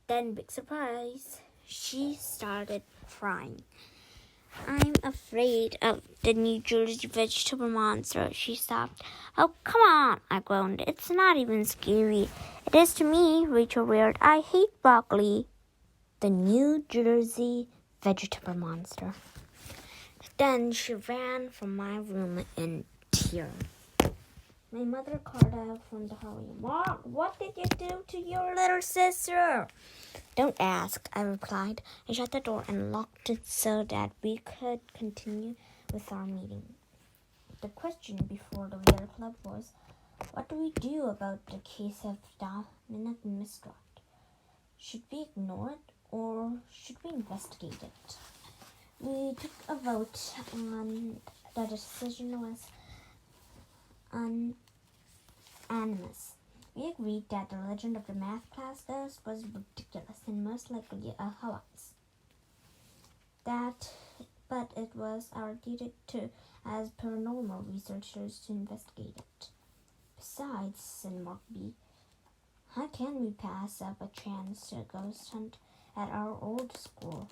Then, big surprise, she started crying. I'm afraid of the New Jersey vegetable monster, she sobbed. Oh, come on, I groaned. It's not even scary. It is to me, Rachel wailed. I hate broccoli. The New Jersey vegetable monster. Then she ran from my room in tears. My mother called out from the hallway. Mom, what did you do to your little sister? Don't ask, I replied. I shut the door and locked it so that we could continue with our meeting. The question before the Weird Club was, what do we do about the case of Dominic Mistrot? Should we ignore it or should we investigate it? We took a vote and the decision was unanimous. We agreed that the legend of the math class ghost was ridiculous and most likely a hoax. But it was our duty to, as paranormal researchers, to investigate it. Besides, said Markby, how can we pass up a chance to ghost hunt at our old school?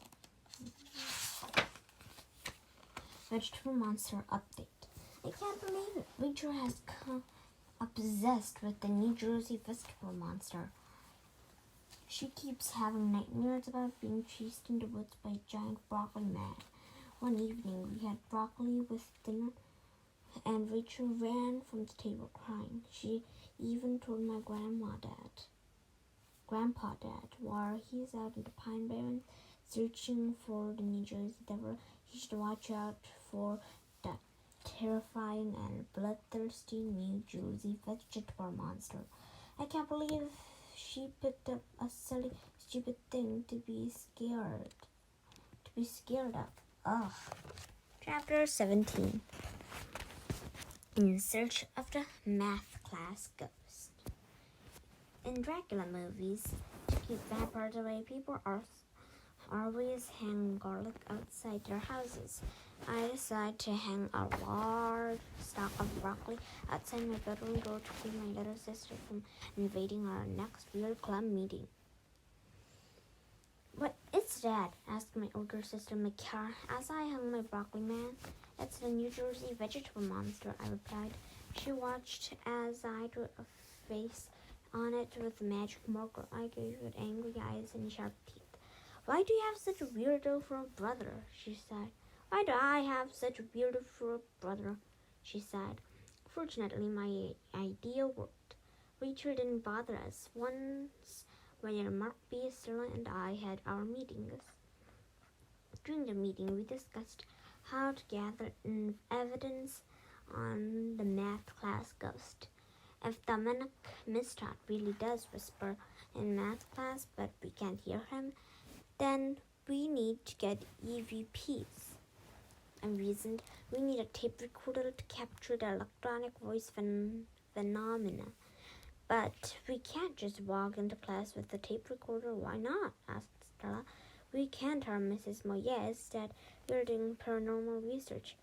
Vegetable monster update. I can't believe it. Rachel has come obsessed with the New Jersey vegetable monster. She keeps having nightmares about being chased in the woods by a giant broccoli man. One evening we had broccoli with dinner, and Rachel ran from the table crying. She even told my Grandpa Dad, while he's out in the Pine Barrens searching for the New Jersey devil, he should watch out for the terrifying and bloodthirsty New Jersey vegetable monster. I can't believe she picked up a silly, stupid thing to be scared of. Ugh. Chapter 17. In Search of the Math Class Ghost. In Dracula movies, to keep vampires away, people always hang garlic outside their houses. I decide to hang a large stalk of broccoli outside my bedroom door to keep my little sister from invading our next weird club meeting. What is that? Asked my older sister Mikara as I hung my broccoli man. It's the New Jersey vegetable monster, I replied. She watched as I drew a face on it with a magic marker. I gave it angry eyes and sharp teeth. Why do you have such a weirdo for a brother? She said. Why do I have such a weirdo for a brother? She said. Fortunately, my idea worked. Rachel didn't bother us. Once, when Markby, Stella, and I had our meetings. During the meeting, we discussed how to gather evidence on the math class ghost. If Dominic Mistrot really does whisper in math class, but we can't hear him, then we need to get EVPs. I reasoned we need a tape recorder to capture the electronic voice phenomena. But we can't just walk into class with the tape recorder. Why not? Asked Stella. We can't tell Mrs. Moyes that we're doing paranormal research.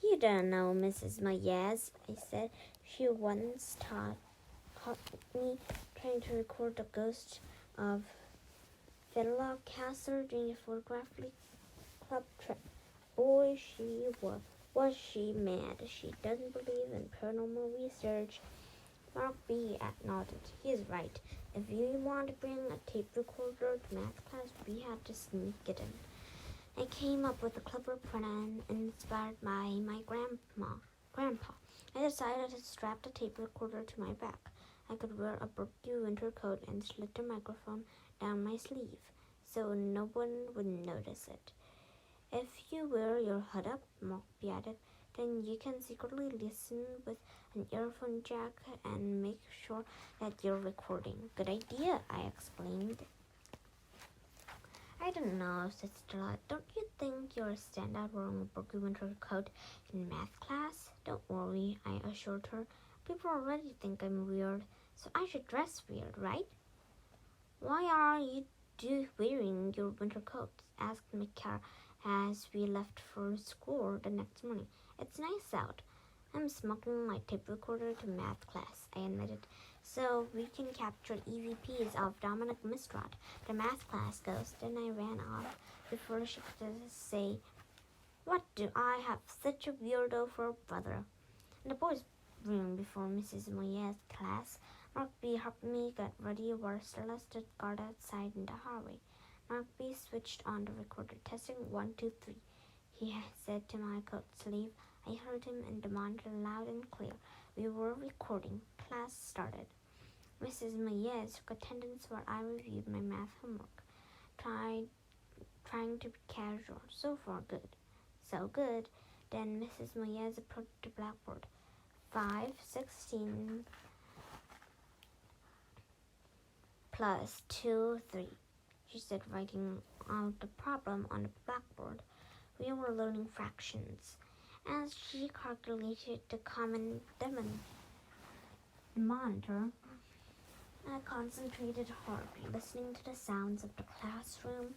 You don't know Mrs. Moyes, I said. She once caught me trying to record the ghost of Fiddler Castle during a photography club trip. Boy, was she mad. She doesn't believe in paranormal research. Mark B. nodded. He is right. If you want to bring a tape recorder to math class, we had to sneak it in. I came up with a clever plan inspired by my grandpa. I decided to strap the tape recorder to my back. I could wear a bulky winter coat and slip the microphone down my sleeve, so no one would notice it. If you wear your hood up, Mockby added, then you can secretly listen with an earphone jack and make sure that you're recording. Good idea, I exclaimed. I don't know, said Stella. Don't you think you're a standout wearing a bulky winter coat in math class? Don't worry, I assured her. People already think I'm weird, so I should dress weird, right? Why are you wearing your winter coat? Asked Mikara as we left for school the next morning. It's nice out. I'm smoking my tape recorder to math class, I admitted, so we can capture EVPs of Dominic Mistrot, the math class ghost. Then I ran off before she could say, what do I have such a weirdo for a brother? In the boys' room before Mrs. Moyes' class, Mark B. helped me get ready while Stella stood guard outside in the hallway. Mark B. switched on the recorder, testing 1, 2, 3. He said to my coat sleeve. I heard him in the monitor loud and clear. We were recording. Class started. Mrs. Moyes took attendance while I reviewed my math homework, trying to be casual. So far, good. So good. Then Mrs. Moyes approached the blackboard. 516 plus 2, 3. She said, writing out the problem on the blackboard. We were learning fractions. As she calculated the common denominator, I concentrated hard, listening to the sounds of the classroom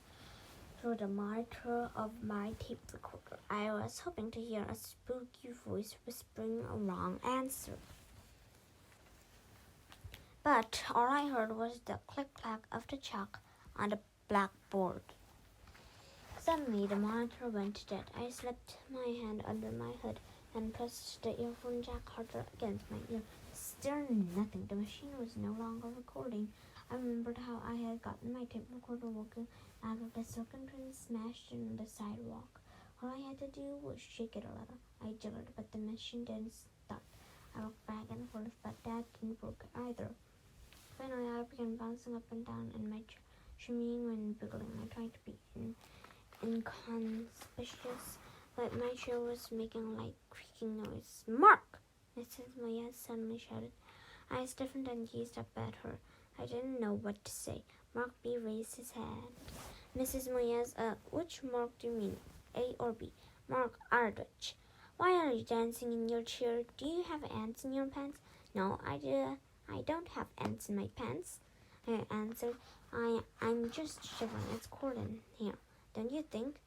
through the monitor of my tape recorder. I was hoping to hear a spooky voice whispering a wrong answer. But all I heard was the click-clack of the chalk on the blackboard. Suddenly, the monitor went dead. I slipped my hand under my hood and pressed the earphone jack harder against my ear. Still nothing. The machine was no longer recording. I remembered how I had gotten my tape recorder working out of the silken pin smashed in the sidewalk. All I had to do was shake it a little. I jiggled, but the machine didn't start. I rocked back and forth, but that didn't work either. Finally, I began bouncing up and down in my chair, shimmying and wiggling. I tried to be inconspicuous, but my chair was making a light creaking noise. "Mark!" Mrs. Moyes suddenly shouted. I stiffened and gazed up at her. I didn't know what to say. Mark B. raised his hand. "Mrs. Moyes, which Mark do you mean, A or B?" "Mark Aldrich." "Why are you dancing in your chair? Do you have ants in your pants?" "No, I don't have ants in my pants," I answered. I'm just shivering. It's cold in here, don't you think?"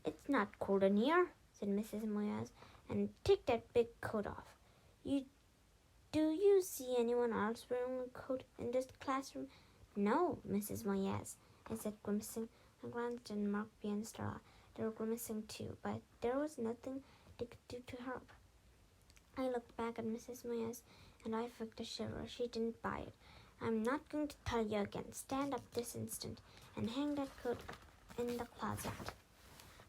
"It's not cold in here," said Mrs. Moyes, "and take that big coat off. Do you see anyone else wearing a coat in this classroom?" "No, Mrs. Moyes," I said, grimacing. I glanced at Mark B. and Stella. They were grimacing too, but there was nothing they could do to help. I looked back at Mrs. Moyes, and I felt a shiver. She didn't buy it. "I'm not going to tell you again. Stand up this instant and hang that coat in the closet."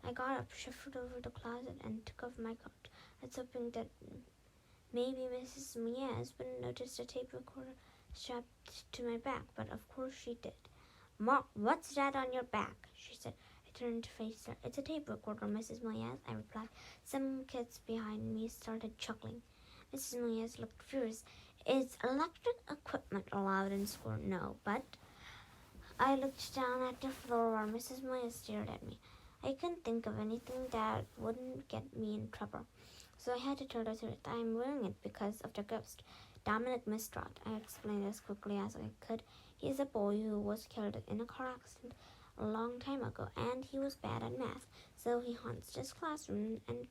I got up, shuffled over the closet, and took off my coat. I was hoping that maybe Mrs. Moyes wouldn't notice the tape recorder strapped to my back, but of course she did. "Mark, what's that on your back?" she said. I turned to face her. "It's a tape recorder, Mrs. Moyes," I replied. Some kids behind me started chuckling. Mrs. Moyes looked furious. "Is electric equipment allowed in school?" "No, but—" I looked down at the floor while Mrs. Moyes stared at me. I couldn't think of anything that wouldn't get me in trouble, so I had to tell the truth. "I am wearing it because of the ghost, Dominic Mistrot." I explained as quickly as I could. "He is a boy who was killed in a car accident a long time ago, and he was bad at math, so he haunts this classroom, and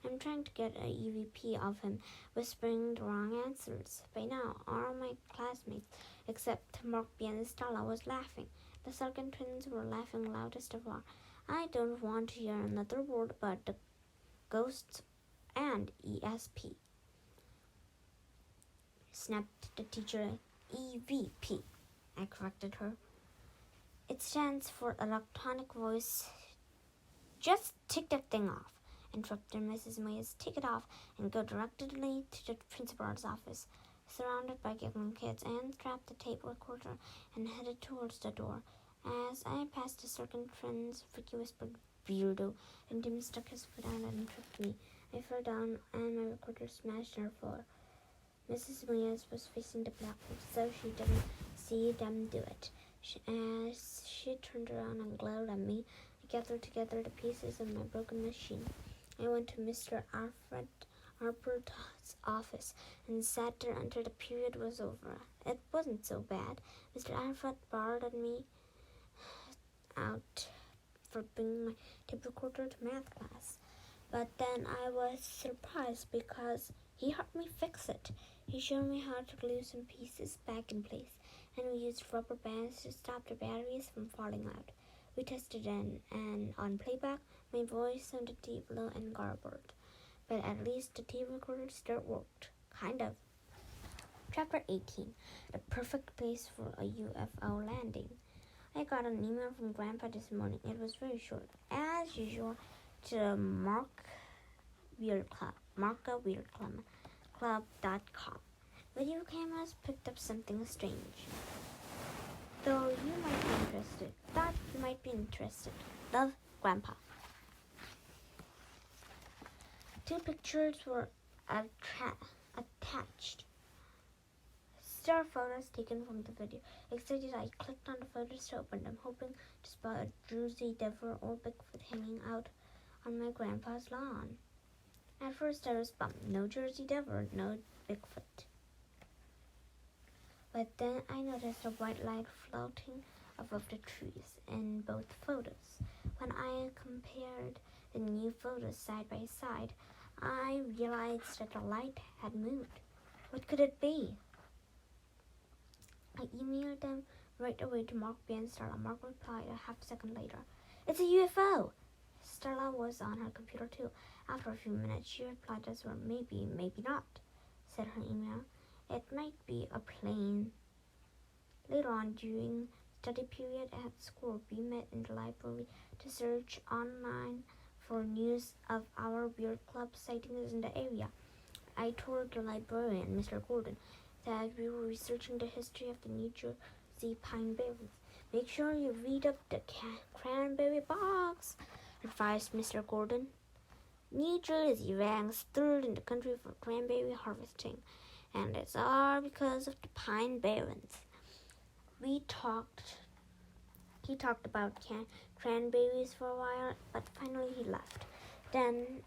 I'm trying to get a EVP of him whispering the wrong answers." By now, all my classmates, except Mark B. and Stella, was laughing. The Sargent twins were laughing loudest of all. "I don't want to hear another word about the ghosts and ESP," snapped the teacher. "EVP," I corrected her. "It stands for electronic voice." "Just take that thing off," interrupted Mrs. Moyes. "Take it off and go directly to the principal's office." Surrounded by giggling kids, I unstrapped the tape recorder and headed towards the door. As I passed the circling friends, Vicky whispered, "Weirdo," and Tim stuck his foot out and tripped me. I fell down and my recorder smashed on the floor. Mrs. Moyes was facing the blackboard, so she didn't see them do it. As she turned around and glared at me, I gathered together the pieces of my broken machine. I went to Mr. Alfred Harper's office and sat there until the period was over. It wasn't so bad. Mr. Alfred barred me out for bringing my tape recorder to math class. But then I was surprised because he helped me fix it. He showed me how to glue some pieces back in place, and we used rubber bands to stop the batteries from falling out. We tested it, and on playback, my voice sounded deep, low, and garbled. But at least the tape recorder still worked. Kind of. Chapter 18. The perfect place for a UFO landing. I got an email from Grandpa this morning. It was very short. As usual, to the Club.com. Video cameras picked up something strange. Thought you might be interested. Love, Grandpa. 2 pictures were attached. Star photos taken from the video. Excited, I clicked on the photos to open them, hoping to spot a Jersey Devil or Bigfoot hanging out on my grandpa's lawn. At first I was bummed. No Jersey Devil, no Bigfoot. But then I noticed a white light floating above the trees in both photos. When I compared the new photos side by side, I realized that the light had moved. What could it be? I emailed them right away to Mark B and Stella. Mark replied a half second later. It's a UFO! Stella was on her computer too. After a few minutes, she replied as well. Maybe, maybe not, said her email. It might be a plane. Later on, during study period at school, we met in the library to search online for news of our beer club sightings in the area. I told the librarian, Mr. Gordon, that we were researching the history of the New Jersey pine barrens. Make sure you read up the cranberry box, advised Mr. Gordon. New Jersey ranks third in the country for cranberry harvesting, and it's all because of the pine barrens. He talked about cranberries for a while, but finally he left. And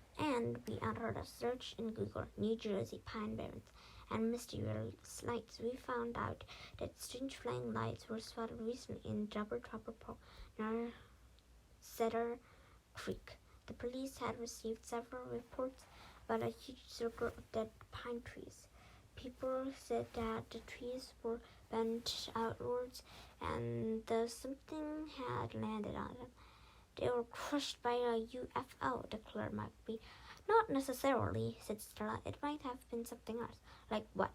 we entered a search in Google, New Jersey pine barrens and mysterious lights. We found out that strange flying lights were spotted recently in Jabber Trapper Park near Cedar Creek. The police had received several reports about a huge circle of dead pine trees. People said that the trees were bent outwards and something had landed on them. They were crushed by a UFO, declared McBee. Not necessarily, said Stella. It might have been something else. Like what?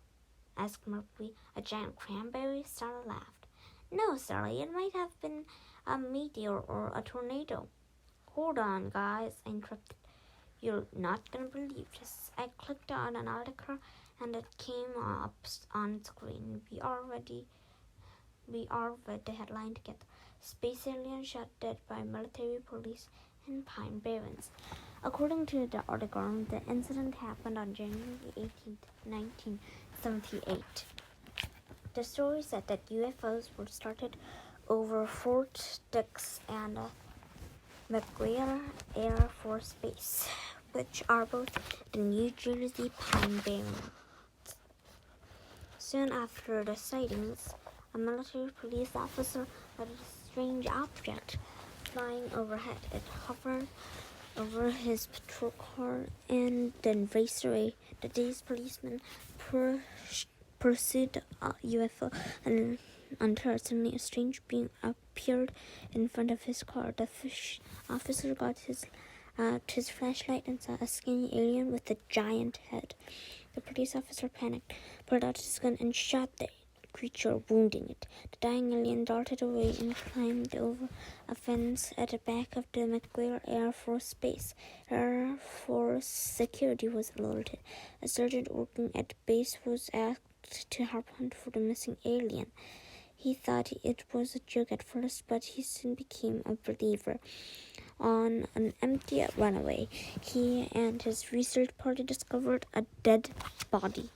Asked McBee. A giant cranberry? Stella laughed. No, Sally, it might have been a meteor or a tornado. Hold on, guys, I interrupted. You're not going to believe this. I clicked on an article and it came up on screen. We all read the headline together. Space alien shot dead by military police in Pine Barrens. According to the article, the incident happened on January 18, 1978. The story said that UFOs were started over Fort Dix and McGuire Air Force Base, which are both the New Jersey Pine Barrens. Soon after the sightings, a military police officer had a strange object flying overhead. It hovered over his patrol car and then raced away. The day's policeman pursued a UFO until suddenly a strange being appeared in front of his car. The officer got his flashlight and saw a skinny alien with a giant head. The police officer panicked, pulled out his gun, and shot the creature, wounding it. The dying alien darted away and climbed over a fence at the back of the McGuire Air Force Base. Air Force security was alerted. A sergeant working at the base was asked to help hunt for the missing alien. He thought it was a joke at first, but he soon became a believer. On an empty runway, he and his research party discovered a dead body.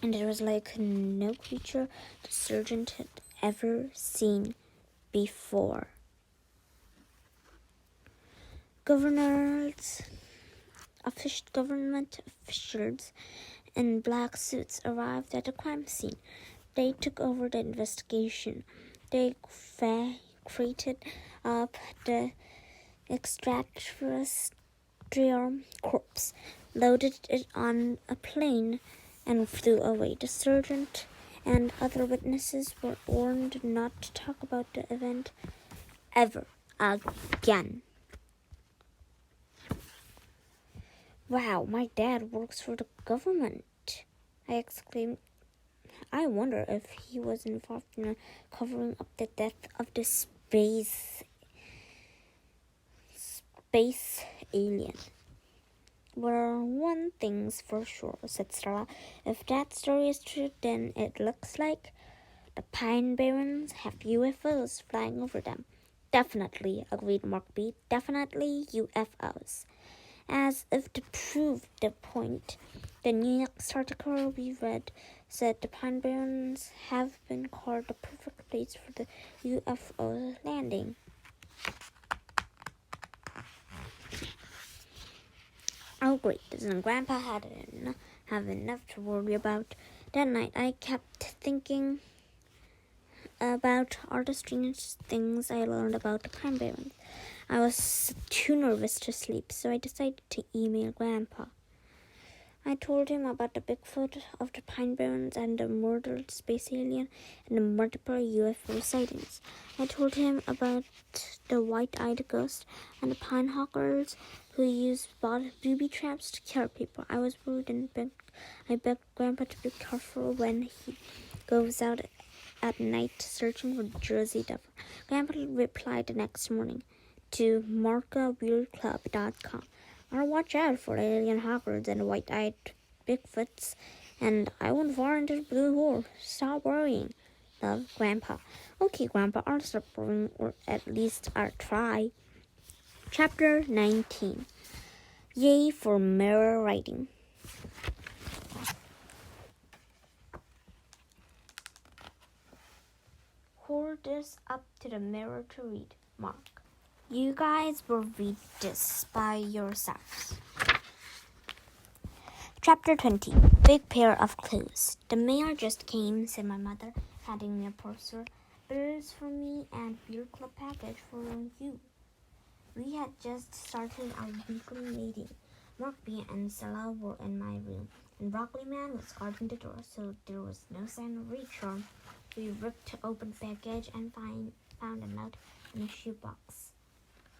And it was like no creature the sergeant had ever seen before. Government officials in black suits arrived at the crime scene. They took over the investigation. They crated up the extraterrestrial corpse, loaded it on a plane, and flew away. The sergeant and other witnesses were warned not to talk about the event ever again. Wow, my dad works for the government, I exclaimed. I wonder if he was involved in covering up the death of the space alien. Well, one thing's for sure, said Stella. If that story is true, then it looks like the Pine Barrens have UFOs flying over them. Definitely, agreed Mark B. Definitely UFOs. As if to prove the point, the next article we read said the Pine Barrens have been called the perfect place for the UFO landing. Oh great, doesn't Grandpa have enough to worry about? That night, I kept thinking about all the strange things I learned about the Pine Barrens. I was too nervous to sleep, so I decided to email Grandpa. I told him about the Bigfoot of the Pine Barrens and the murdered space alien and the multiple UFO sightings. I told him about the white-eyed ghost and the pine hawkers who use booby traps to kill people. I was worried and I begged Grandpa to be careful when he goes out at night searching for Jersey Devil. Grandpa replied the next morning to markaweirdclub.com. I'll watch out for alien hawkers and white-eyed Bigfoots, and I won't fall into the blue hole. Stop worrying. Love, Grandpa. Okay, Grandpa, I'll stop worrying, or at least I'll try. Chapter 19. Yay for mirror writing. Hold this up to the mirror to read. Mark. You guys will read this by yourselves. Chapter 20. Big pair of clues. The mail just came, said my mother, handing me a parcel. Bills for me and beer club package for you. We had just started our weekly meeting. Mark B and Stella were in my room, and Broccoli Man was guarding the door, so there was no sign of return. We ripped open the package and found a note in a shoebox.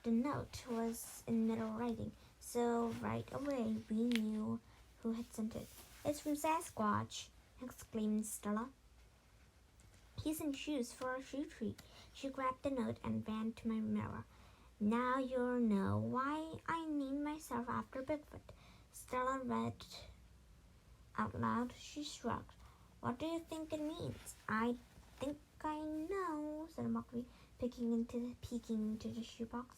The note was in middle writing, so right away we knew who had sent it. It's from Sasquatch, exclaimed Stella. He's in shoes for a shoe tree. She grabbed the note and ran to my mirror. Now you'll know why I named myself after Bigfoot. Stella read out loud. She shrugged. What do you think it means? I think I know, said Mockery, peeking into the shoebox.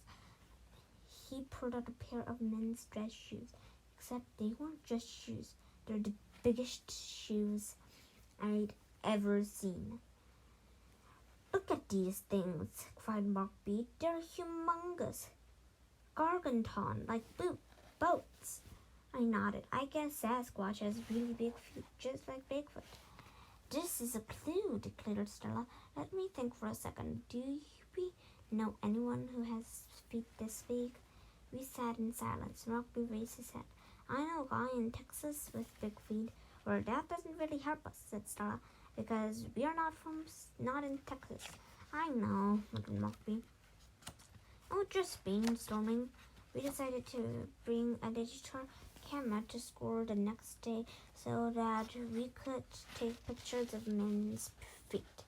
He pulled out a pair of men's dress shoes, except they weren't just shoes. They're the biggest shoes I'd ever seen. Look at these things, cried Mark B. They're humongous. Garganton, like boats. I nodded. I guess Sasquatch has really big feet, just like Bigfoot. This is a clue, declared Stella. Let me think for a second. Do we know anyone who has feet this big? We sat in silence. Mark B raised his head. I know a guy in Texas with big feet. Well, that doesn't really help us, said Stella, because we are not in Texas. I know, muttered Mark B. Oh, just brainstorming. We decided to bring a digital camera to school the next day so that we could take pictures of men's feet.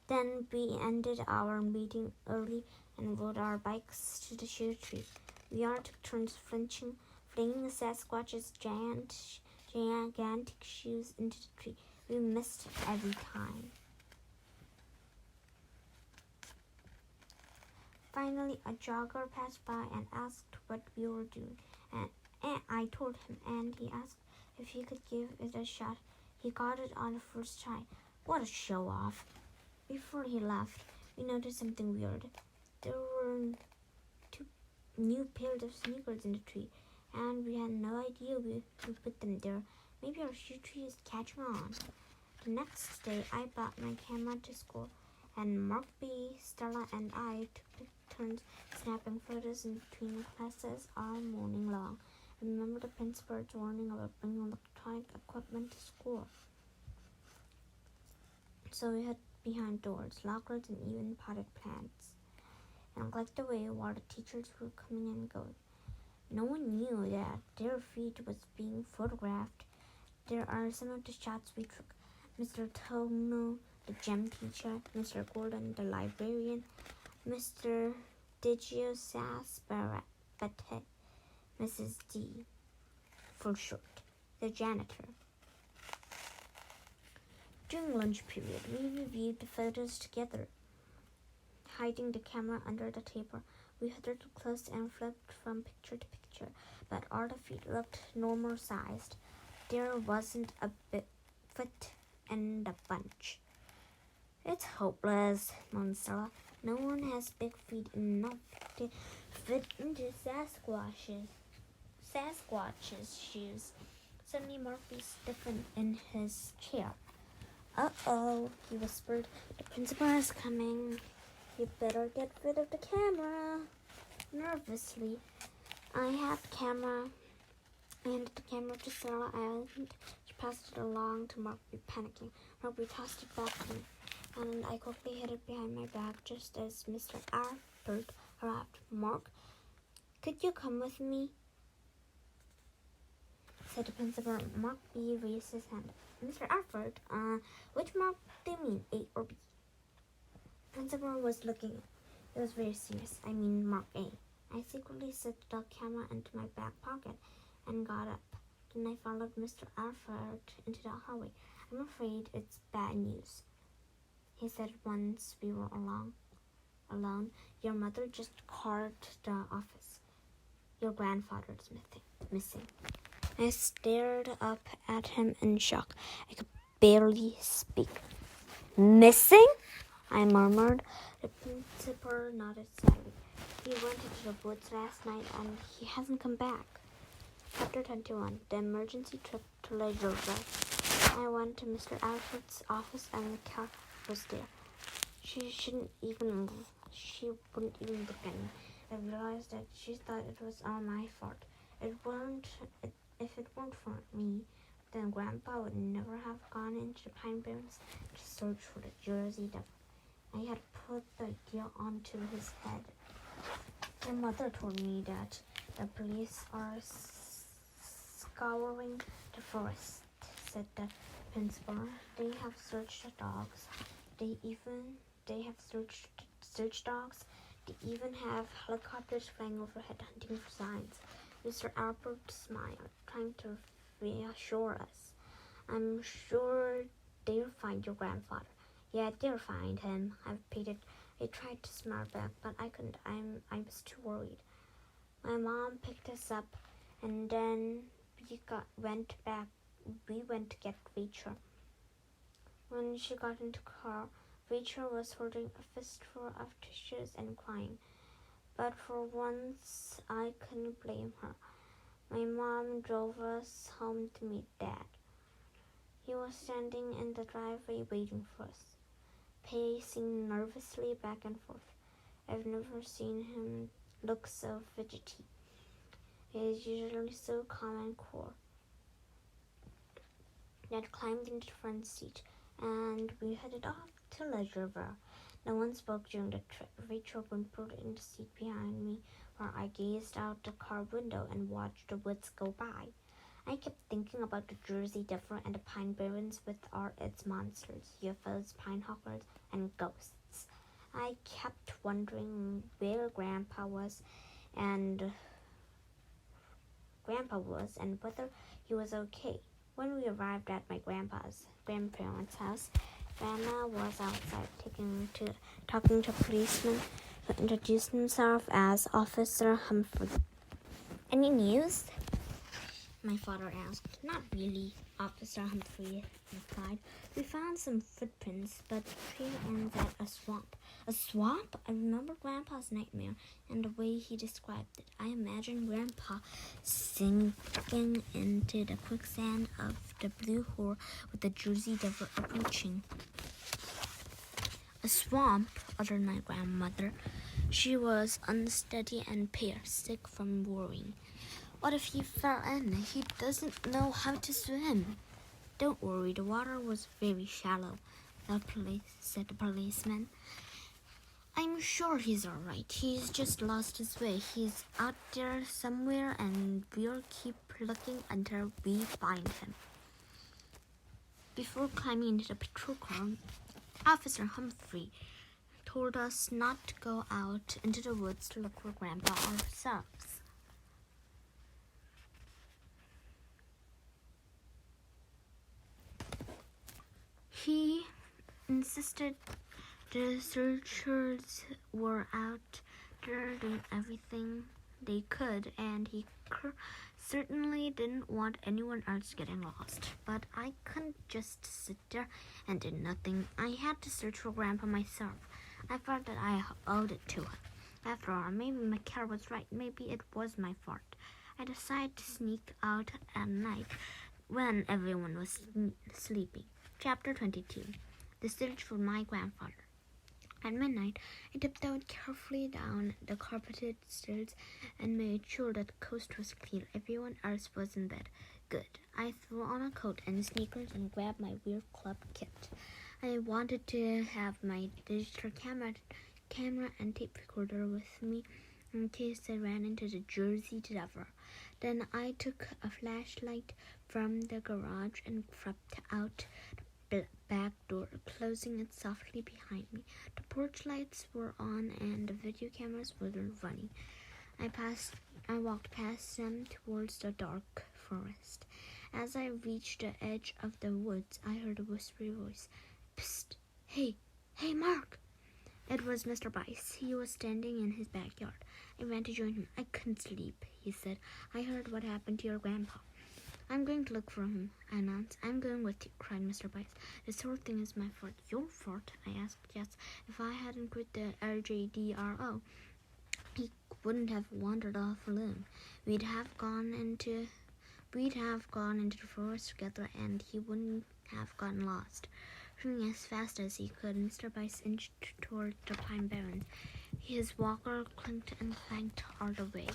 Then we ended our meeting early and rode our bikes to the shoe tree. We all took turns flinging Sasquatch's gigantic shoes into the tree. We missed every time. Finally, a jogger passed by and asked what we were doing, and I told him, and he asked if he could give it a shot. He got it on the first try. What a show-off. Before he left, we noticed something weird. There were 2 new pairs of sneakers in the tree, and we had no idea who put them there. Maybe our shoe tree is catching on. The next day, I brought my camera to school, and Mark B, Stella, and I took turns snapping photos in between classes all morning long. I remember the principal's warning about bringing electronic equipment to school. So we hid behind doors, lockers, and even potted plants, and clicked away while the teachers were coming and going. No one knew that their feed was being photographed. There are some of the shots we took. Mr. Tono, the gem teacher, Mr. Gordon, the librarian, Mr. Digio Sasparate, Mrs. D, for short, the janitor. During lunch period, we reviewed the photos together. Hiding the camera under the table, we huddled close and flipped from picture to picture, but all the feet looked normal-sized. There wasn't a foot in the bunch. It's hopeless, moaned Stella. No one has big feet enough to fit into Sasquatch's shoes. Suddenly, Murphy stiffened in his chair. "Uh-oh," he whispered. "The principal is coming. You better get rid of the camera." Nervously, I had the camera. I handed the camera to Sarah and she passed it along to Murphy, panicking. Murphy tossed it back to me, and I quickly hid it behind my back just as Mr. Alford arrived. "Mark, could you come with me?" said the principal. Mark B raised his hand. "Mr. Alford, which Mark do you mean, A or B?" The principal was looking. It was very serious. "I mean Mark A." I secretly slipped the camera into my back pocket and got up. Then I followed Mr. Alford into the hallway. "I'm afraid it's bad news," he said once we were alone. "Your mother just called the office. Your grandfather's missing." I stared up at him in shock. I could barely speak. "Missing?" I murmured. The principal nodded sadly. "He went into the woods last night and he hasn't come back." Chapter 21. The emergency trip to Leisure. I went to Mr. Alfred's office and the cat was there. She wouldn't even look at me. I realized that she thought it was all my fault. If it weren't for me, then Grandpa would never have gone into the Pine Barrens to search for the Jersey Devil. I had put the idea onto his head. My mother told me that the police are scouring the forest, said the principal. They have searched the dogs. They have search dogs. They even have helicopters flying overhead hunting for signs. Mr. Albert smiled, trying to reassure us. "I'm sure they'll find your grandfather." "Yeah, they'll find him," I repeated. I tried to smile back, but I couldn't. I was too worried. My mom picked us up, and then we went to get Rachel. When she got into the car, Rachel was holding a fistful of tissues and crying. But for once, I couldn't blame her. My mom drove us home to meet Dad. He was standing in the driveway waiting for us, pacing nervously back and forth. I've never seen him look so fidgety. He is usually so calm and cool. Dad climbed into the front seat, and we headed off to Leisure. No one spoke during the trip. Rachel whimpered in the seat behind me, while I gazed out the car window and watched the woods go by. I kept thinking about the Jersey Devil and the Pine Barrens with all its monsters, UFOs, pine hawkers, and ghosts. I kept wondering where Grandpa was and whether he was okay. When we arrived at my grandparents' house, Grandma was outside talking to a policeman who introduced himself as Officer Humphrey. "Any news?" my father asked. "Not really," Officer Humphrey replied. "We found some footprints, but the trail ends at a swamp." "A swamp?" I remember Grandpa's nightmare and the way he described it. I imagined Grandpa sinking into the quicksand of the Blue Hole with the Jersey Devil approaching. "A swamp," uttered my grandmother. She was unsteady and pale, sick from worrying. "What if he fell in? He doesn't know how to swim." "Don't worry, the water was very shallow," said the policeman. "I'm sure he's all right. He's just lost his way. He's out there somewhere, and we'll keep looking until we find him." Before climbing into the patrol car, Officer Humphrey told us not to go out into the woods to look for Grandpa ourselves. He insisted the searchers were out there doing everything they could, and he certainly didn't want anyone else getting lost. But I couldn't just sit there and do nothing. I had to search for Grandpa myself. I felt that I owed it to him. After all, maybe McCare was right. Maybe it was my fault. I decided to sneak out at night when everyone was sleeping. Chapter 22. The Search for My Grandfather. At midnight, I tiptoed carefully down the carpeted stairs and made sure that the coast was clear. Everyone else was in bed. Good. I threw on a coat and sneakers and grabbed my weird club kit. I wanted to have my digital camera and tape recorder with me in case I ran into the Jersey Devil. Then I took a flashlight from the garage and crept out the back door, closing it softly behind me. The porch lights were on and the video cameras were running. I walked past them towards the dark forest. As I reached the edge of the woods, I heard a whispery voice. Psst! Hey, Mark! It was Mr. Bice. He was standing in his backyard. I ran to join him. I couldn't sleep, he said. I heard what happened to your grandpa. I'm going to look for him, I announced. I'm going with you, cried Mr. Bice. This whole thing is my fault. Your fault? I asked. Yes, if I hadn't quit the LJDRO, he wouldn't have wandered off alone. We'd have gone into the forest together, and he wouldn't have gotten lost. Running as fast as he could, Mr. Bice inched toward the pine barrens. His walker clinked and clanked all the way.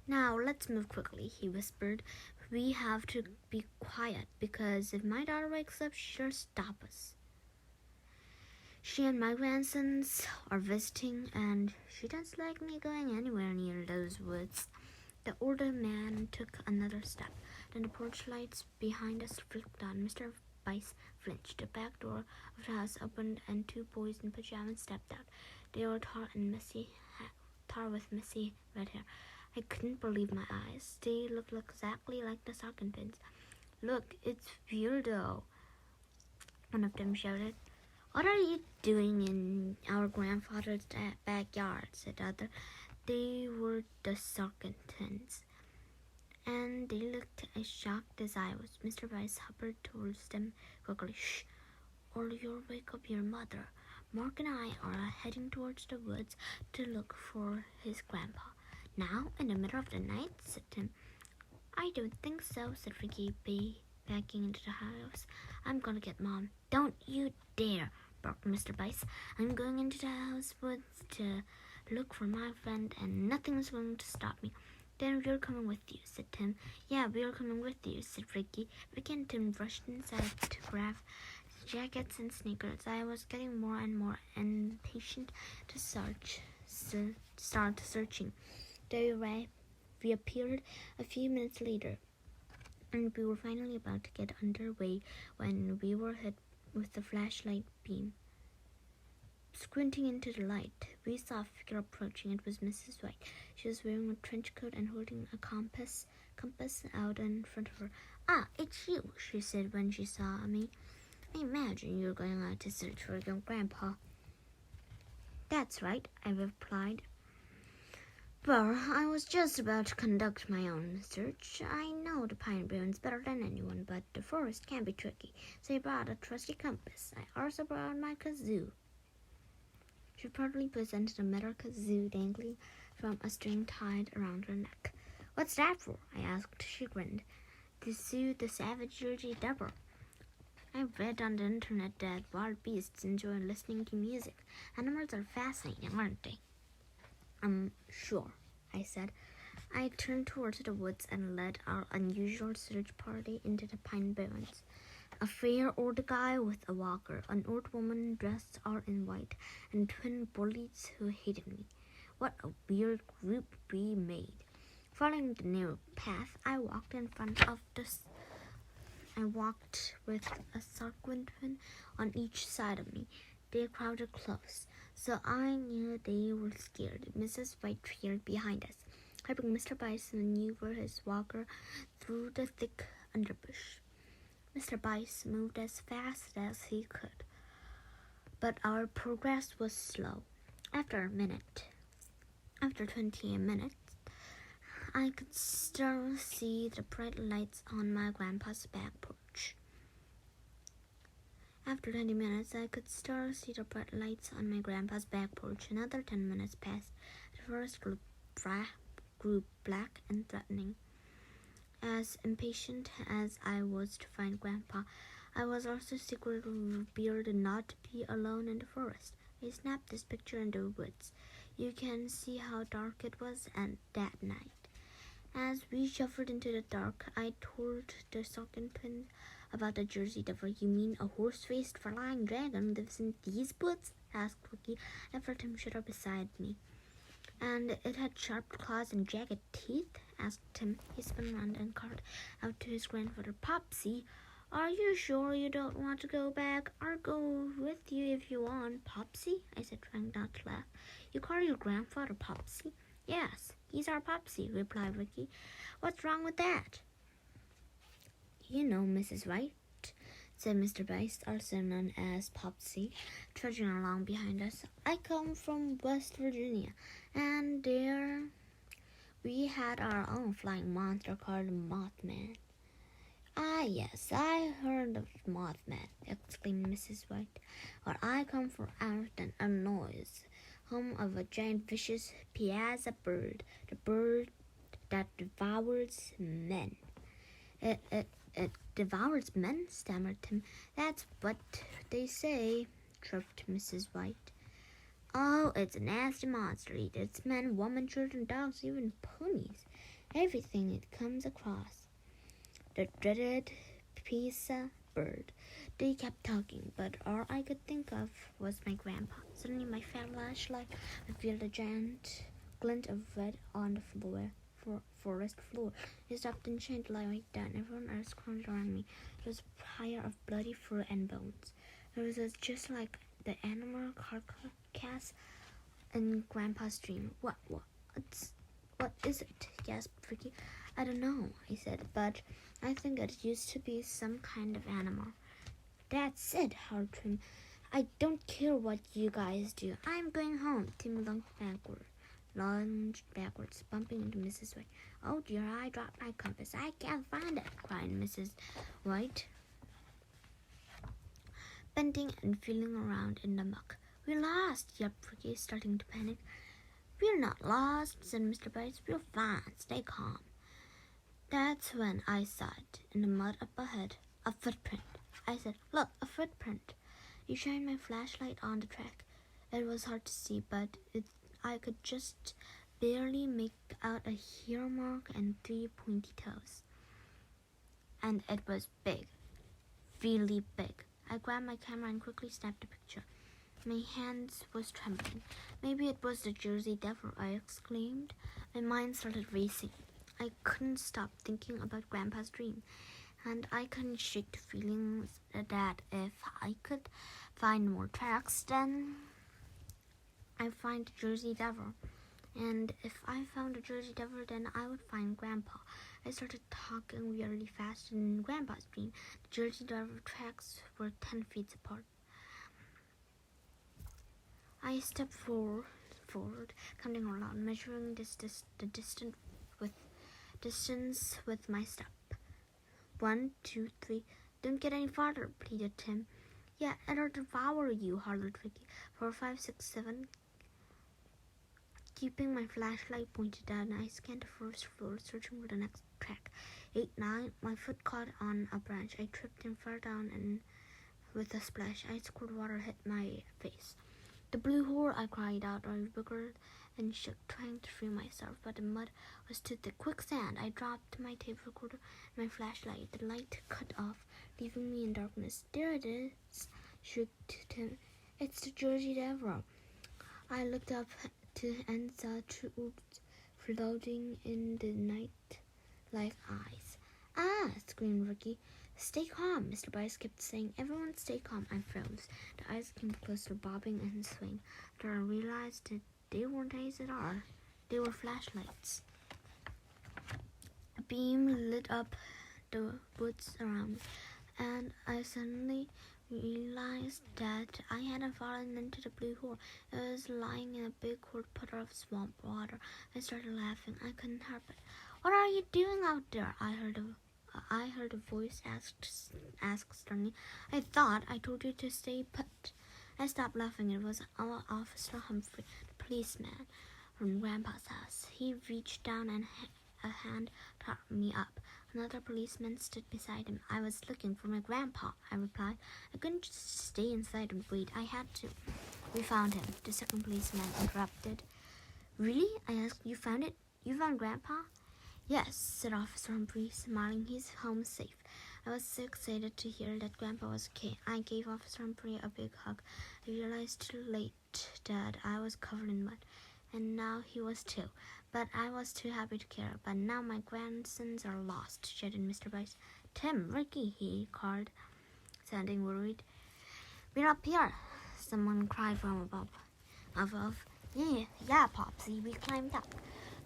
Now, let's move quickly, he whispered. We have to be quiet, because if my daughter wakes up, she'll stop us. She and my grandsons are visiting, and she doesn't like me going anywhere near those woods. The older man took another step. Then the porch lights behind us flicked on. Mr. Bice flinched. The back door of the house opened, and two boys in pajamas stepped out. They were tall with messy red hair. I couldn't believe my eyes. They looked exactly like the stocking pins. Look, it's Weirdo, one of them shouted. What are you doing in our grandfather's backyard? Said the other. They were the Sarkentons, and they looked as shocked as I was. Mr. Bice hurried towards them quickly. Shh, or you'll wake up your mother. Mark and I are heading towards the woods to look for his grandpa. Now, in the middle of the night, said Tim. I don't think so, said Ricky, backing into the house. I'm gonna get Mom. Don't you dare, barked Mr. Bice. I'm going into the house woods to look for my friend, and nothing's going to stop me. Then we're coming with you, said Tim. Yeah, we're coming with you, said Ricky. Ricky and Tim rushed inside to grab jackets and sneakers. I was getting more and more impatient to start searching. They reappeared a few minutes later, and we were finally about to get underway when we were hit with the flashlight beam. Squinting into the light, we saw a figure approaching. It was Mrs. White. She was wearing a trench coat and holding a compass out in front of her. Ah, it's you, she said when she saw me. I imagine you're going out to search for your grandpa. That's right, I replied. Well, I was just about to conduct my own search. I know the pine barrens better than anyone, but the forest can be tricky, so I brought a trusty compass. I also brought my kazoo. She proudly presented a metal kazoo dangling from a string tied around her neck. What's that for? I asked. She grinned. To soothe the savage Jersey Devil. I read on the internet that wild beasts enjoy listening to music. Animals are fascinating, aren't they? Sure, I said. I turned towards the woods and led our unusual search party into the pine barrens. A fair old guy with a walker, an old woman dressed all in white, and twin bullies who hated me. What a weird group we made. Following the narrow path, I walked with a Sarkentone on each side of me. They crowded close, so I knew they were scared. Mrs. White trailed behind us, helping Mr. Bice maneuver his walker through the thick underbrush. Mr. Bice moved as fast as he could, but our progress was slow. After 20 minutes, I could still see the bright lights on my grandpa's back porch. After 20 minutes, I could still see the bright lights on my grandpa's back porch. Another 10 minutes passed. The forest grew black and threatening. As impatient as I was to find Grandpa, I was also secretly feared not to be alone in the forest. I snapped this picture in the woods. You can see how dark it was that night. As we shuffled into the dark, I told the Sockin twins about the Jersey Devil. You mean a horse-faced flying dragon lives in these woods? Asked Ricky. I felt him shudder beside me. And it had sharp claws and jagged teeth? Asked Tim. He spun around and called out to his grandfather, Popsy, are you sure you don't want to go back? I'll go with you if you want. Popsy? I said, trying not to laugh. You call your grandfather Popsy? Yes, he's our Popsy, replied Ricky. What's wrong with that? You know, Mrs. White, said Mr. Bice, also known as Popsy, trudging along behind us. I come from West Virginia, and there we had our own flying monster called Mothman. Ah, yes, I heard of Mothman, exclaimed Mrs. White. Well, I come from Arlington, Illinois, home of a giant vicious piazza bird, the bird that devours men. It devours men, stammered Tim. That's what they say, chirped Mrs. White. Oh, it's a nasty monster. It eats men, women, children, dogs, even ponies. Everything it comes across. The dreaded pizza bird. They kept talking, but all I could think of was my grandpa. Suddenly my flashlight revealed a giant glint of red on the forest floor. He stopped and shined the light down. Everyone else crowded around me. It was a pile of bloody fur and bones. It was just like the animal carcass in Grandpa's dream. What is it? Gasped Ricky. I don't know, I said, but I think it used to be some kind of animal. That's it, howled Tim. I don't care what you guys do. I'm going home. Tim lunged backwards, bumping into Mrs. White. Oh dear, I dropped my compass. I can't find it, cried Mrs. White, bending and feeling around in the muck. We're lost, yelped Ricky, starting to panic. We're not lost, said Mr. Bites. We're fine. Stay calm. That's when I saw it, in the mud up ahead. A footprint. I said, look, a footprint. You shined my flashlight on the track. It was hard to see, but I could just barely make out a heel mark and 3 pointy toes. And it was big. Really big. I grabbed my camera and quickly snapped a picture. My hands was trembling. Maybe it was the Jersey Devil, I exclaimed. My mind started racing. I couldn't stop thinking about Grandpa's dream, and I couldn't shake the feeling that if I could find more tracks, then I'd find the Jersey Devil. And if I found the Jersey Devil, then I would find Grandpa. I started talking really fast. In Grandpa's dream, the Jersey Devil tracks were 10 feet apart. I stepped forward, counting aloud, measuring the distance with my step. 1, 2, 3. Don't get any farther, pleaded Tim. Yeah, it'll devour you, hollered Ricky. 4, 5, 6, 7. Keeping my flashlight pointed down, I scanned the first floor, searching for the next track. 8, 9. My foot caught on a branch. I tripped and fell down, and with a splash, ice cold water hit my face. The blue hole, I cried out. I wiggled and shook, trying to free myself, but the mud was too thick. Quicksand! I dropped my tape recorder and my flashlight. The light cut off, leaving me in darkness. There it is, shrieked Tim. It's the Jersey Devil. I looked up and saw truths floating in the night like eyes. Ah! Screamed Ricky. Stay calm, Mr. Bice kept saying. Everyone stay calm. I froze. The eyes came closer, bobbing and swaying. Then I realized that they weren't eyes at all. They were flashlights. A beam lit up the woods around me, and I suddenly realized that I hadn't fallen into the blue hole. It was lying in a big cold puddle of swamp water. I started laughing. I couldn't help it. What are you doing out there? I heard a voice ask sternly. I thought I told you to stay put. I stopped laughing. It was our Officer Humphrey, the policeman from Grandpa's house. He reached down and A hand propped me up. Another policeman stood beside him. I was looking for my grandpa, I replied. I couldn't just stay inside and wait. I had to. We found him, the second policeman interrupted. Really? I asked. You found it? You found Grandpa? Yes, said Officer Humphrey, smiling. He's home safe. I was so excited to hear that Grandpa was okay. I gave Officer Humphrey a big hug. I realized too late that I was covered in mud, and now he was too. But I was too happy to care. But now my grandsons are lost, shouted Mr. Bryce. Tim, Ricky, he called, sounding worried. We're up here, someone cried from above. Yeah, Popsy, we climbed up.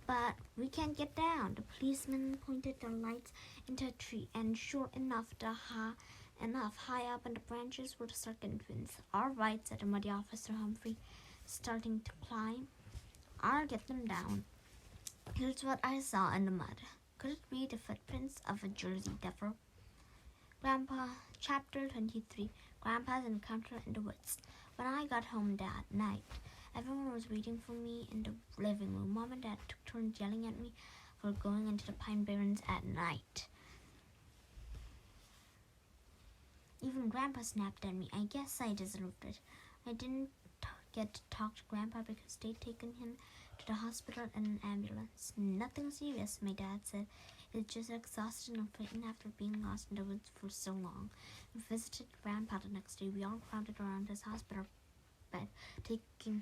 But we can't get down. The policeman pointed their lights into a tree, and sure enough, high up in the branches were the second twins. All right, said the muddy Officer Humphrey, starting to climb. I'll get them down. Here's what I saw in the mud. Could it be the footprints of a Jersey Devil? Chapter 23. Grandpa's Encounter in the Woods. When I got home that night, everyone was waiting for me in the living room. Mom and Dad took turns yelling at me for going into the Pine Barrens at night. Even Grandpa snapped at me. I guess I deserved it. I didn't get to talk to Grandpa because they'd taken him to the hospital in an ambulance. Nothing serious, my dad said. He's just exhausted and frightened after being lost in the woods for so long. We visited Grandpa the next day. We all crowded around his hospital bed,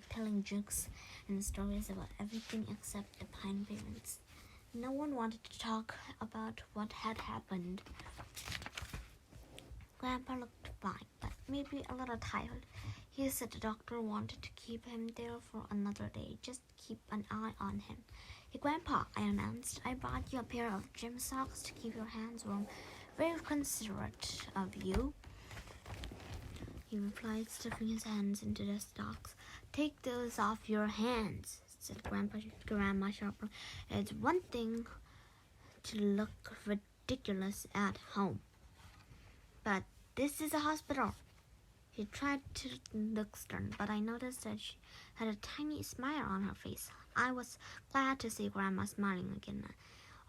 telling jokes and stories about everything except the Pine Barrens. No one wanted to talk about what had happened. Grandpa looked fine, but maybe a little tired. He said the doctor wanted to keep him there for another day. Just keep an eye on him. Hey, Grandpa, I announced. I bought you a pair of gym socks to keep your hands warm. Very considerate of you, he replied, stuffing his hands into the socks. Take those off your hands, said Grandma sharply. It's one thing to look ridiculous at home, but this is a hospital. He tried to look stern, but I noticed that she had a tiny smile on her face. I was glad to see Grandma smiling again.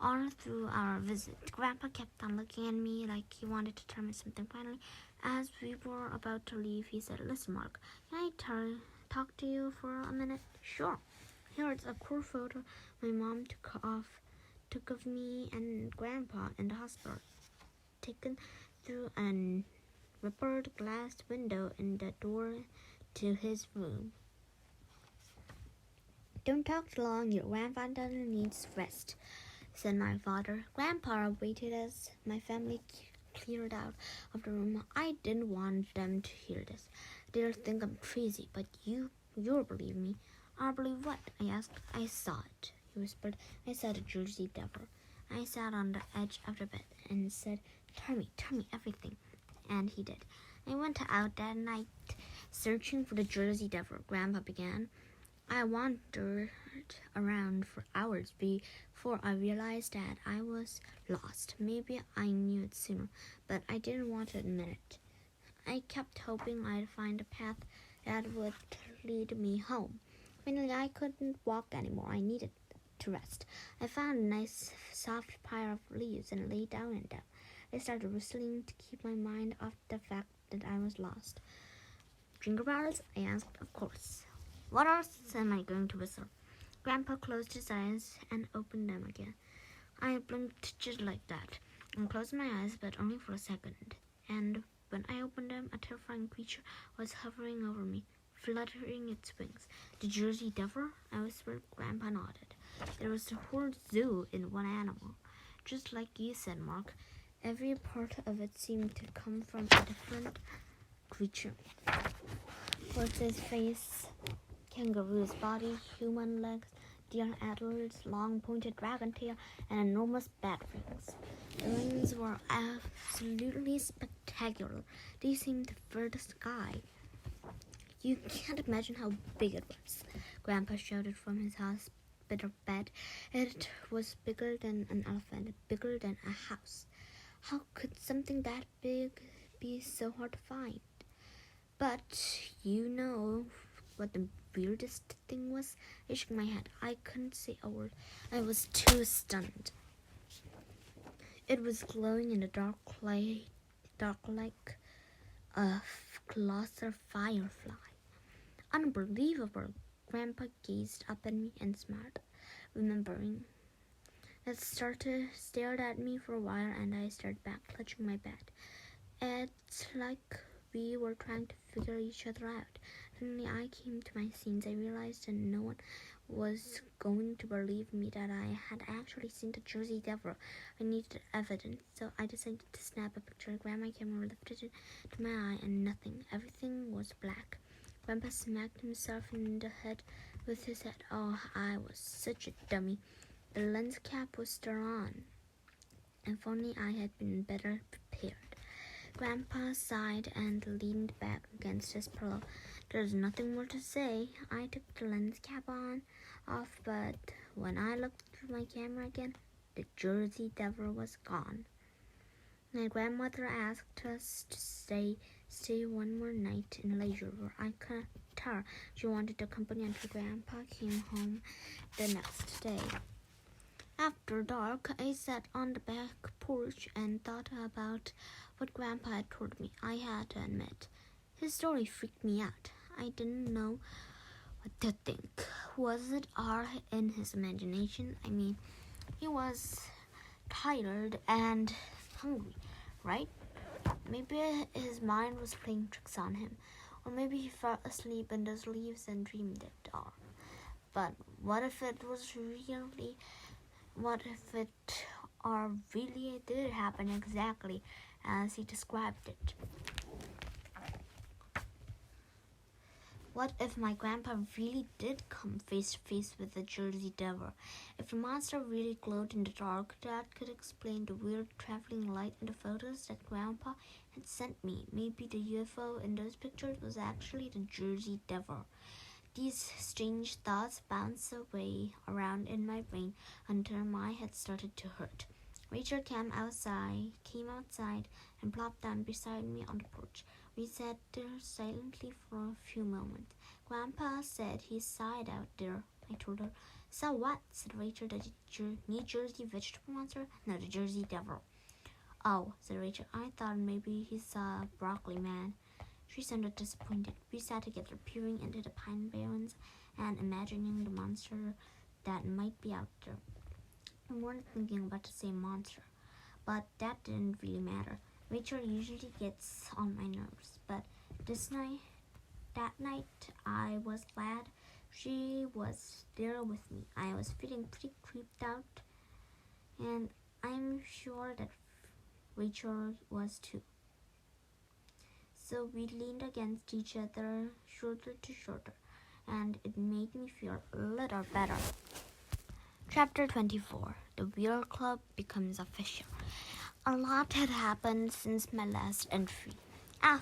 All through our visit, Grandpa kept on looking at me like he wanted to tell me something. Finally, as we were about to leave, he said, Listen, Mark, can I talk to you for a minute? Sure. Here's a cool photo my mom took of me and Grandpa in the hospital, taken through an repaired glass window in the door to his room. Don't talk too long. Your grandfather needs rest, said my father. Grandpa waited as my family cleared out of the room. I didn't want them to hear this. They'll think I'm crazy, but you'll believe me. I'll believe what? I asked. I saw it, he whispered. I saw the Jersey Devil. I sat on the edge of the bed and said, Tell me everything. And he did. I went out that night searching for the Jersey Devil, Grandpa began. I wandered around for hours before I realized that I was lost. Maybe I knew it sooner, but I didn't want to admit it. I kept hoping I'd find a path that would lead me home. Finally, I couldn't walk anymore. I needed to rest. I found a nice soft pile of leaves and lay down in them. I started whistling to keep my mind off the fact that I was lost. Jingle bells? I asked. Of course. What else am I going to whistle? Grandpa closed his eyes and opened them again. I blinked just like that and closed my eyes, but only for a second. And when I opened them, a terrifying creature was hovering over me, fluttering its wings. The Jersey Devil? I whispered. Grandpa nodded. There was a whole zoo in one animal. Just like you said, Mark. Every part of it seemed to come from a different creature. Horse's face, kangaroo's body, human legs, deer antlers, long pointed dragon tail, and enormous bat wings. The wings were absolutely spectacular. They seemed to fill the sky. You can't imagine how big it was, Grandpa shouted from his hospital bed. It was bigger than an elephant, bigger than a house. How could something that big be so hard to find? But, what the weirdest thing was? I shook my head. I couldn't say a word. I was too stunned. It was glowing in the dark like a colossal firefly. Unbelievable. Grandpa gazed up at me and smiled, remembering. It stared at me for a while, and I stared back, clutching my bat. It's like we were trying to figure each other out. Suddenly I came to my senses. I realized that no one was going to believe me that I had actually seen the Jersey Devil. I needed evidence, so I decided to snap a picture. I grabbed my camera, lifted it to my eye, and nothing. Everything was black. Grandpa smacked himself in the head with his head. Oh, I was such a dummy. The lens cap was still on. If only I had been better prepared. Grandpa sighed and leaned back against his pillow. There's nothing more to say. I took the lens cap off, but when I looked through my camera again, the Jersey Devil was gone. My grandmother asked us to stay one more night in Leisure. I couldn't tell she wanted the company until Grandpa came home the next day. After dark, I sat on the back porch and thought about what Grandpa had told me. I had to admit, his story freaked me out. I didn't know what to think. Was it all in his imagination? I mean, he was tired and hungry, right? Maybe his mind was playing tricks on him. Or maybe he fell asleep in those leaves and dreamed it all. But what if it really did happen exactly as he described it? What if my grandpa really did come face to face with the Jersey Devil? If the monster really glowed in the dark, that could explain the weird traveling light in the photos that Grandpa had sent me. Maybe the UFO in those pictures was actually the Jersey Devil. These strange thoughts bounced away around in my brain until my head started to hurt. Rachel came outside and plopped down beside me on the porch. We sat there silently for a few moments. Grandpa said he sighed out there. I told her. So what? Said Rachel. The New Jersey vegetable monster? No, the Jersey Devil. Oh, said Rachel. I thought maybe he saw a broccoli man. She sounded disappointed. We sat together, peering into the pine barrens and imagining the monster that might be out there. We weren't thinking about the same monster, but that didn't really matter. Rachel usually gets on my nerves, but that night, I was glad she was there with me. I was feeling pretty creeped out, and I'm sure that Rachel was too. So we leaned against each other, shoulder to shoulder, and it made me feel a little better. Chapter 24. The Wheel Club becomes official. A lot had happened since my last entry.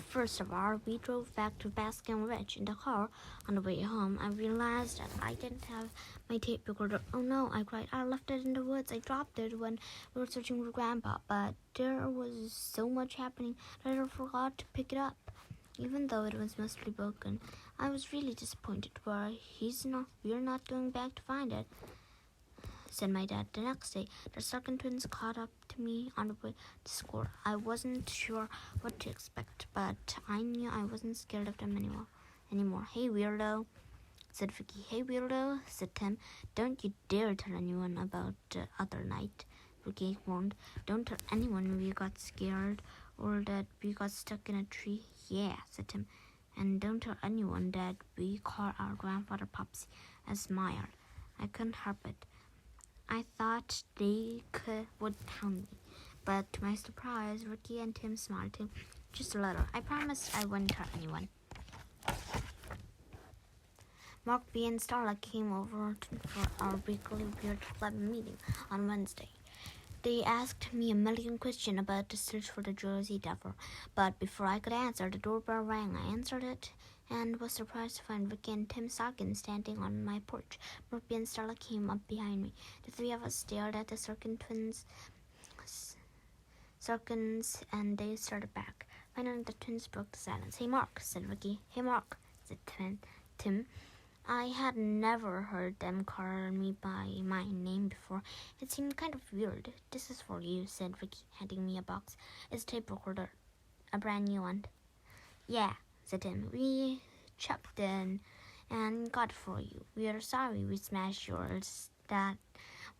First of all, we drove back to Baskin Ridge. In the car, on the way home, I realized that I didn't have my tape recorder. Oh no, I cried. I left it in the woods. I dropped it when we were searching for Grandpa, but there was so much happening that I forgot to pick it up. Even though it was mostly broken, I was really disappointed. We're not going back to find it, said my dad. The next day, the Sceurman twins caught up to me on the way to school. I wasn't sure what to expect, but I knew I wasn't scared of them anymore. Hey, weirdo, said Vicky. Hey, weirdo, said Tim. Don't you dare tell anyone about the other night, Vicky warned. Don't tell anyone we got scared or that we got stuck in a tree. Yeah, said Tim. And don't tell anyone that we called our grandfather Popsy. I smiled. I couldn't help it. I thought they would pound me, but to my surprise, Ricky and Tim smiled too, just a little. I promised I wouldn't tell anyone. Mark B and Starla came over for our weekly Weird Club meeting on Wednesday. They asked me a million questions about the search for the Jersey Devil, but before I could answer, the doorbell rang. I answered it and was surprised to find Vicky and Tim Sceurman standing on my porch. Murphy and Starla came up behind me. The three of us stared at the Sceurman and they started back. Finally, the twins broke the silence. Hey, Mark, said Vicky. Hey, Mark, said Tim. I had never heard them call me by my name before. It seemed kind of weird. "This is for you," said Ricky, handing me a box. "It's a tape recorder, a brand new one." "Yeah," said Tim. "We chucked in and got it for you. We are sorry we smashed yours that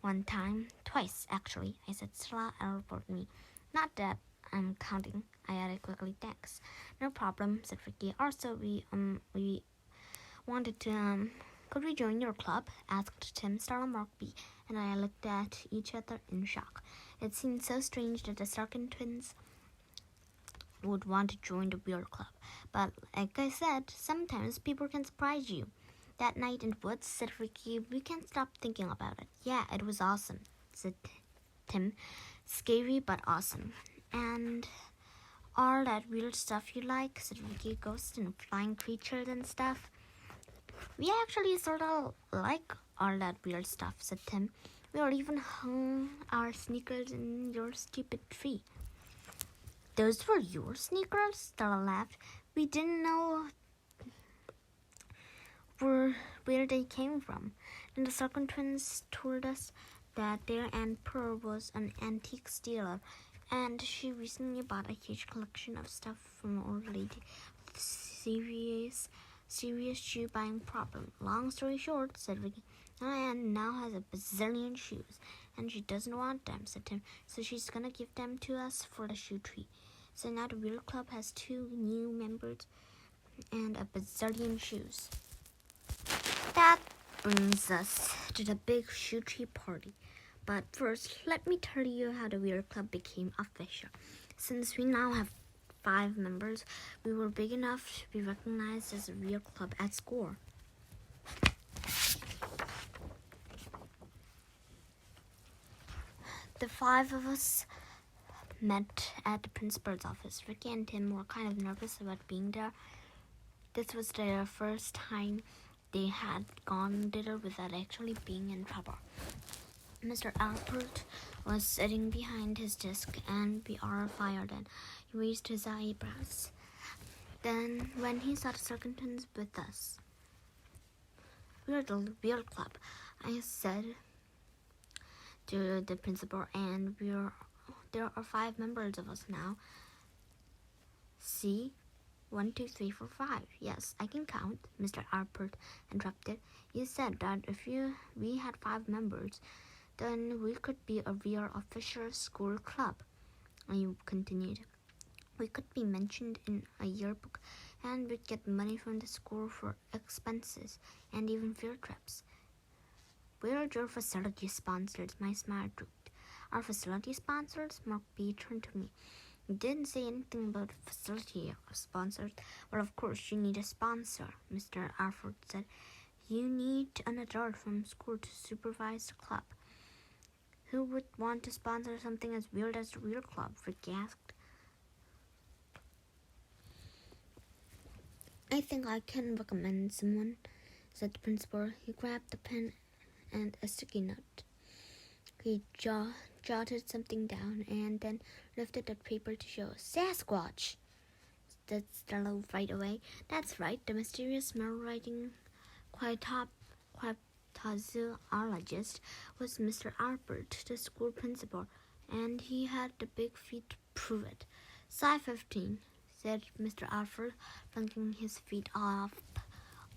one time. Twice, actually," I said. "Stella elbowed me. Not that I'm counting," I added quickly. "Thanks." "No problem," said Ricky. "Also, we wanted to, could we join your club?" asked Tim. Stella, Mark, B, and I looked at each other in shock. It seemed so strange that the Starkin twins would want to join the beer club. But like I said, sometimes people can surprise you. "That night in the woods," said Ricky, "we can't stop thinking about it." "Yeah, it was awesome," said Tim. "Scary but awesome." "And all that weird stuff you like," said Ricky. "Ghosts and flying creatures and stuff." "We actually sort of like all that weird stuff," said Tim. "We all even hung our sneakers in your stupid tree." "Those were your sneakers?" Stella laughed. "We didn't know where they came from." Then the Sarkon twins told us that their Aunt Pearl was an antique dealer, and she recently bought a huge collection of stuff from an old lady with serious shoe buying problem. "Long story short," said Vicky, "my aunt now has a bazillion shoes, and she doesn't want them," said Tim, "so she's gonna give them to us for the shoe tree. So now the Wheel Club has 2 new members and a bazillion shoes." That brings us to the big shoe tree party. But first, let me tell you how the Wheel Club became official. Since we now have 5 members, we were big enough to be recognized as a real club at school. The 5 of us met at the principal's office. Ricky and Tim were kind of nervous about being there. This was their first time they had gone thither without actually being in trouble. Mr. Albert was sitting behind his desk, and we all fired and he raised his eyebrows. Then, when he saw the Circumstance with us, "We're the Wheel Club," I said to the principal, "and there are 5 members of us now." "See? 1, 2, 3, 4, 5. "Yes, I can count," Mr. Albert interrupted. "You said that if we had 5 members, then we could be a real official school club." I continued. "We could be mentioned in a yearbook, and we'd get money from the school for expenses and even field trips." "Where are your facility sponsors?" My smile drooped. "Our facility sponsors?" Mark B turned to me. "You didn't say anything about facility sponsors." "Well, of course you need a sponsor," Mr. Alford said. "You need an adult from school to supervise the club." "Who would want to sponsor something as weird as the Wheel Club?" Ricky asked. "I think I can recommend someone," said the principal. He grabbed a pen and a sticky note. He jotted something down and then lifted the paper to show. "Sasquatch!" said Stella right away. "That's right, the mysterious metal-riding cryptozoologist was Mr. Albert, the school principal, and he had the big feet to prove it." "Psi 15, said Mr. Alford, flinging his feet off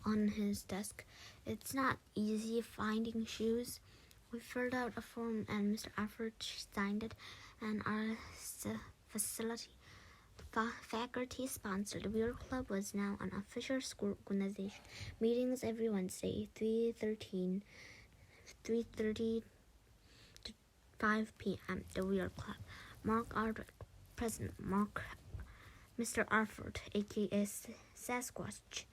on his desk. "It's not easy finding shoes." We filled out a form and Mr. Alford signed it, and our faculty sponsored. The Wheel Club was now an official school organization. Meetings every Wednesday, 3:30 to 5 p.m. The Wheel Club. Mark Aldrich, President. Mr. Alford, aka Sasquatch,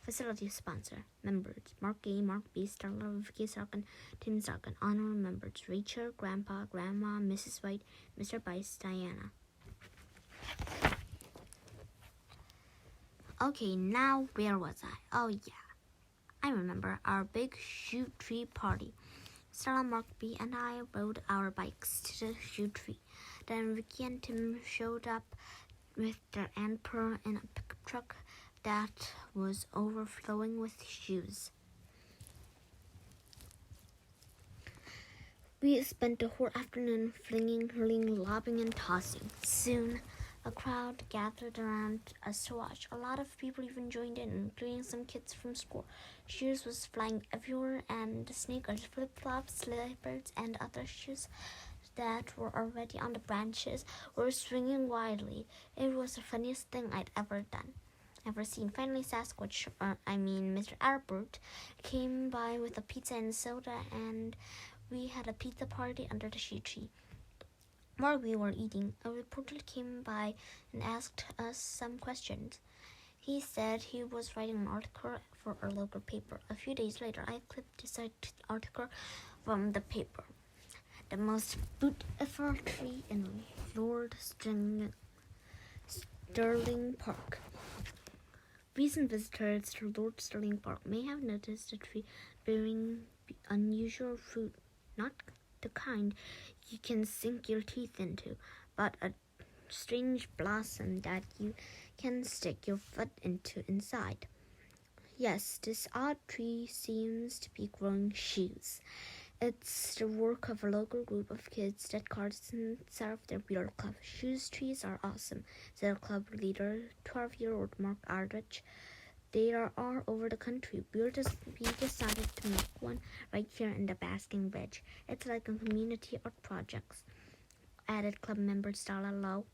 facility sponsor. Members: Mark A, Mark B, Stella, Vicky Sarkin, Tim Sarkin. Honorary members: Rachel, Grandpa, Grandma, Mrs. White, Mr. Bice, Diana. Okay, now where was I? Oh yeah, I remember our big shoot tree party. Stella, Mark B, and I rode our bikes to the shoot tree. Then Vicky and Tim showed up with their Aunt Pearl in a pickup truck that was overflowing with shoes. We spent the whole afternoon flinging, hurling, lobbing, and tossing. Soon, a crowd gathered around us to watch. A lot of people even joined in, including some kids from school. Shoes was flying everywhere, and sneakers, flip-flops, slippers, and other shoes that were already on the branches were swinging wildly. It was the funniest thing I'd ever seen. Finally, Mr. Albert, came by with a pizza and soda, and we had a pizza party under the shoe tree. While we were eating, a reporter came by and asked us some questions. He said he was writing an article for our local paper. A few days later, I clipped the article from the paper. The most beautiful tree in Lord Sterling Park. Recent visitors to Lord Sterling Park may have noticed a tree bearing unusual fruit, not the kind you can sink your teeth into, but a strange blossom that you can stick your foot into inside. Yes, this odd tree seems to be growing shoes. It's the work of a local group of kids that calls themselves their beer club. Shoes trees are awesome, said club leader, 12-year-old Mark Aldrich. They are all over the country. We decided to make one right here in the Basking Ridge. It's like a community art project, added club member Stella Lowe.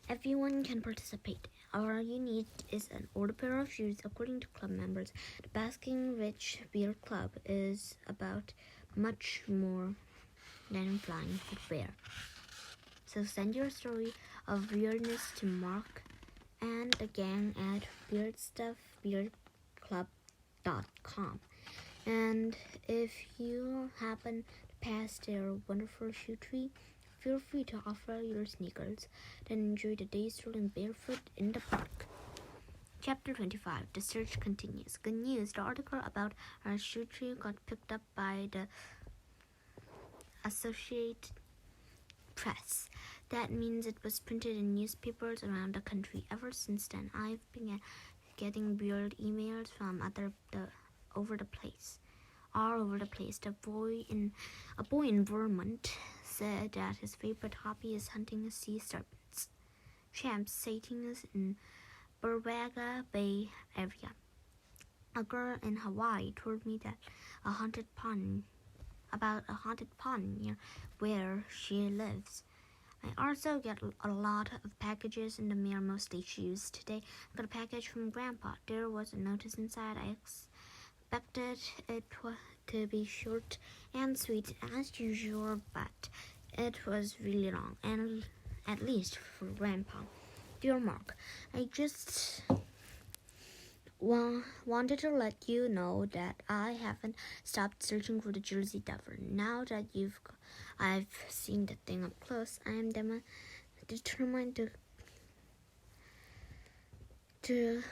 Everyone can participate. All you need is an old pair of shoes. According to club members, the Basking Ridge Beer Club is about much more than flying footwear. So send your story of weirdness to Mark and the gang at weirdstuffbeardclub.com. And if you happen to pass their wonderful shoe tree, feel free to offer your sneakers, then enjoy the day strolling barefoot in the park. Chapter 25. The search continues. Good news. The article about our shoe tree got picked up by the Associated Press. That means it was printed in newspapers around the country. Ever since then, I've been getting weird emails from all over the place. A boy in Vermont said that his favorite hobby is hunting sea serpents. Champ sightings in Burwaga Bay area. A girl in Hawaii told me that about a haunted pond near where she lives. I also get a lot of packages in the mail, mostly shoes. Today, I got a package from Grandpa. There was a notice inside. I expected it to be short and sweet as usual, but it was really long, and at least for Grandpa. Dear Mark, I just wanted to let you know that I haven't stopped searching for the Jersey Devil. Now that I've seen the thing up close, I am determined to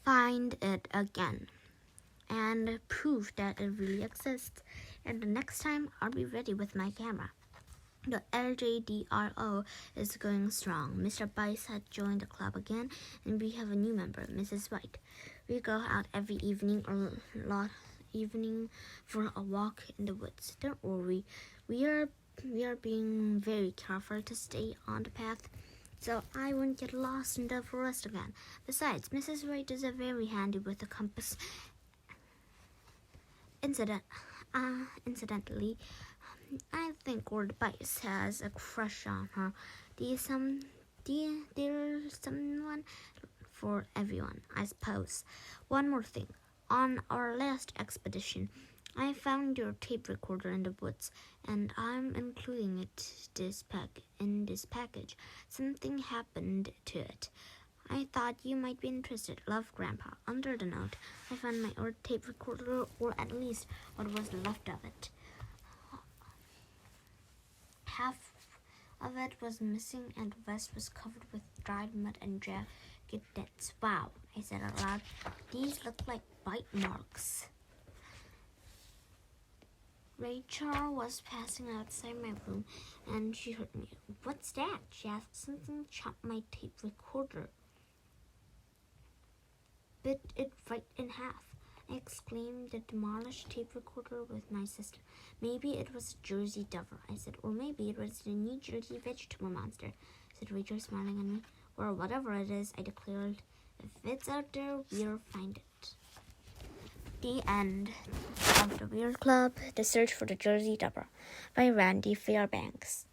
find it again and prove that it really exists. And the next time, I'll be ready with my camera. The LJDRO is going strong. Mr. Bice had joined the club again, and we have a new member, Mrs. White. We go out every evening for a walk in the woods. Don't worry, we are being very careful to stay on the path, so I won't get lost in the forest again. Besides, Mrs. White is very handy with the compass. Incidentally, I think Lord Bice has a crush on her. There's someone for everyone, I suppose. One more thing. On our last expedition, I found your tape recorder in the woods, and I'm including it in this package. Something happened to it. I thought you might be interested. Love, Grandpa. Under the note, I found my old tape recorder, or at least what was left of it. Half of it was missing, and the rest was covered with dried mud and jagged dents. Wow, I said aloud. These look like bite marks. Rachel was passing outside my room and she heard me. What's that? She asked. Something chopped my tape recorder. Bit it right in half. I exclaimed the demolished tape recorder with my sister. Maybe it was a Jersey Devil, I said, or maybe it was the New Jersey vegetable monster, said Rachel, smiling at me. Or whatever it is, I declared. If it's out there, we'll find it. The End of the Weird Club, The Search for the Jersey Devil by Randy Fairbanks.